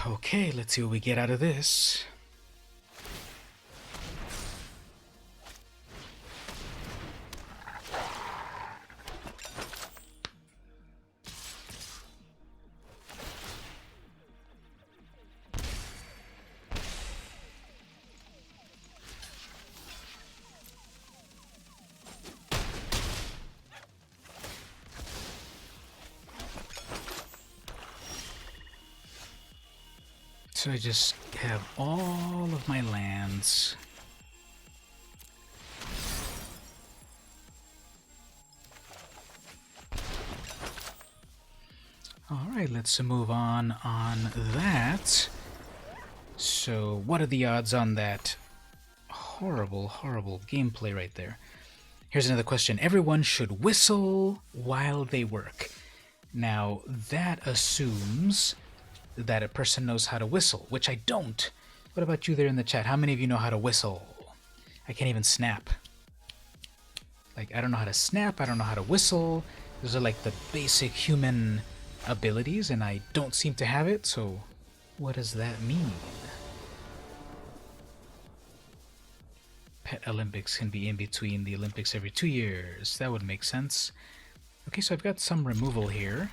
Okay, let's see what we get out of this. So I just have all of my lands. Alright, let's move on that. So what are the odds on that horrible, horrible gameplay right there? Here's another question. Everyone should whistle while they work. Now, that assumes that a person knows how to whistle, which I don't. What about you there in the chat? How many of you know how to whistle? I can't even snap. Like, I don't know how to snap, I don't know how to whistle. Those are like the basic human abilities, and I don't seem to have it, so what does that mean? Pet Olympics can be in between the Olympics every 2 years. That would make sense. Okay, so I've got some removal here.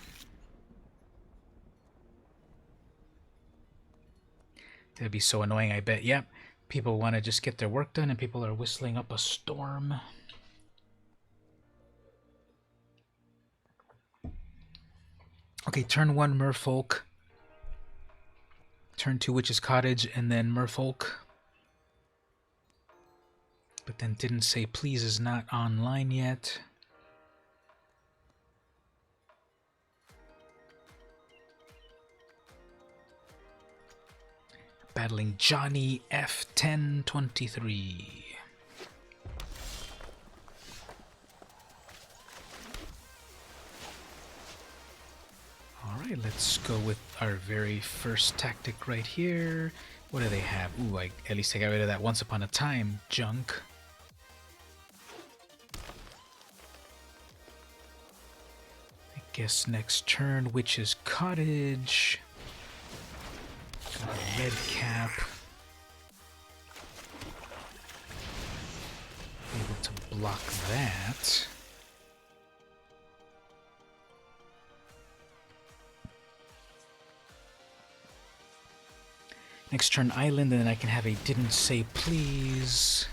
That'd be so annoying, I bet. Yep, people want to just get their work done and people are whistling up a storm. Okay, turn 1 Merfolk. Turn 2 Witch's Cottage and then Merfolk. But then didn't say please is not online yet. Battling Johnny F1023. Alright, let's go with our very first tactic right here. What do they have? Ooh, at least I got rid of that Once Upon a Time junk. I guess next turn, Witch's Cottage. Got a red cap. Able to block that. Next turn island, and then I can have a didn't say please.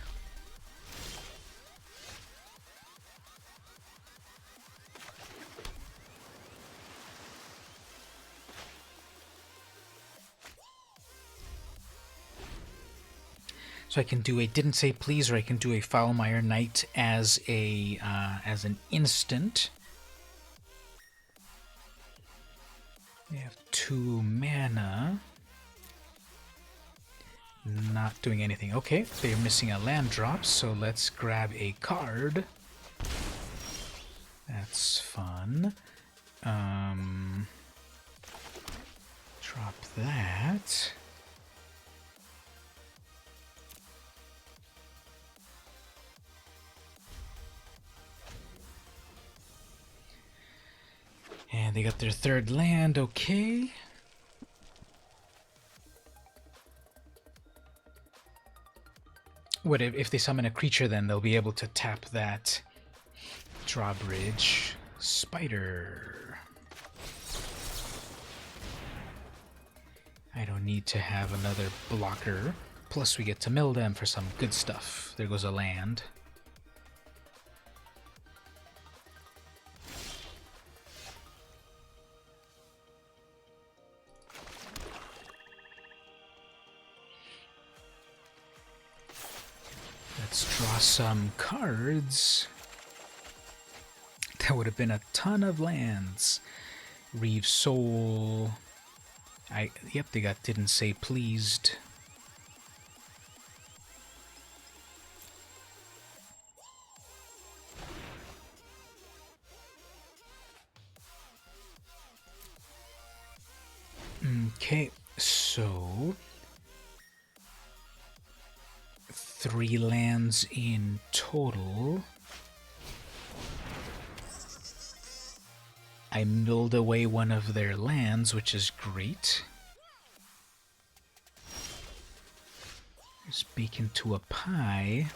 So I can do a didn't say please, or I can do a Foulmire Knight as a as an instant. We have 2 mana. Not doing anything. Okay, so you're missing a land drop, so let's grab a card. That's fun. Drop that. And they got their third land, okay. What if they summon a creature, then they'll be able to tap that drawbridge. Spider. I don't need to have another blocker. Plus we get to mill them for some good stuff. There goes a land. Let's draw some cards. That would have been a ton of lands. Reeve Soul. Yep, they got didn't say pleased. Okay, so 3 lands in total. I milled away one of their lands, which is great. There's bacon to a pie.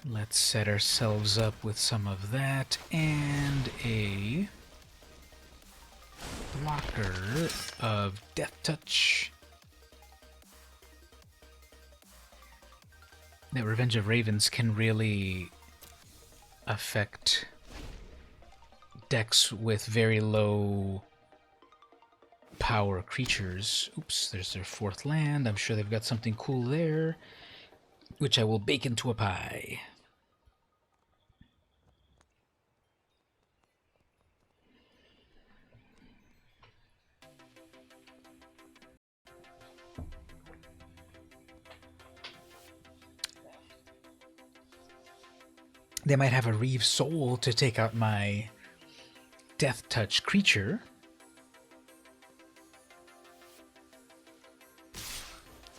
Let's set ourselves up with some of that and a blocker of Death Touch. That Revenge of Ravens can really affect decks with very low power creatures. Oops, there's their 4th land. I'm sure they've got something cool there, which I will bake into a pie. They might have a Reeve Soul to take out my Death Touch creature.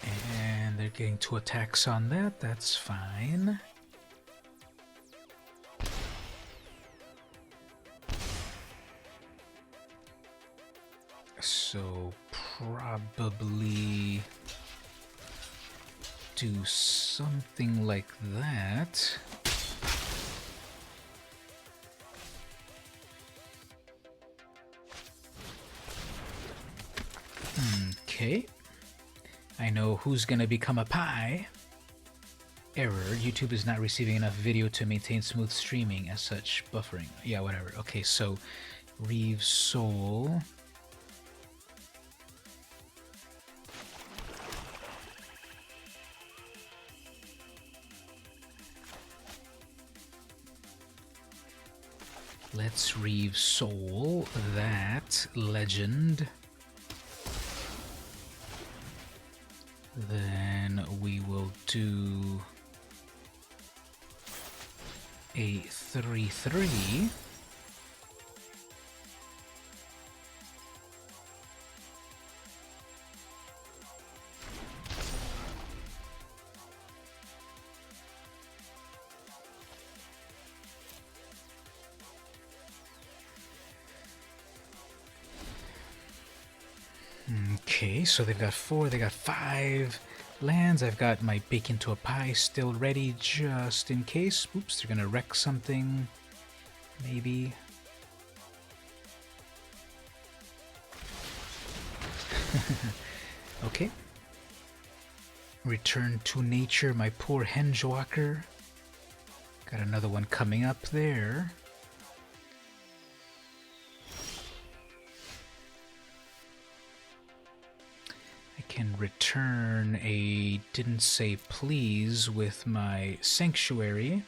And they're getting 2 attacks on that. That's fine. So probably do something like that. Okay. I know who's gonna become a pie. Error. YouTube is not receiving enough video to maintain smooth streaming, as such buffering. Yeah, whatever. Okay, so Reeve Soul. Let's Reeve Soul that legend. Then we will do a 3/3. Okay, so they've got 4, they got 5 lands. I've got my bake into a pie still ready just in case. Oops, they're gonna wreck something. Maybe. Okay. Return to nature, my poor Henjwalker. Got another one coming up there. Can return a didn't say please with my sanctuary,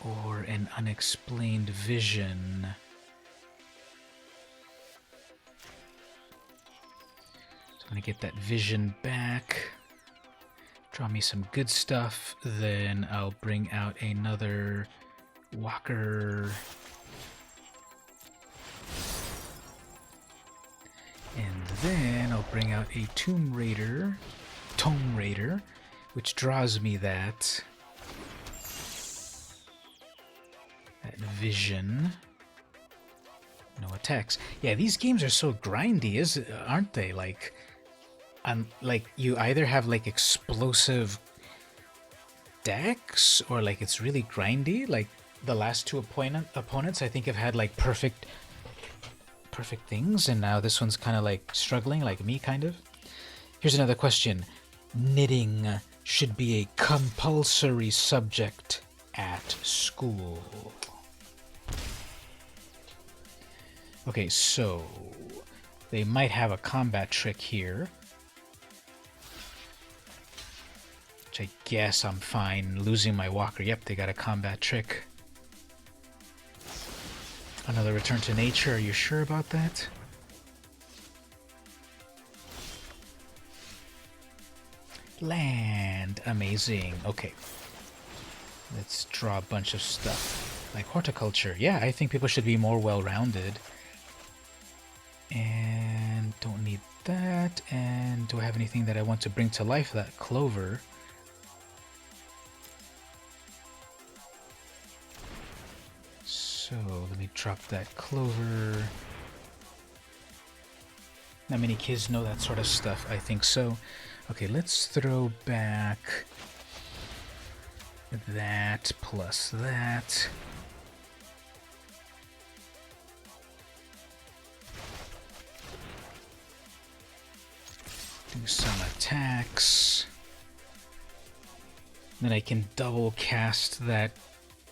or an unexplained vision. So Gonna get that vision back. Draw me some good stuff. Then I'll bring out another walker. And then I'll bring out a Tomb Raider, which draws me that vision. No attacks. Yeah, these games are so grindy, aren't they? Like you either have like explosive decks, or like it's really grindy. Like the last two opponents, I think, have had like perfect things, and now this one's kind of like struggling, like me, kind of. Here's another question: knitting should be a compulsory subject at school. Okay, so they might have a combat trick here, which I guess I'm fine losing my walker. Yep, they got a combat trick. Another return to nature. Are you sure about that? Land. Amazing. Okay. Let's draw a bunch of stuff. Like horticulture. Yeah, I think people should be more well-rounded. And don't need that. And do I have anything that I want to bring to life? That clover. So let me drop that clover. Not many kids know that sort of stuff. I think so. Okay, let's throw back that plus that. Do some attacks. Then I can double cast that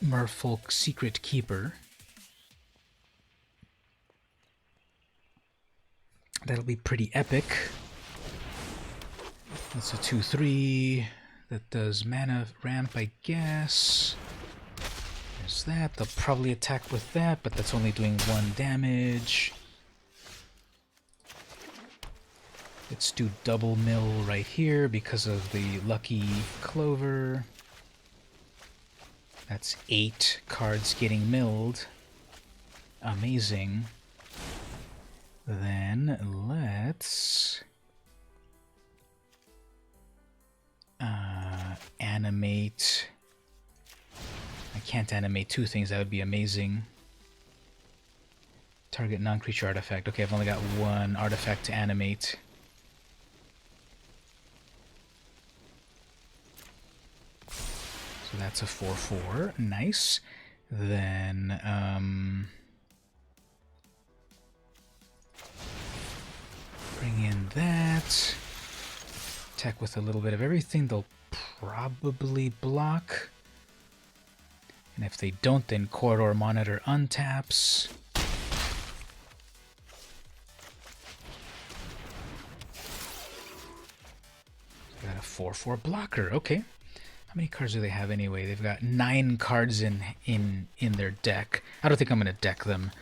Merfolk Secret Keeper. That'll be pretty epic. That's a 2/3. That does mana ramp, I guess. There's that. They'll probably attack with that, but that's only doing 1 damage. Let's do double mill right here because of the lucky clover. That's 8 cards getting milled. Amazing. Then let's animate. I can't animate 2 things. That would be amazing. Target non-creature artifact. Okay, I've only got 1 artifact to animate. So that's a 4/4. Nice. Then bring in that. Attack with a little bit of everything. They'll probably block. And if they don't, then Corridor Monitor untaps. Got a 4/4 blocker. Okay. How many cards do they have anyway? They've got 9 cards in their deck. I don't think I'm going to deck them,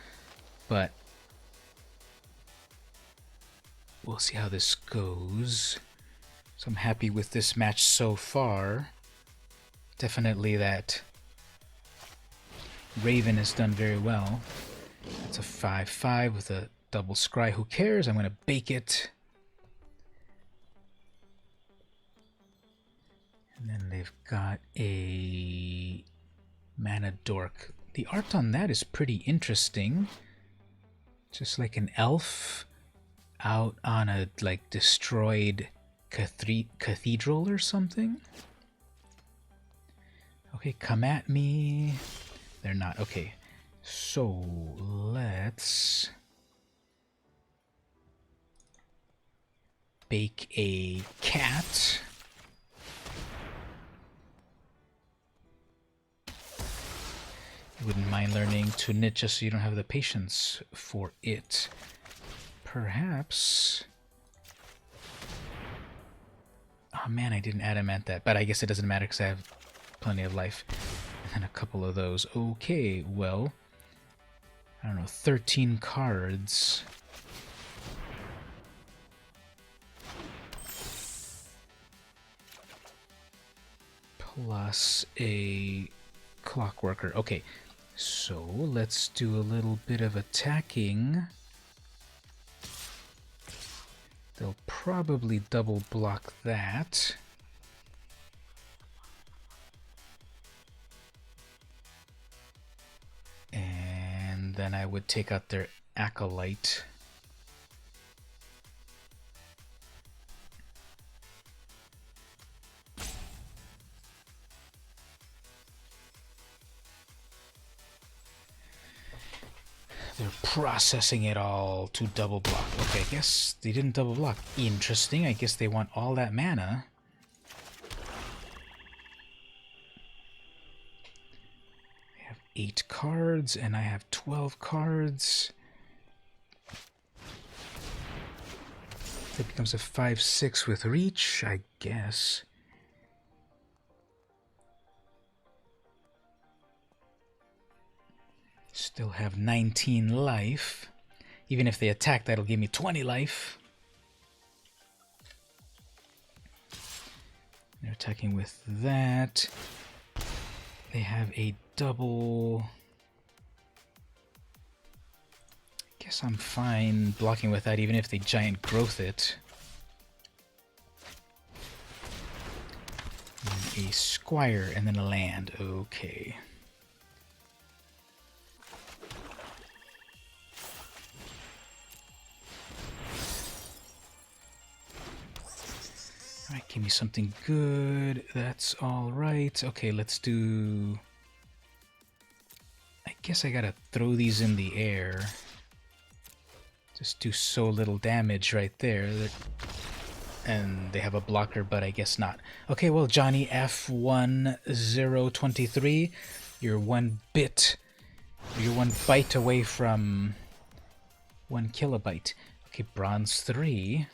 but we'll see how this goes. So I'm happy with this match so far. Definitely that Raven has done very well. That's a 5/5 with a double scry. Who cares? I'm going to bake it. And then they've got a Mana Dork. The art on that is pretty interesting. Just like an elf out on a like destroyed cathedral or something. Okay, come at me. They're not. Okay, so let's bake a cat. You wouldn't mind learning to knit just so you don't have the patience for it. Perhaps. Oh man, I didn't adamant that, but I guess it doesn't matter because I have plenty of life. And a couple of those. Okay, well, I don't know, 13 cards. plus a clockworker. Okay, so let's do a little bit of attacking. They'll probably double block that. And then I would take out their acolyte. They're processing it all to double block. Okay, I guess they didn't double block. Interesting. I guess they want all that mana. They have 8 cards, and I have 12 cards. It becomes a 5/6 with reach, I guess. Still have 19 life. Even if they attack, that'll give me 20 life. They're attacking with that. They have a double. Guess I'm fine blocking with that, even if they giant growth it. And a squire and then a land. Okay. Alright, give me something good. That's alright. Okay, let's do... I guess I gotta throw these in the air. Just do so little damage right there. And they have a blocker, but I guess not. Okay, well, Johnny F1023, you're 1 bit. You're 1 byte away from 1 kilobyte. Okay, bronze 3.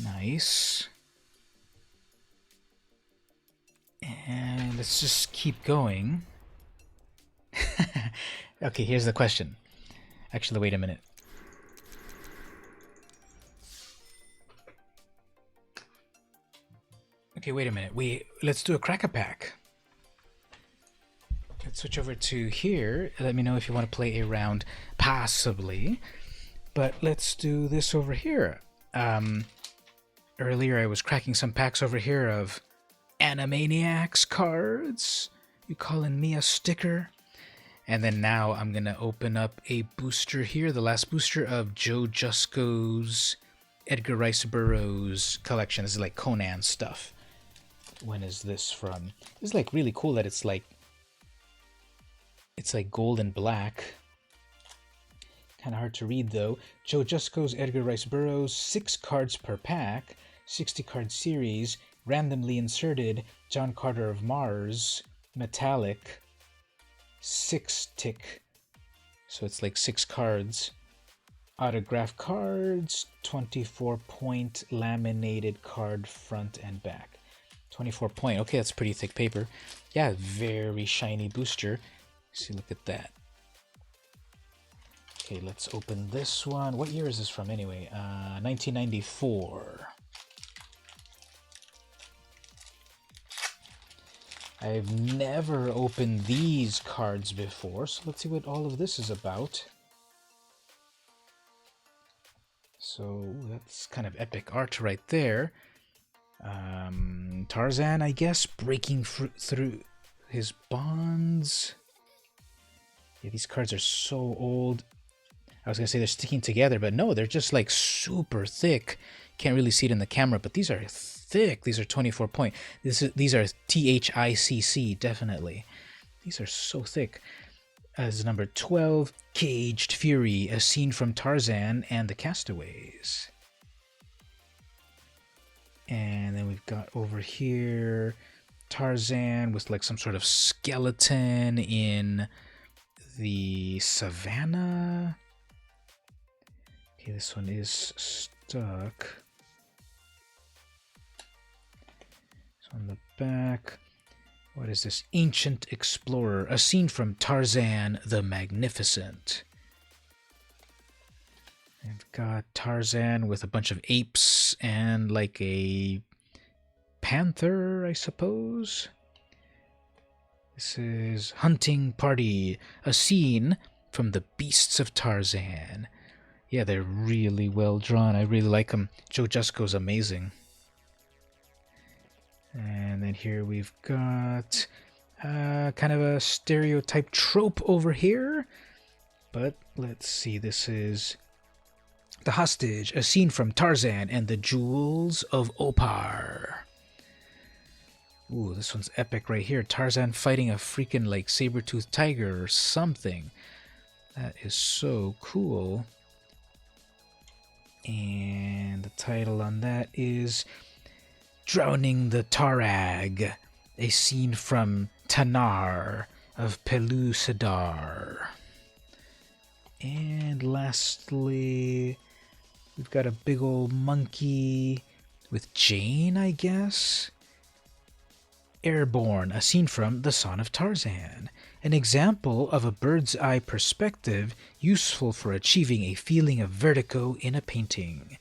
Nice. And let's just keep going. Okay, here's the question. Actually, wait a minute. Okay, wait a minute. Let's do a crack-a-pack. Let's switch over to here. Let me know if you want to play a round, possibly. But let's do this over here. Earlier I was cracking some packs over here of Animaniacs cards. You calling me a sticker? And then now I'm going to open up a booster here, the last booster of Joe Jusko's Edgar Rice Burroughs collection. This is like Conan stuff. When is this from? This is like really cool that it's like gold and black. Kind of hard to read though. Joe Jusko's Edgar Rice Burroughs, 6 cards per pack, 60 card series, randomly inserted, John Carter of Mars, metallic, 6 tick, so it's like 6 cards, autograph cards, 24-point laminated card front and back. 24-point, okay, that's pretty thick paper. Yeah, very shiny booster. See, look at that. Okay, let's open this one. What year is this from anyway? 1994. I've never opened these cards before, so let's see what all of this is about. So that's kind of epic art right there. Tarzan, I guess, breaking through his bonds. Yeah, these cards are so old. I was going to say they're sticking together, but no, they're just like super thick. Can't really see it in the camera, but these are thick. These are 24-point. These are THICC, definitely. These are so thick. As number 12, Caged Fury, a scene from Tarzan and the Castaways. And then we've got over here Tarzan with like some sort of skeleton in the savannah. Okay, this one is stuck. So on the back, what is this? Ancient Explorer, a scene from Tarzan the Magnificent. I've got Tarzan with a bunch of apes and like a panther, I suppose. This is Hunting Party, a scene from The Beasts of Tarzan. Yeah, they're really well drawn. I really like them. Joe Jusko's amazing. And then here we've got kind of a stereotype trope over here. But let's see, this is The Hostage, a scene from Tarzan and the Jewels of Opar. Ooh, this one's epic right here. Tarzan fighting a freaking like saber-toothed tiger or something. That is so cool. And the title on that is Drowning the Tarag, a scene from Tanar of Pellucidar. And lastly, we've got a big old monkey with Jane, I guess. Airborne, a scene from The Son of Tarzan. An example of a bird's eye perspective useful for achieving a feeling of vertigo in a painting.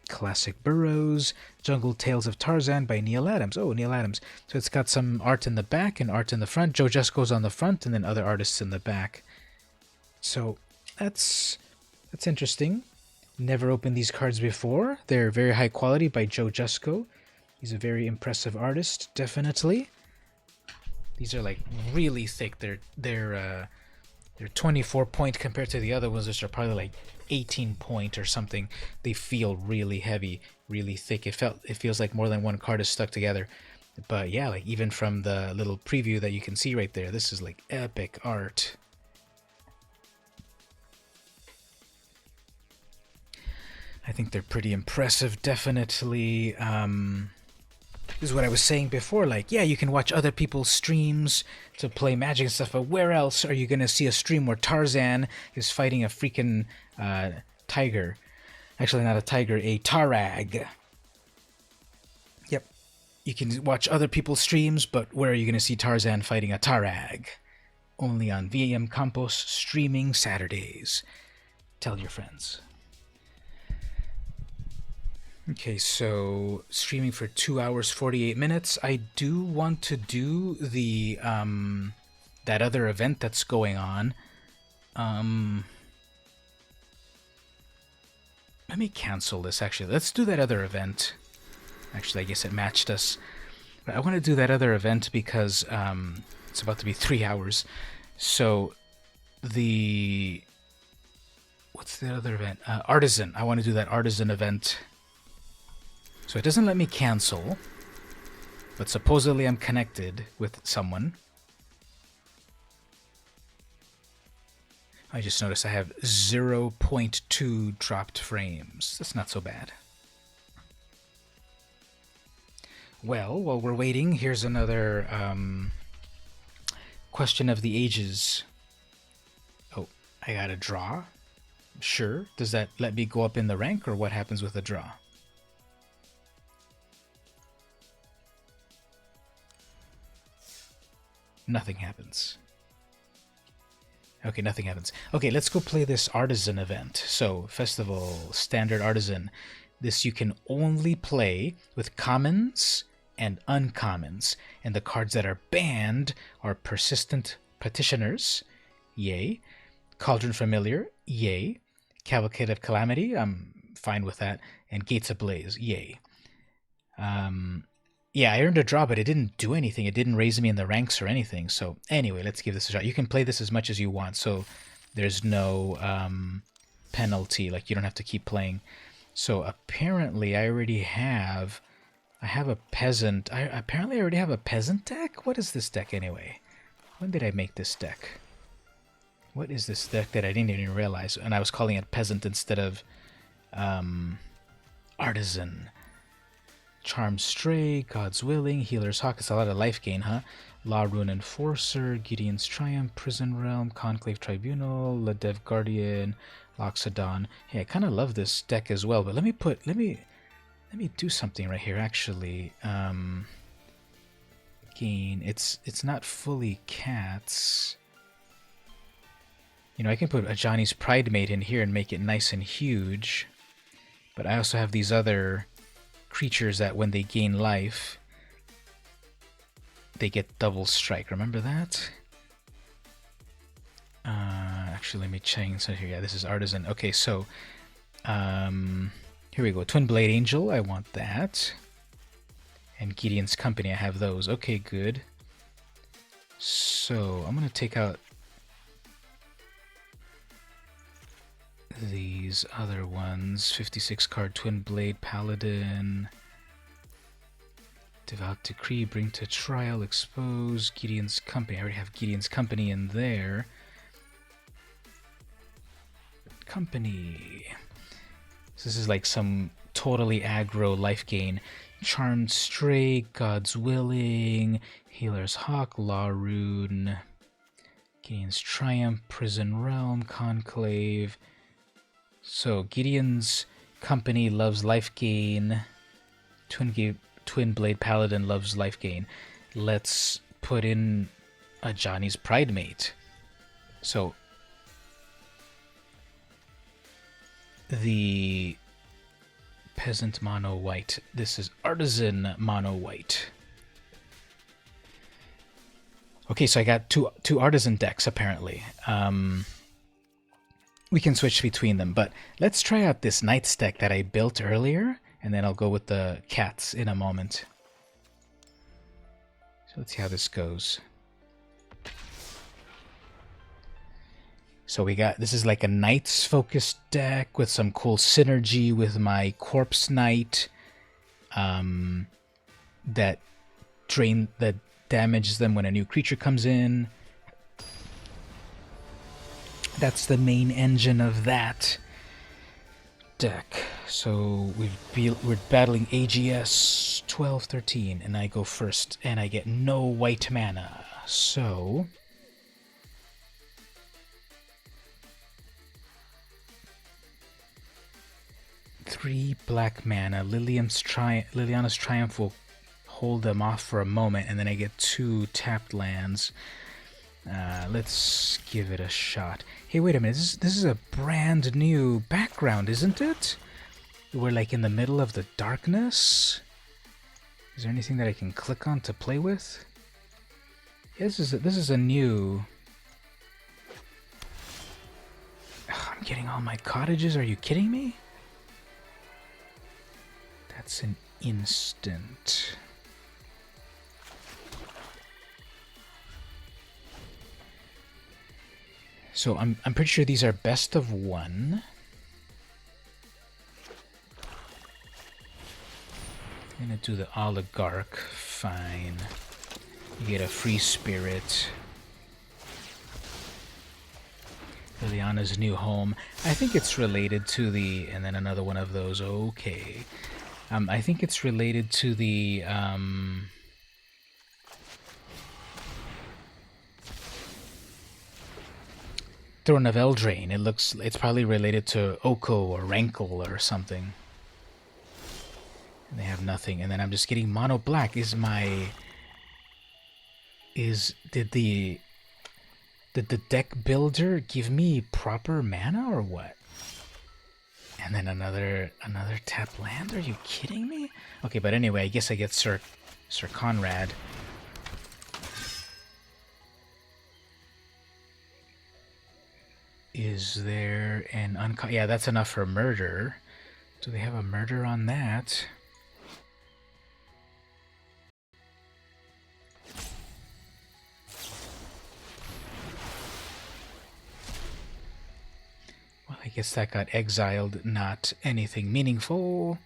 Classic Burroughs, Jungle Tales of Tarzan by Neil Adams. Oh, Neil Adams. So it's got some art in the back and art in the front. Joe Jusko's on the front and then other artists in the back. So that's interesting. Never opened these cards before. They're very high quality by Joe Jusko. He's a very impressive artist, definitely. These are like really thick. They're 24 point compared to the other ones, which are probably like 18 point or something. They feel really heavy, really thick. It feels like more than one card is stuck together. But yeah, like even from the little preview that you can see right there, this is like epic art. I think they're pretty impressive, definitely. This is what I was saying before, like, yeah, you can watch other people's streams to play Magic and stuff, but where else are you going to see a stream where Tarzan is fighting a freaking tiger? Actually, not a tiger, a tarag. Yep. You can watch other people's streams, but where are you going to see Tarzan fighting a tarag? Only on VM Campos streaming Saturdays. Tell your friends. Okay, so streaming for 2 hours 48 minutes. I do want to do the that other event that's going on. Let me cancel this actually. Let's do that other event. Actually, I guess it matched us. But I want to do that other event because it's about to be 3 hours. So what's the other event? Artisan. I want to do that Artisan event. So it doesn't let me cancel, but supposedly I'm connected with someone. I just noticed I have 0.2 dropped frames. That's not so bad. Well, while we're waiting, here's another question of the ages. Oh, I got a draw? Sure. Does that let me go up in the rank, or what happens with a draw? Nothing happens. Okay, nothing happens. Okay, let's go play this Artisan event. So, Festival, Standard Artisan. This you can only play with commons and uncommons. And the cards that are banned are Persistent Petitioners, yay. Cauldron Familiar, yay. Cavalcade of Calamity, I'm fine with that. And Gates Ablaze, yay. Yeah, I earned a draw, but it didn't do anything. It didn't raise me in the ranks or anything. So anyway, let's give this a shot. You can play this as much as you want, so there's no penalty. Like, you don't have to keep playing. So apparently I already have... I have a peasant... apparently I already have a peasant deck? What is this deck anyway? When did I make this deck? What is this deck that I didn't even realize? And I was calling it peasant instead of Artisan. Charmed Stray, God's Willing, Healer's Hawk. It's a lot of life gain, huh? Law Rune Enforcer, Gideon's Triumph, Prison Realm, Conclave Tribunal, Ladev Guardian, Loxodon. Hey, I kind of love this deck as well, but let me do something right here, actually. Gain. It's not fully cats. You know, I can put a Johnny's Pridemate in here and make it nice and huge. But I also have these other creatures that when they gain life, they get double strike. Remember that? Actually, let me change so here. Yeah, this is Artisan. Okay, so here we go. Twin Blade Angel, I want that. And Gideon's Company, I have those. Okay, good. So I'm gonna take out these other ones. 56 card Twin Blade Paladin. Devout Decree, Bring to Trial, Expose, Gideon's Company. I already have Gideon's Company in there. Company. So this is like some totally aggro life gain. Charmed Stray, God's Willing, Healer's Hawk, Law Rune, Gideon's Triumph, Prison Realm, Conclave. So Gideon's Company loves life gain. Twin Blade Paladin loves life gain. Let's put in a Johnny's Pride Mate. So the Peasant Mono White. This is Artisan Mono White. Okay, so I got two Artisan decks apparently. We can switch between them, but let's try out this Knights deck that I built earlier, and then I'll go with the cats in a moment. So let's see how this goes. So we got, this is like a Knights focused deck with some cool synergy with my Corpse Knight that damages them when a new creature comes in. That's the main engine of that deck. So we're battling AGS 12-13, and I go first, and I get no white mana. So 3 black mana. Liliana's Triumph will hold them off for a moment, and then I get 2 tapped lands. Let's give it a shot. Hey, wait a minute. This is a brand new background, isn't it? We're like in the middle of the darkness. Is there anything that I can click on to play with? Yeah, this is a new... Ugh, I'm getting all my cottages. Are you kidding me? That's an instant. So I'm pretty sure these are best of 1. I'm gonna do the Oligarch. Fine. You get a free spirit. Liliana's new home. I think it's related to the... And then another one of those. Okay. I think it's related to the... Throne of Eldraine. It's probably related to Oko or Rankle or something. And they have nothing. And then I'm just getting mono black. Did the deck builder give me proper mana or what? And then another tap land? Are you kidding me? Okay, but anyway, I guess I get Sir Conrad. Is there an yeah, that's enough for murder. Do they have a murder on that? Well, I guess that got exiled, not anything meaningful.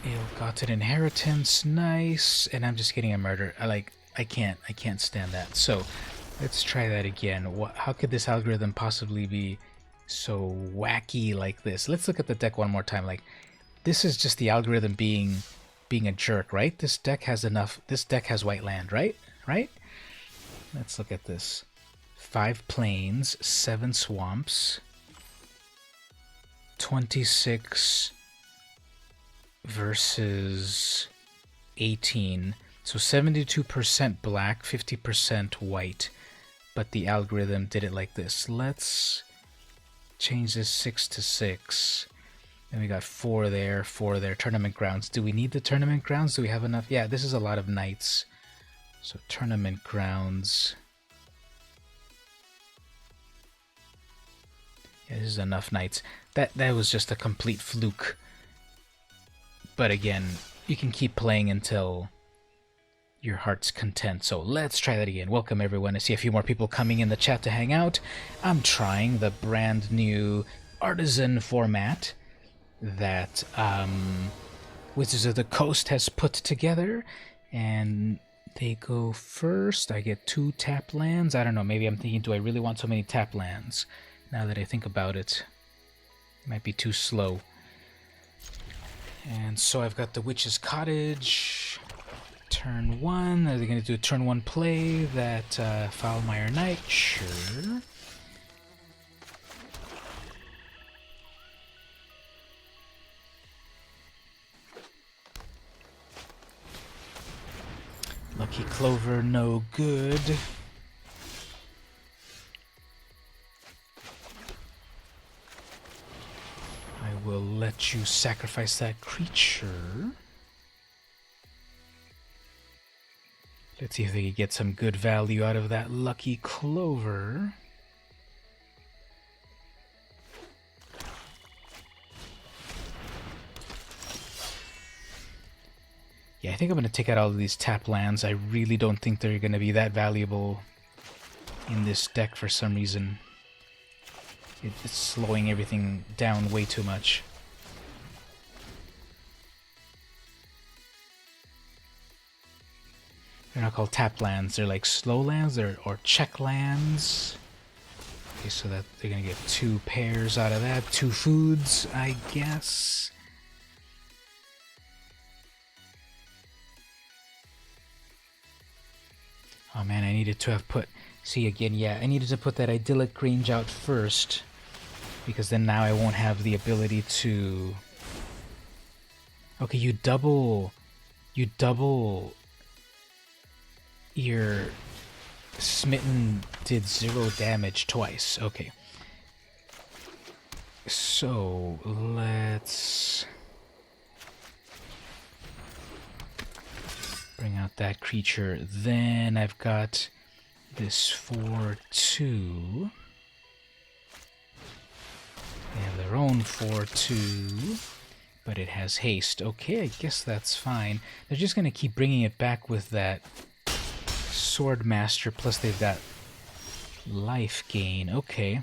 Ill-gotten inheritance, nice. And I'm just getting a murder. I can't stand that. So let's try that again. How could this algorithm possibly be so wacky like this? Let's look at the deck one more time. Like, this is just the algorithm being a jerk, right? This deck has white land, right? Right? Let's look at this. 5 plains, 7 swamps, 26 versus 18. So 72% black, 50% white. But the algorithm did it like this. Let's change this 6 to 6. Then we got 4 there, 4 there. Tournament grounds. Do we need the tournament grounds? Do we have enough? Yeah, this is a lot of knights. So tournament grounds. Yeah, this is enough knights. That was just a complete fluke. But again, you can keep playing until your heart's content. So let's try that again. Welcome everyone. I see a few more people coming in the chat to hang out. I'm trying the brand new Artisan format that Wizards of the Coast has put together, and they go first. I get 2 tap lands. I don't know, maybe I'm thinking, do I really want so many tap lands? Now that I think about it, it might be too slow. And so I've got the Witch's Cottage. Turn 1. Are they going to do a turn 1 play that Foulmire Knight? Sure. Lucky Clover, no good. I will let you sacrifice that creature. Let's see if they can get some good value out of that Lucky Clover. Yeah, I think I'm going to take out all of these tap lands. I really don't think they're going to be that valuable in this deck for some reason. It's slowing everything down way too much. They're not called tap lands, they're like slow lands or check lands. Okay, so that they're going to get 2 pairs out of that. 2 foods, I guess. Oh man, I needed to have put... See again, yeah, I needed to put that Idyllic Grange out first, because then now I won't have the ability to... Okay, you double... Your Smitten did 0 damage twice. Okay. So, let's... bring out that creature. Then I've got this 4/2. They have their own 4/2, but it has haste. Okay, I guess that's fine. They're just going to keep bringing it back with that Swordmaster, plus they've got life gain. Okay.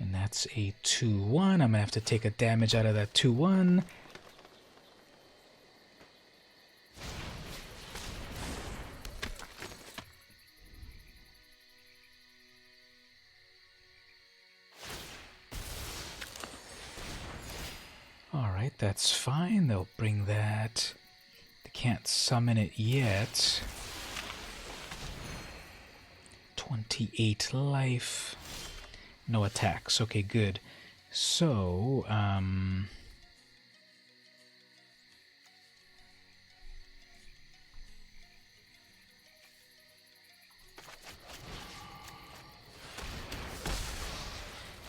And that's a 2/1. I'm going to have to take a damage out of that 2/1. Alright, that's fine. They'll bring that. They can't summon it yet. 28 life. No attacks. Okay, good. So,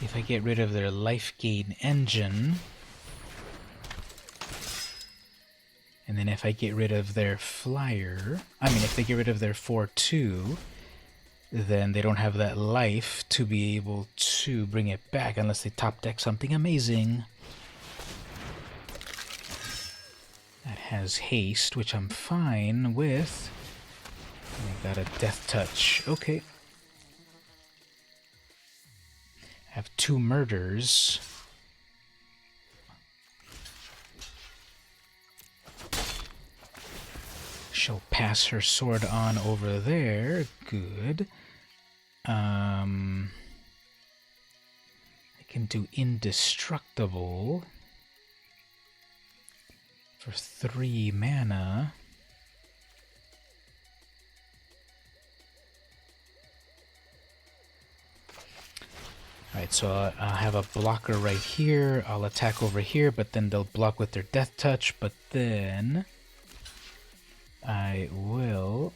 if I get rid of their life gain engine, and then if I get rid of their flyer, if they get rid of their 4/2, then they don't have that life to be able to bring it back unless they top deck something amazing. That has haste, which I'm fine with. And I got a death touch. Okay. I have 2 murders. She'll pass her sword on over there. Good. I can do indestructible for 3 mana. Alright, so I'll have a blocker right here. I'll attack over here, but then they'll block with their death touch, but then I will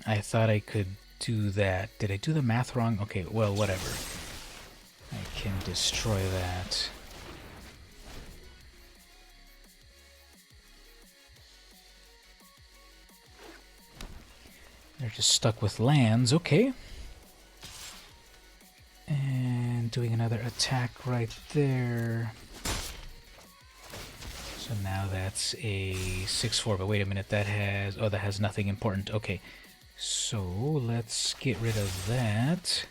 I thought I could do that. Did I do the math wrong? Okay, well, whatever. I can destroy that. They're just stuck with lands. Okay. And doing another attack right there. So now that's a 6-4, but wait a minute, that has... Oh, that has nothing important. Okay, so let's get rid of that.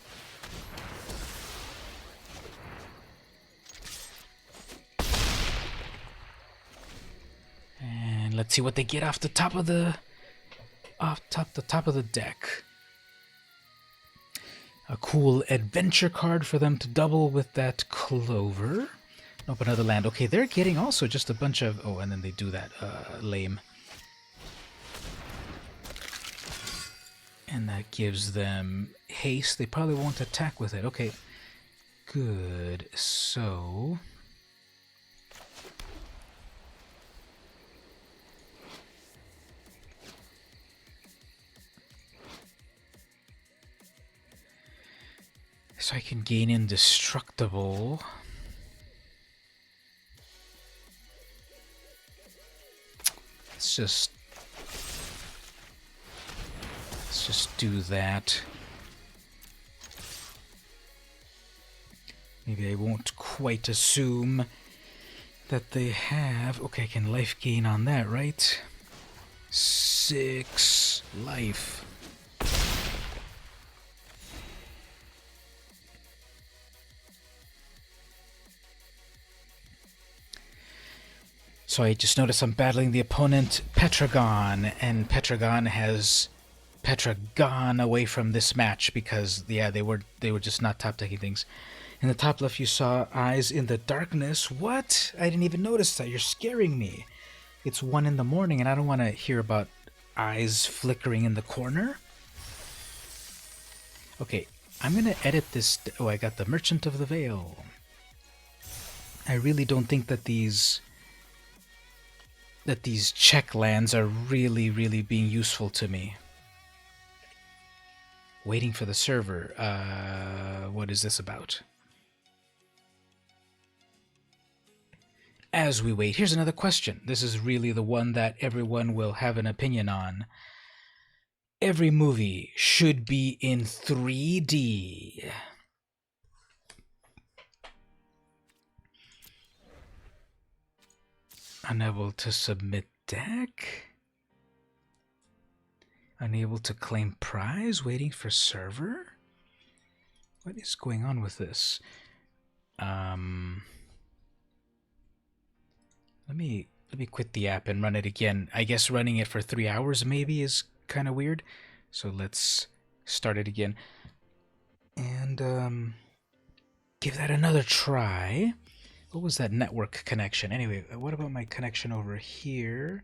And let's see what they get off the top of the... the top of the deck. A cool adventure card for them to double with that Clover. Nope, another land. Okay, they're getting also just a bunch of... Oh, and then they do that. Lame. And that gives them haste. They probably won't attack with it. Okay, good. So... So I can gain indestructible. Let's just do that. Maybe I won't quite assume that they have... Okay, I can life gain on that, right? 6 life. So I just noticed I'm battling the opponent Petragon, and Petragon has Petragon away from this match because, yeah, they were just not top decking things. In the top left, you saw eyes in the darkness. What? I didn't even notice that. You're scaring me. It's 1 in the morning, and I don't want to hear about eyes flickering in the corner. Okay, I'm gonna edit this. Oh, I got the Merchant of the Veil. I really don't think that these check lands are really being useful to me. Waiting for the server. What is this about? As we wait, here's another question. This is really the one that everyone will have an opinion on. Every movie should be in 3D. Unable to submit deck? Unable to claim prize? Waiting for server? What is going on with this? Let me quit the app and run it again. I guess running it for 3 hours maybe is kind of weird. So let's start it again. And give that another try. What was that network connection? Anyway, what about my connection over here?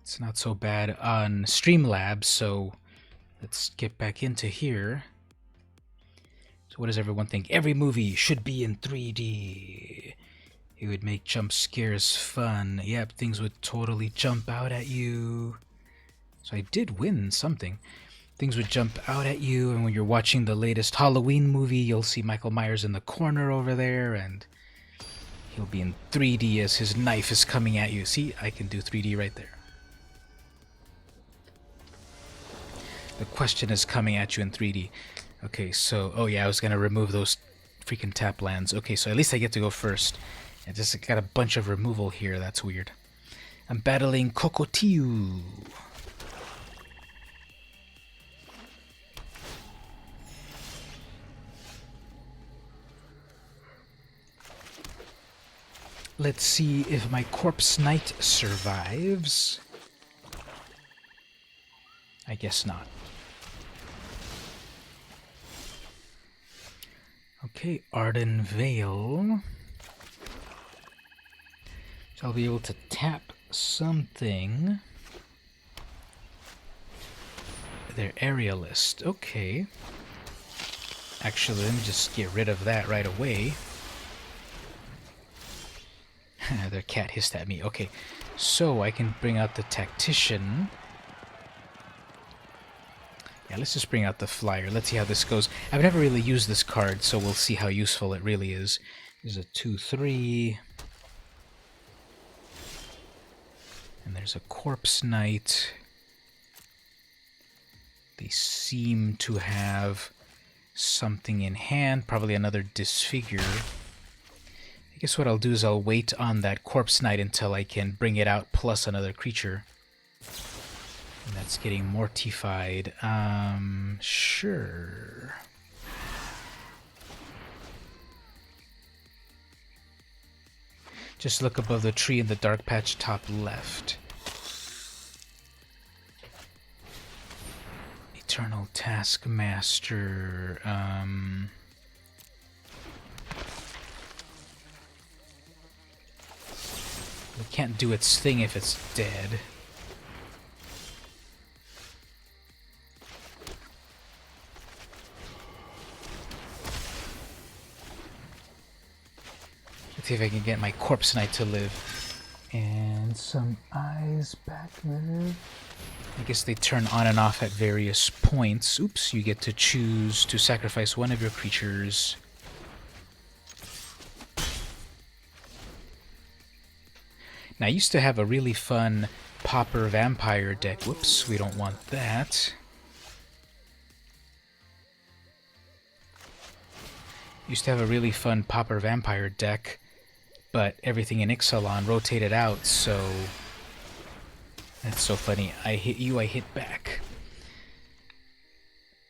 It's not so bad on Streamlabs, so let's get back into here. So what does everyone think? Every movie should be in 3D. It would make jump scares fun. Yep, things would totally jump out at you. So I did win something. Things would jump out at you, and when you're watching the latest Halloween movie, you'll see Michael Myers in the corner over there, and he'll be in 3D as his knife is coming at you. See, I can do 3D right there. The question is coming at you in 3D. Okay, so... Oh yeah, I was going to remove those freaking tap lands. Okay, so at least I get to go first. I just got a bunch of removal here. That's weird. I'm battling Cocotiu. Let's see if my Corpse Knight survives. I guess not. Okay, Arden Vale. So I'll be able to tap something. Their area list. Okay. Actually, let me just get rid of that right away. Their cat hissed at me. Okay, so I can bring out the Tactician. Yeah, let's just bring out the flyer. Let's see how this goes. I've never really used this card, so we'll see how useful it really is. There's a 2/3. And there's a Corpse Knight. They seem to have something in hand, probably another Disfigure. I guess what I'll do is I'll wait on that Corpse Knight until I can bring it out plus another creature. And that's getting mortified. Sure. Just look above the tree in the dark patch top left. Eternal Taskmaster. It can't do its thing if it's dead. Let's see if I can get my Corpse Knight to live. And some eyes back there. I guess they turn on and off at various points. Oops, you get to choose to sacrifice one of your creatures. Now, I used to have a really fun Pauper Vampire deck. Whoops, we don't want that. Used to have a really fun Pauper Vampire deck, but everything in Ixalan rotated out, so... That's so funny. I hit you, I hit back.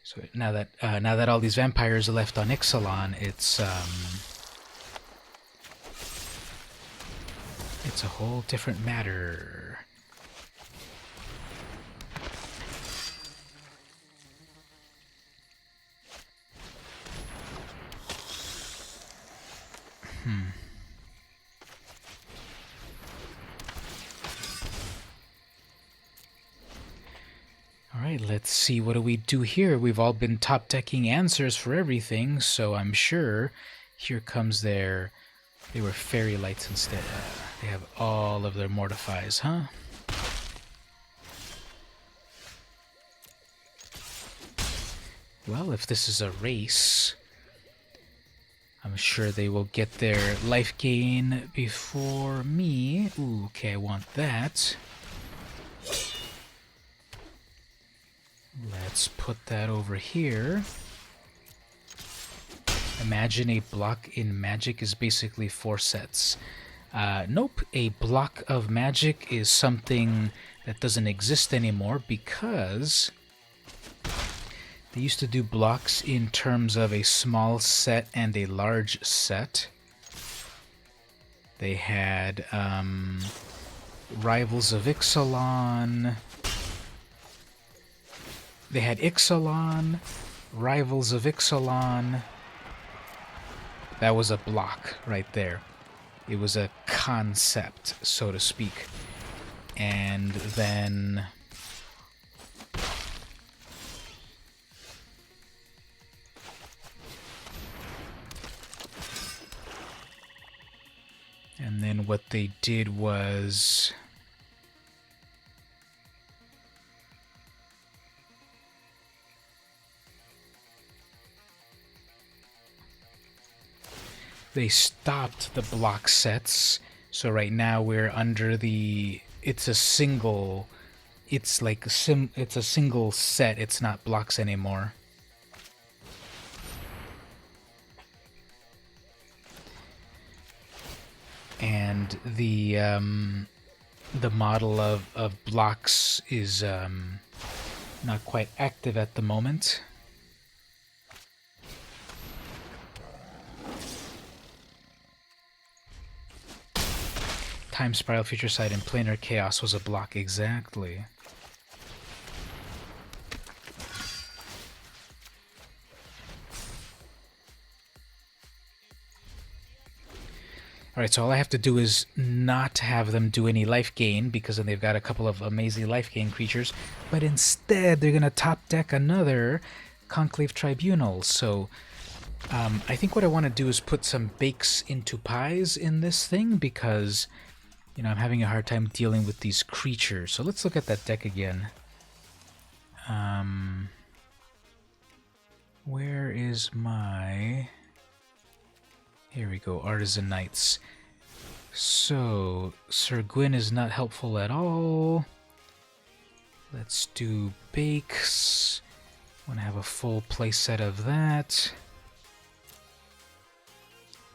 So now that all these vampires are left on Ixalan, it's a whole different matter. Alright, let's see, what do we do here? We've all been top decking answers for everything, so I'm sure here comes their... They were Fairy Lights instead. They have all of their Mortifies, huh? Well, if this is a race, I'm sure they will get their life gain before me. Ooh, okay, I want that. Let's put that over here. Imagine a block in Magic is basically 4 sets. Nope, a block of Magic is something that doesn't exist anymore because they used to do blocks in terms of a small set and a large set. They had Rivals of Ixalan. They had Ixalan, Rivals of Ixalan. That was a block right there. It was a concept, so to speak. And then... And then what they did was... They stopped the block sets, so right now we're under the... It's a single... It's like it's a single set, it's not blocks anymore. And the model of blocks is not quite active at the moment. Time Spiral, Future Sight, and Planar Chaos was a block, exactly. Alright, so all I have to do is not have them do any life gain, because then they've got a couple of amazing life gain creatures, but instead they're going to top deck another Conclave Tribunal, so... I think what I want to do is put some bakes into pies in this thing, because... You know, I'm having a hard time dealing with these creatures. So let's look at that deck again. Where is my... Here we go, Artisan Knights. So, Sir Gwyn is not helpful at all. Let's do bakes. Want to have a full playset of that.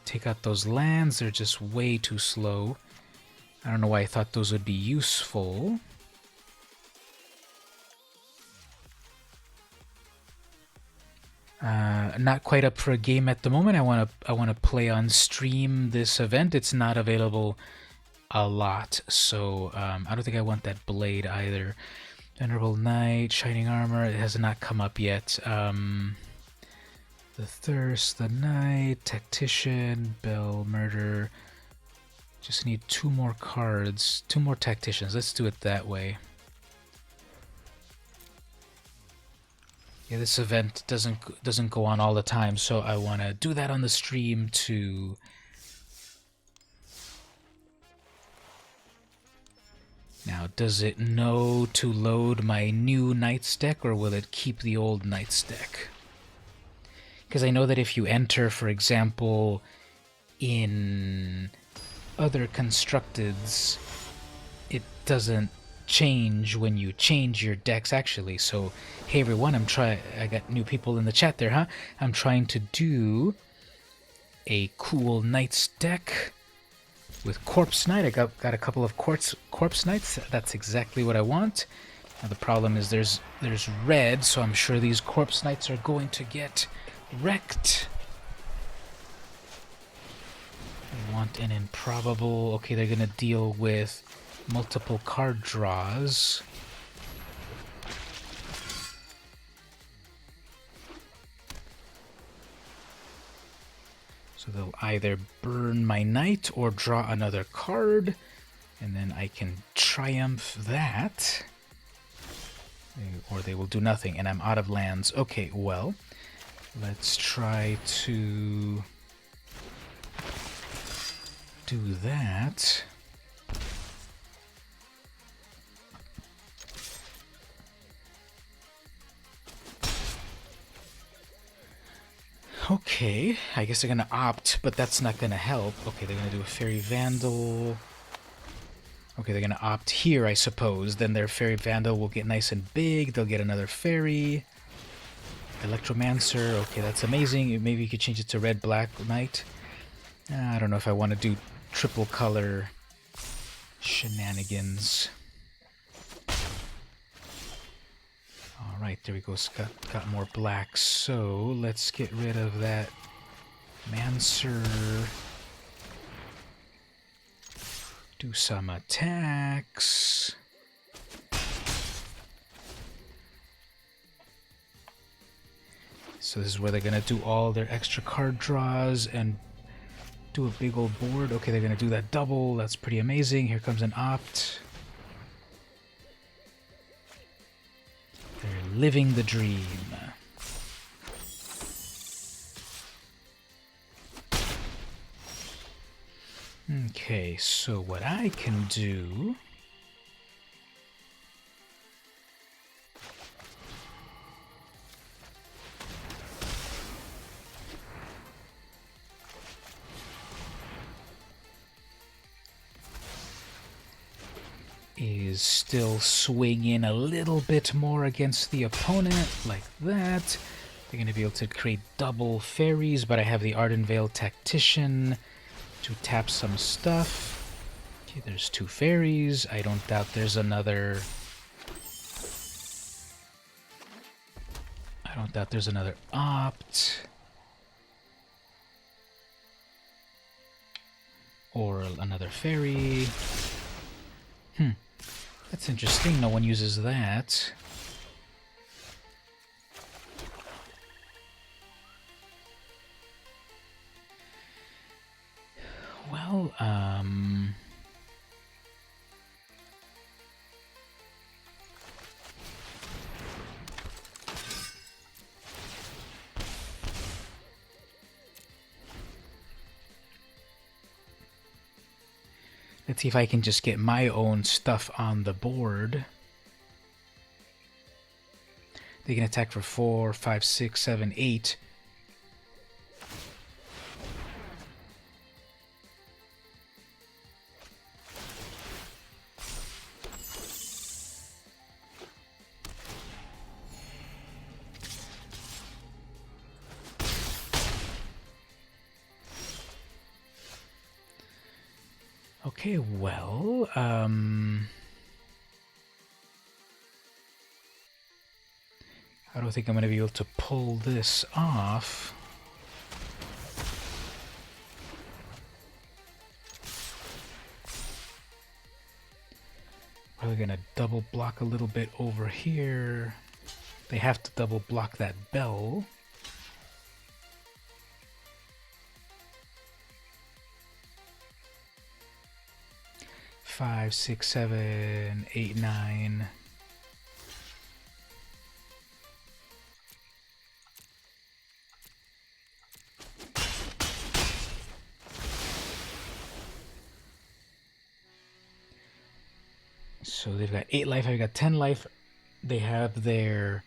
Take out those lands, they're just way too slow. I don't know why I thought those would be useful. Not quite up for a game at the moment. I want to play on stream this event. It's not available a lot, so I don't think I want that blade either. Venerable Knight, Shining Armor. It has not come up yet. The Thirst, the Knight, Tactician, Bell, Murder. Just need 2 more cards, 2 more Tacticians. Let's do it that way. Yeah, this event doesn't go on all the time, so I want to do that on the stream too. Now, does it know to load my new Knights deck, or will it keep the old Knights deck? Because I know that if you enter, for example, in other constructeds, it doesn't change when you change your decks actually. So hey everyone, I got new people in the chat there, huh? I'm trying to do a cool Knights deck with Corpse Knight. I got a couple of Corpse Knights. That's exactly what I want. Now the problem is there's red, so I'm sure these Corpse Knights are going to get wrecked. I want an improbable. Okay, they're gonna deal with multiple card draws. So they'll either burn my knight or draw another card, and then I can triumph that. Or they will do nothing, and I'm out of lands. Okay, well, let's try to do that. Okay, I guess they're gonna opt, but that's not gonna help. Okay, they're gonna do a Fairy Vandal. Okay, they're gonna opt here, I suppose. Then their Fairy Vandal will get nice and big. They'll get another Fairy. Electromancer. Okay, that's amazing. Maybe you could change it to Red-Black Knight. I don't know if I want to do triple color shenanigans. Alright, there we go. It's got more black. So let's get rid of that Mancer. Do some attacks. So this is where they're going to do all their extra card draws and do a big old board. Okay, they're going to do that double. That's pretty amazing. Here comes an opt. They're living the dream. Okay, so what I can do is still swing in a little bit more against the opponent, like that. They're going to be able to create double fairies, but I have the Ardenvale Tactician to tap some stuff. Okay, there's 2 fairies. I don't doubt there's another... I don't doubt there's another opt. Or another fairy. That's interesting. No one uses that. Well, let's see if I can just get my own stuff on the board. They can attack for 4, 5, 6, 7, 8. Okay, well, I don't think I'm going to be able to pull this off. Probably going to double block a little bit over here. They have to double block that bell. Five, 6, 7, 8, 9. So they've got 8 life, I've got 10 life. They have their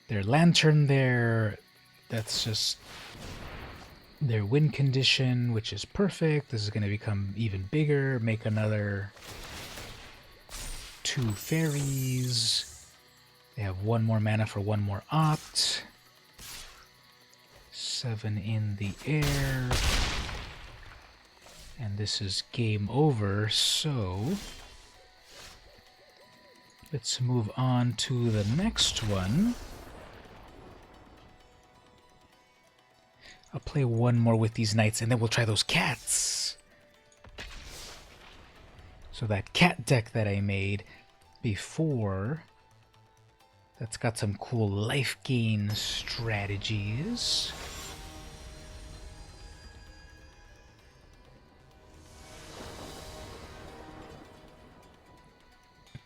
lantern there. That's just their win condition, which is perfect. This is going to become even bigger. Make another 2 fairies. They have 1 more mana for 1 more opt. 7 in the air. And this is game over, so let's move on to the next one. I'll play 1 more with these knights, and then we'll try those cats. So that cat deck that I made before, that's got some cool life gain strategies.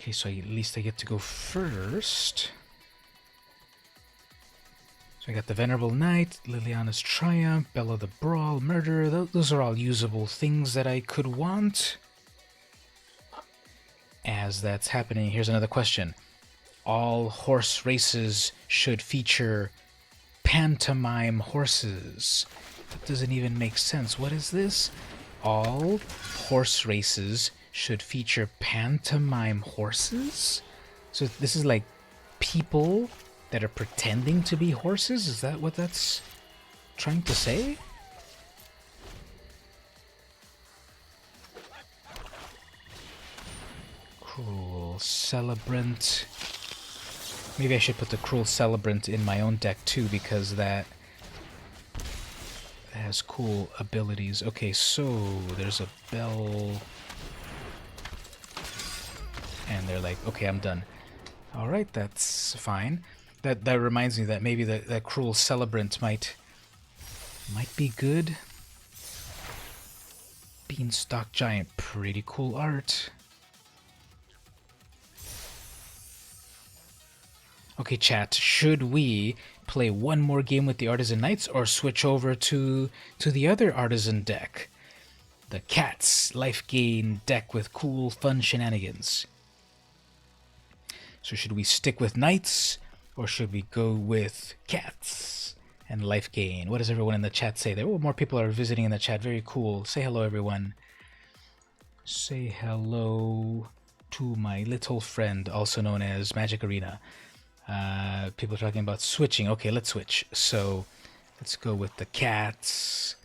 Okay, so at least I get to go first. So I got the Venerable Knight, Liliana's Triumph, Bella the Brawl, Murder. Those are all usable things that I could want. As that's happening, here's another question. All horse races should feature pantomime horses. That doesn't even make sense. What is this? All horse races should feature pantomime horses? So this is like people that are pretending to be horses? Is that what that's trying to say? Cruel Celebrant. Maybe I should put the Cruel Celebrant in my own deck too, because that has cool abilities. Okay, so there's a bell. And they're like, okay, I'm done. Alright, that's fine. That reminds me that maybe that Cruel Celebrant might be good. Beanstalk Giant, pretty cool art. Okay, chat, should we play 1 more game with the Artisan Knights or switch over to the other Artisan deck? The Cats life gain deck with cool, fun shenanigans. So should we stick with Knights or should we go with Cats and life gain? What does everyone in the chat say there? Oh, more people are visiting in the chat. Very cool. Say hello, everyone. Say hello to my little friend, also known as Magic Arena. People are talking about switching. Okay, let's switch. So let's go with the Cats.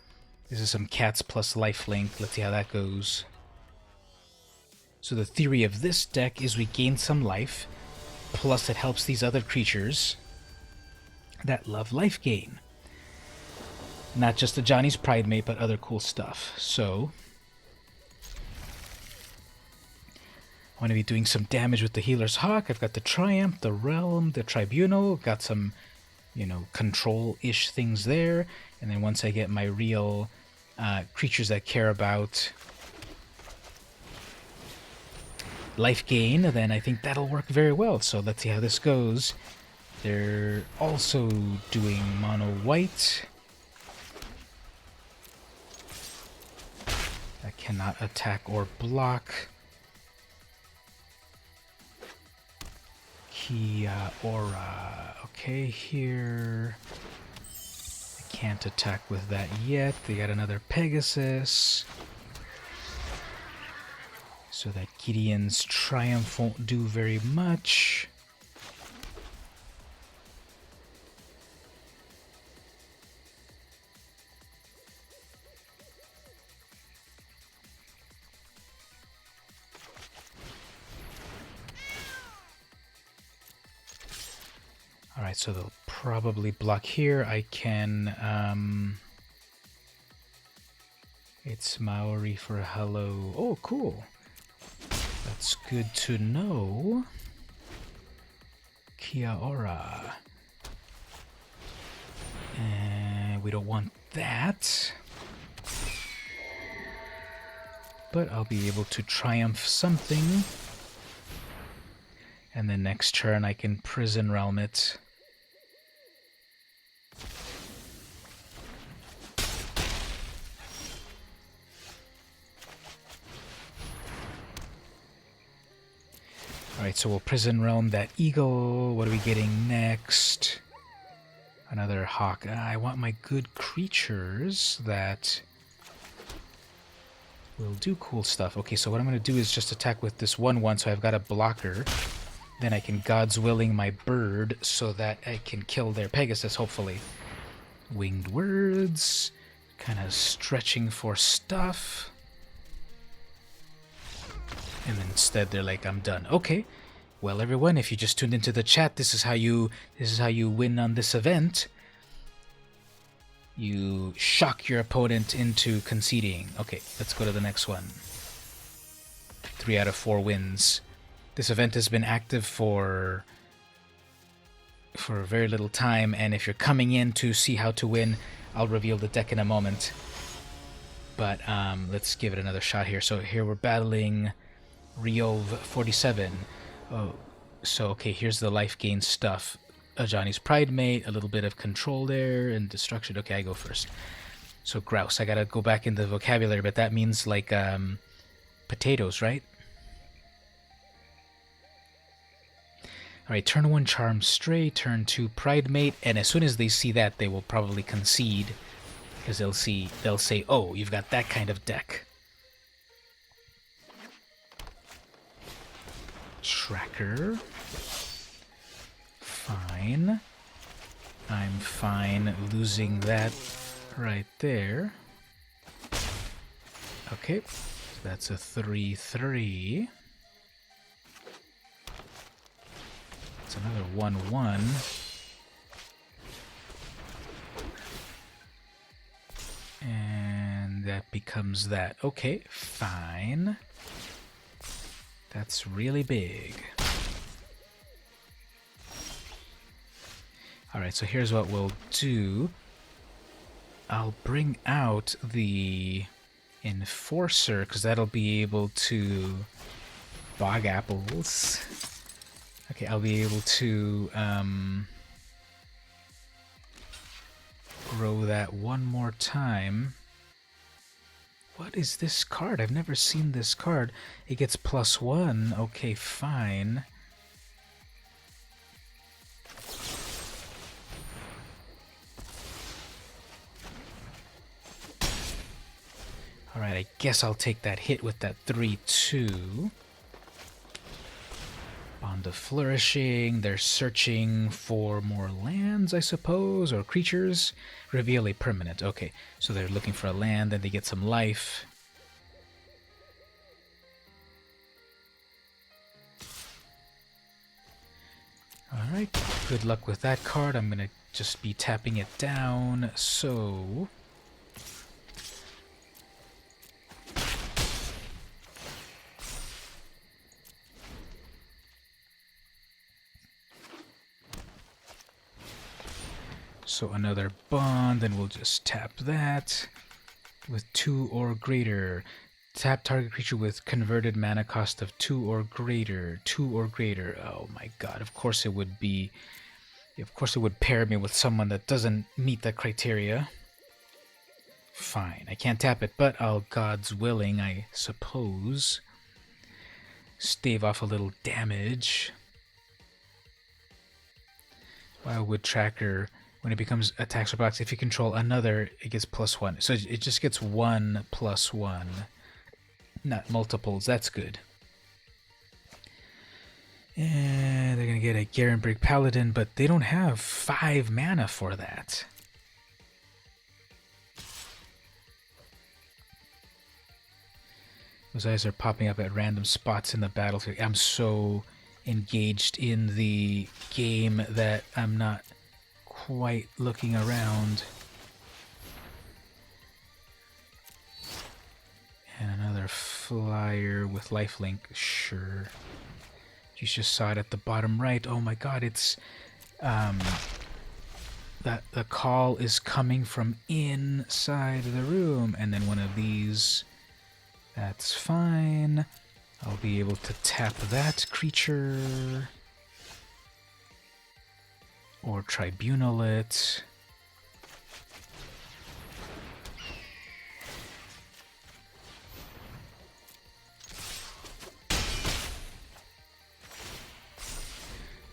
This is some Cats plus lifelink. Let's see how that goes. So the theory of this deck is we gain some life, plus it helps these other creatures that love life gain. Not just the Johnny's Pride Mate, but other cool stuff. So I want to be doing some damage with the Healer's Hawk. I've got the Triumph, the Realm, the Tribunal. Got some, control-ish things there. And then once I get my real creatures that care about life gain, then I think that'll work very well. So let's see how this goes. They're also doing mono white. That cannot attack or block. Kia Ora. Okay, here. I can't attack with that yet. They got another Pegasus. So that Gideon's Triumph won't do very much. Alright, so they'll probably block here. I can, it's Maori for hello. Oh, cool. That's good to know. Kia ora. And we don't want that. But I'll be able to triumph something. And then next turn I can prison realm it. Alright, so we'll prison realm that eagle. What are we getting next? Another hawk. I want my good creatures that will do cool stuff. Okay, so what I'm going to do is just attack with this 1/1, so I've got a blocker. Then I can God's willing my bird so that I can kill their Pegasus, hopefully. Winged words. Kind of stretching for stuff. And instead they're like, I'm done. Okay. Well, everyone, if you just tuned into the chat, this is how you win on this event. You shock your opponent into conceding. Okay, let's go to the next one. 3 out of 4 wins. This event has been active for very little time, and if you're coming in to see how to win, I'll reveal the deck in a moment. But let's give it another shot here. So here we're battling Ryov 47. Oh, so okay, here's the life gain stuff. Ajani's Pride Mate, a little bit of control there, and destruction. Okay, I go first. So grouse, I gotta go back in the vocabulary, but that means like potatoes, right? Alright, turn 1 Charm Stray, turn 2 Pride Mate, and as soon as they see that, they will probably concede. Because they'll say, oh, you've got that kind of deck. Tracker. Fine. I'm fine losing that right there. Okay, so that's a 3/3. It's another 1/1. And that becomes that. Okay, fine. That's really big. Alright, so here's what we'll do. I'll bring out the Enforcer, because that'll be able to bog apples. Okay, I'll be able to grow that one more time. What is this card? I've never seen this card. It gets +1. Okay, fine. Alright, I guess I'll take that hit with that 3/2. Bond of Flourishing. They're searching for more lands, I suppose, or creatures. Reveal a permanent. Okay, so they're looking for a land, then they get some life. Alright, good luck with that card. I'm going to just be tapping it down, so... So another bond, then we'll just tap that with 2 or greater. Tap target creature with converted mana cost of 2 or greater. 2 or greater. Oh my god, of course it would be... Of course it would pair me with someone that doesn't meet that criteria. Fine, I can't tap it, but I'll God's willing, I suppose. Stave off a little damage. Wildwood Tracker, when it becomes attacks or blocks, if you control another, it gets +1. So it just gets 1 + 1, not multiples. That's good. And they're going to get a Garenbrig Paladin, but they don't have 5 mana for that. Those eyes are popping up at random spots in the battlefield. I'm so engaged in the game that I'm not quite looking around. And another flyer with lifelink, sure. You just saw it at the bottom right. Oh my god, it's that the call is coming from inside the room, and then one of these. That's fine. I'll be able to tap that creature or tribunal it.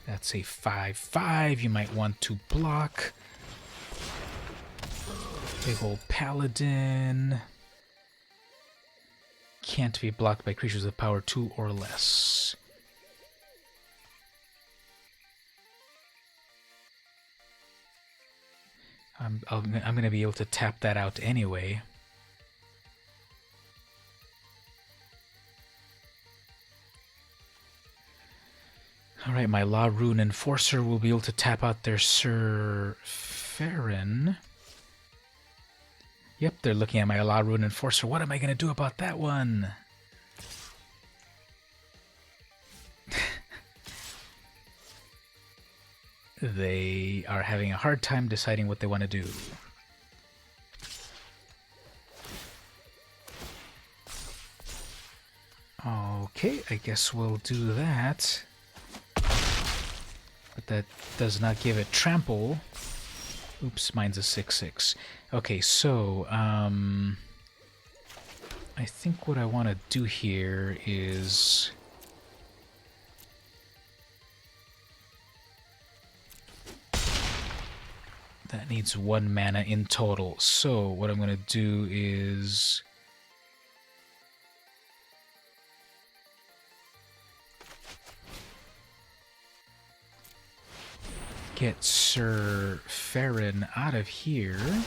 That's a 5/5. You might want to block. Big old paladin. Can't be blocked by creatures with power 2 or less. I'm going to be able to tap that out anyway. Alright, my La Rune Enforcer will be able to tap out their Sir Farron. Yep, they're looking at my La Rune Enforcer. What am I going to do about that one? They are having a hard time deciding what they want to do. Okay, I guess we'll do that. But that does not give it trample. Oops, mine's a 6/6. Okay, so, I think what I want to do here is... That needs 1 mana in total. So, what I'm going to do is... get Sir Farron out of here.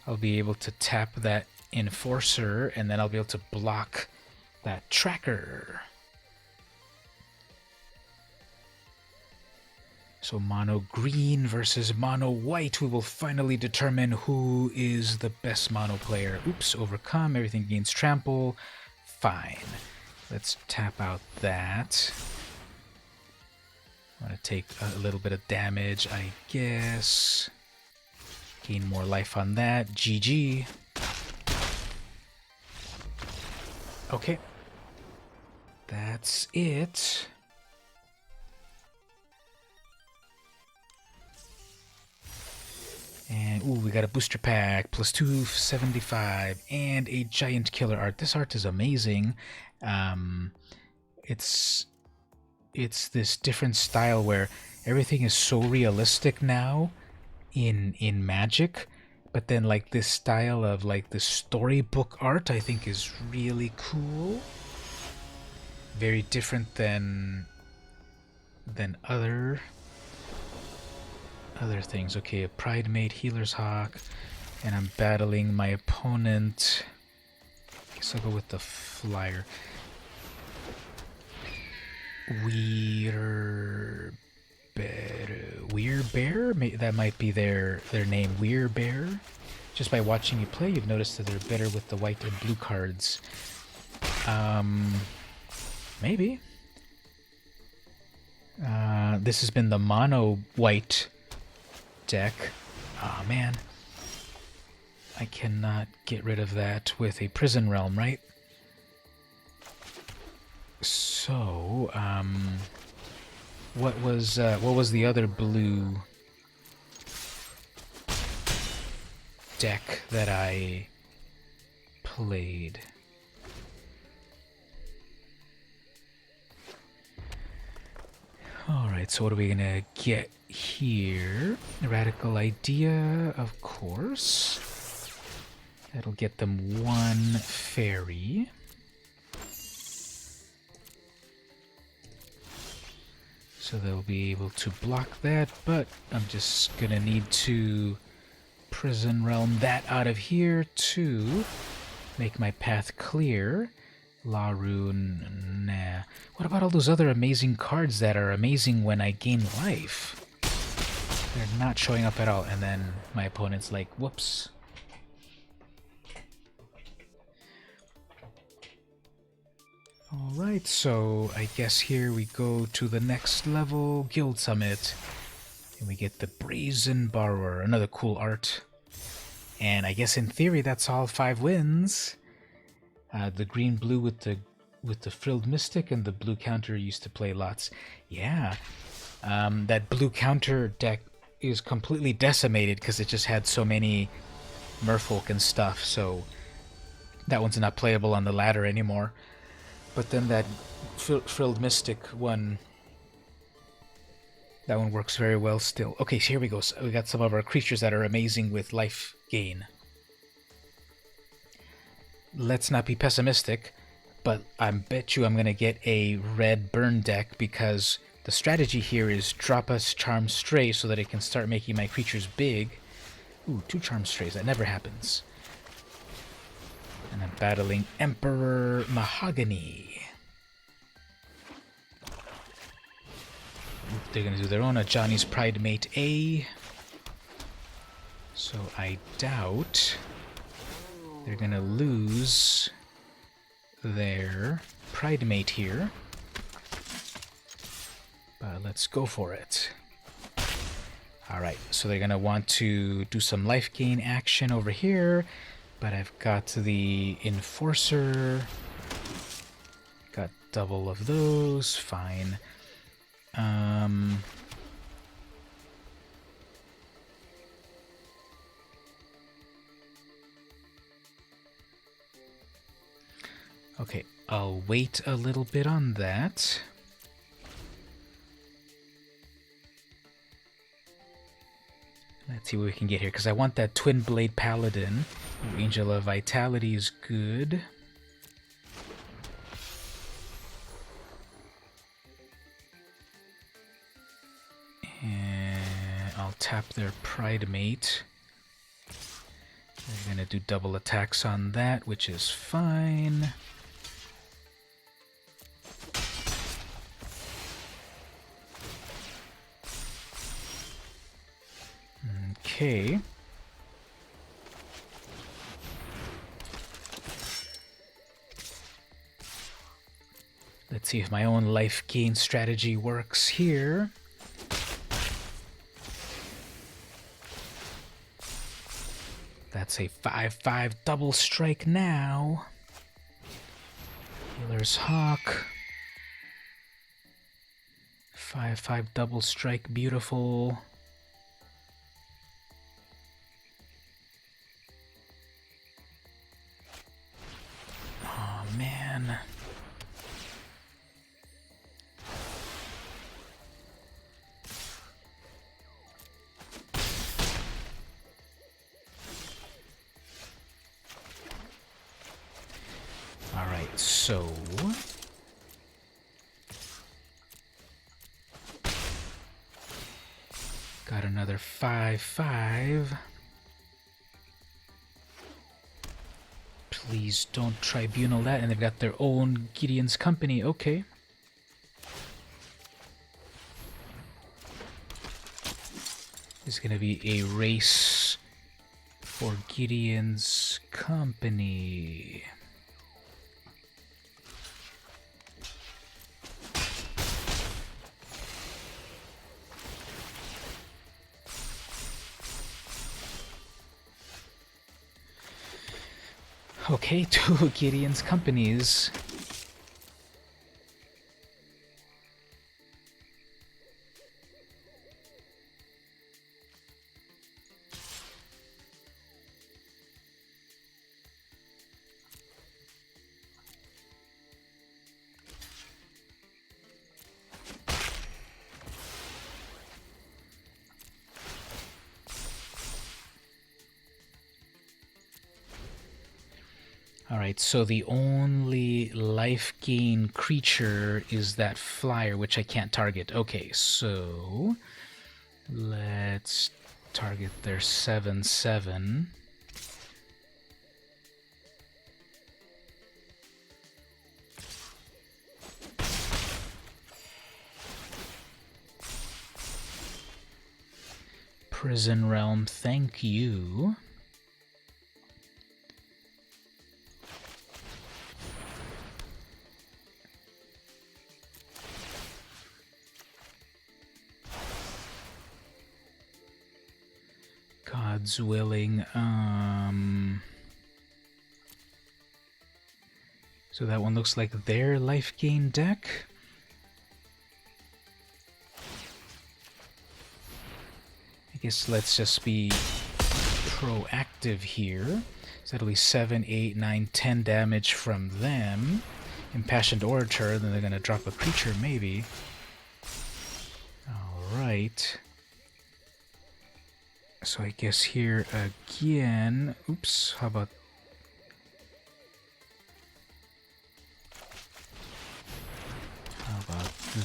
I'll be able to tap that Enforcer, and then I'll be able to block that Tracker. So mono green versus mono white. We will finally determine who is the best mono player. Oops, overcome. Everything gains trample. Fine. Let's tap out that. I'm going to take a little bit of damage, I guess. Gain more life on that. GG. Okay. That's it. And, ooh, we got a booster pack. +2, 75. And a giant killer art. This art is amazing. It's this different style where everything is so realistic now in Magic, but then like this style of like the storybook art I think is really cool. Very different than other things. Okay, a Pride Mate, Healer's Hawk, and I'm battling my opponent. Guess I'll go with the flyer. Weirbear? That might be their name, Weirbear. Just by watching you play, you've noticed that they're better with the white and blue cards. Maybe. This has been the mono white deck. Aw, man. I cannot get rid of that with a Prison Realm, right? So, what was the other blue deck that I played? Alright, so what are we gonna get here. Radical idea, of course. That'll get them one fairy. So they'll be able to block that, but I'm just gonna need to Prison Realm that out of here to make my path clear. La Rune, nah. What about all those other amazing cards that are amazing when I gain life? They're not showing up at all, and then my opponent's like, whoops. Alright, so I guess here we go to the next level, Guild Summit. And we get the Brazen Borrower, another cool art. And I guess in theory that's all 5 wins. The green-blue with the Frilled Mystic and the blue counter used to play lots. Yeah, that blue counter deck is completely decimated because it just had so many merfolk and stuff, so that one's not playable on the ladder anymore. But then that Frilled Mystic one, that one works very well still. Okay, so here we go. So we got some of our creatures that are amazing with life gain. Let's not be pessimistic, but I bet you I'm going to get a red burn deck because the strategy here is drop us Charm Stray so that it can start making my creatures big. Ooh, 2 Charm Strays. That never happens. And I'm battling Emperor Mahogany. They're going to do their own. A Johnny's Pride Mate A. So I doubt they're going to lose their Pride Mate here. But let's go for it. Alright, so they're going to want to do some life gain action over here. But I've got the Enforcer. Got double of those. Fine. Okay, I'll wait a little bit on that. Let's see what we can get here, because I want that Twin Blade Paladin. Ooh, Angel of Vitality is good. And I'll tap their Pride Mate. They're going to do double attacks on that, which is fine. Okay. Let's see if my own life gain strategy works here. That's a 5/5 double strike now. Healer's Hawk. 5/5 double strike, beautiful. Oh man. Alright, so got another 5/5. Please don't tribunal that, and they've got their own Gideon's Company. Okay. It's gonna be a race for Gideon's Company. Okay, 2 Gideon's Companies. Alright, so the only life gain creature is that flyer, which I can't target. Okay, so let's target their 7/7. Prison Realm, thank you. God's willing. So that one looks like their life gain deck. I guess let's just be proactive here. So that'll be 7, 8, 9, 10 damage from them. Impassioned Orator, then they're going to drop a creature, maybe. Alright. So I guess here again... Oops, how about...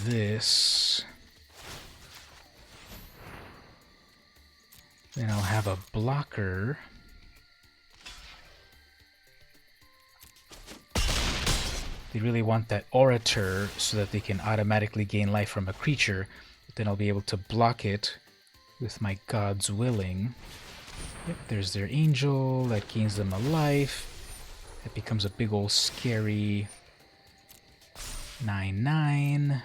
this? Then I'll have a blocker. They really want that Orator so that they can automatically gain life from a creature. But then I'll be able to block it with my God's Willing. Yep, there's their Angel. That gains them a life. That becomes a big old scary 9/9.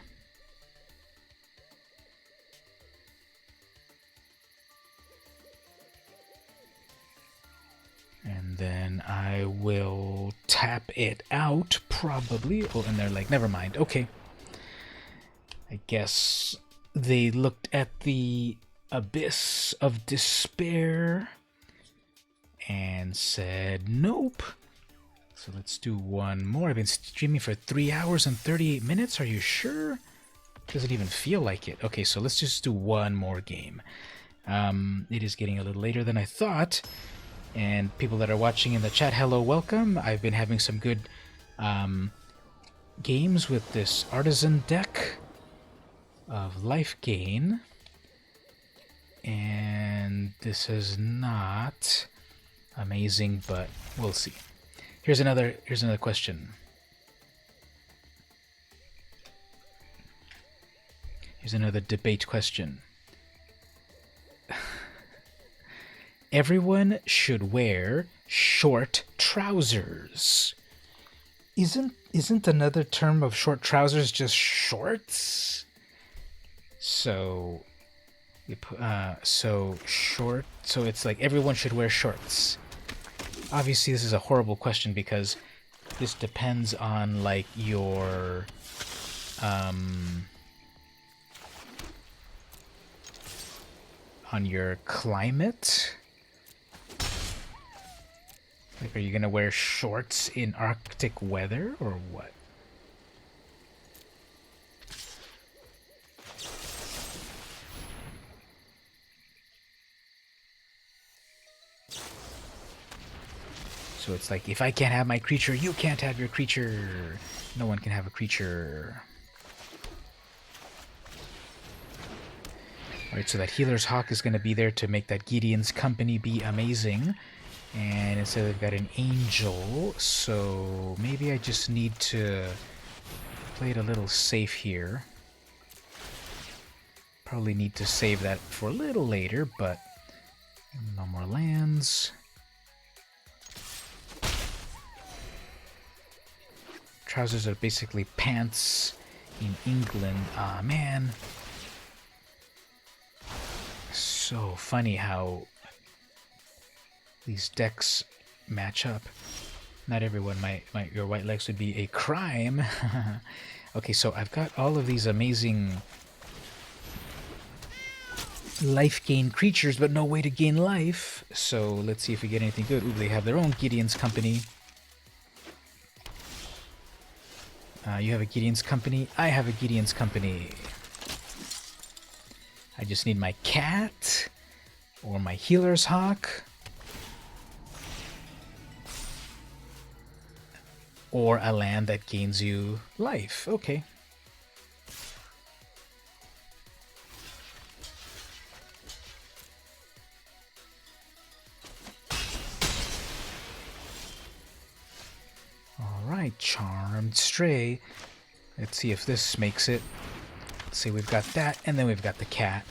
And then I will tap it out, probably. Oh, and they're like, never mind. Okay. I guess they looked at the Abyss of Despair and said, nope. So let's do one more. I've been streaming for 3 hours and 38 minutes. Are you sure? Doesn't even feel like it. Okay, so let's just do one more game. It is getting a little later than I thought. And people that are watching in the chat, hello, welcome. I've been having some good games with this Artisan deck of life gain. And this is not amazing, but we'll see. Here's another question. Here's another debate question. Everyone should wear short trousers. Isn't another term of short trousers just shorts? So short. So it's like everyone should wear shorts. Obviously, this is a horrible question because this depends on like your on your climate. Like, are you gonna wear shorts in Arctic weather or what? So it's like, if I can't have my creature, you can't have your creature. No one can have a creature. Alright, so that Healer's Hawk is going to be there to make that Gideon's Company be amazing. And instead they've got an Angel, so maybe I just need to play it a little safe here. Probably need to save that for a little later, but no more lands. Trousers are basically pants in England. Ah, man. So funny how these decks match up. Not everyone your white legs would be a crime. Okay, so I've got all of these amazing life gain creatures, but no way to gain life. So let's see if we get anything good. Ooh, they have their own Gideon's Company. You have a Gideon's Company. I have a Gideon's Company. I just need my cat or my Healer's Hawk. or a land that gains you life. Okay. Alright, Charmed Stray. Let's see if this makes it. Let's see, we've got that, and then we've got the cat.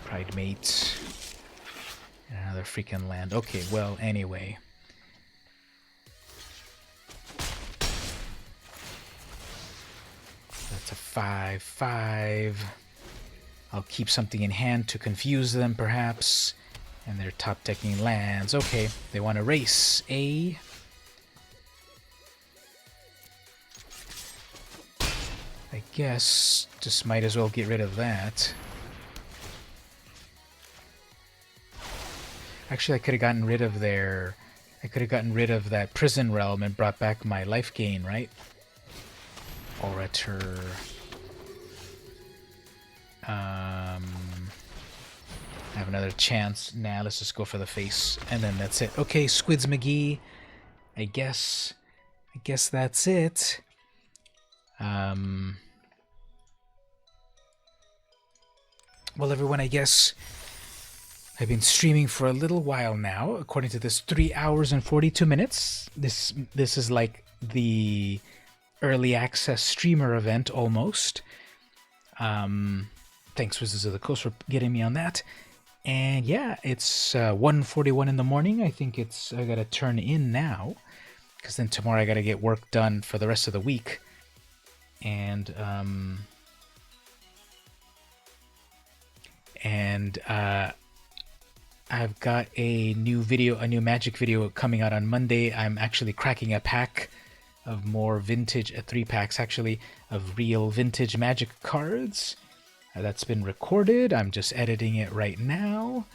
Pride Mate. And another freaking land. Okay, well, anyway. That's a 5/5. I'll keep something in hand to confuse them, perhaps. And they're top decking lands. Okay, they want to race. I guess just might as well get rid of that. Actually, I could have gotten rid of their... I could have gotten rid of that prison realm and brought back my life gain, right? Orator. I have another chance. Nah, let's just go for the face. And then that's it. Okay, Squids McGee. I guess that's it. Well, everyone, I guess I've been streaming for a little while now. According to this, 3 hours and 42 minutes. This is like the early access streamer event almost. Thanks, Wizards of the Coast, for getting me on that. And yeah, it's 1:41 in the morning. I think I gotta turn in now, because then tomorrow I gotta get work done for the rest of the week. And I've got a new Magic video coming out on Monday. I'm actually cracking a pack of more vintage, 3 packs actually, of real vintage Magic cards. That's been recorded. I'm just editing it right now.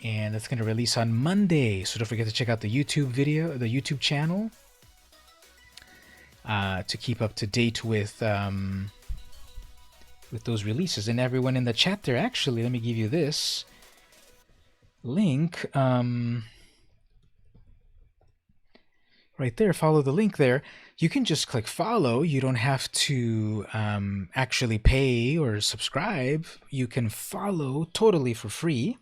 And it's going to release on Monday. So don't forget to check out the YouTube video, the YouTube channel, to keep up to date with those releases. And everyone in the chat there, actually, let me give you this link. Right there, follow the link there. You can just click follow. You don't have to actually pay or subscribe. You can follow totally for free.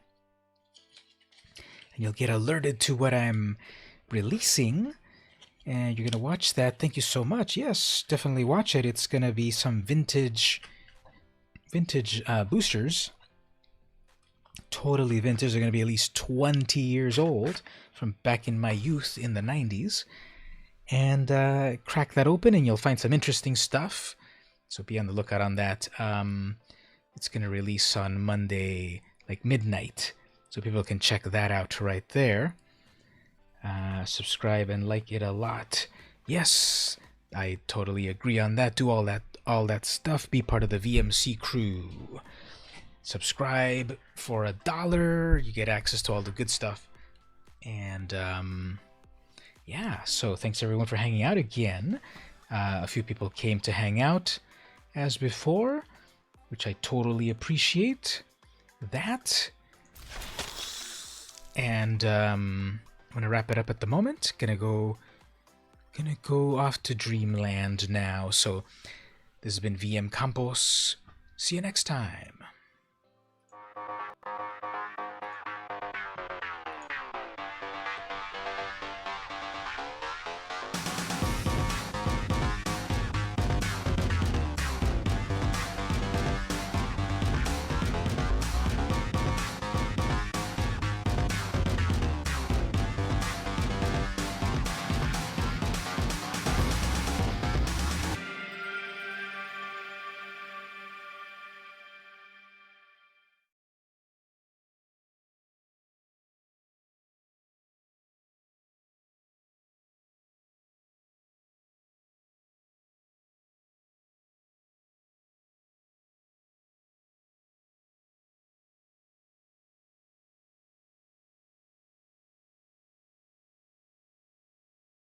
And you'll get alerted to what I'm releasing. And you're going to watch that. Thank you so much. Yes, definitely watch it. It's going to be some vintage boosters. Totally vintage. They're going to be at least 20 years old from back in my youth in the 90s. And crack that open and you'll find some interesting stuff. So be on the lookout on that. It's going to release on Monday, like midnight. So people can check that out right there. Subscribe and like it a lot. Yes, I totally agree on that. Do all that stuff. Be part of the VMC crew. Subscribe for $1. You get access to all the good stuff. And yeah, so thanks everyone for hanging out again. A few people came to hang out as before, which I totally appreciate that. And I'm gonna wrap it up at the moment. Gonna go off to Dreamland now. So this has been VM Campos. See you next time.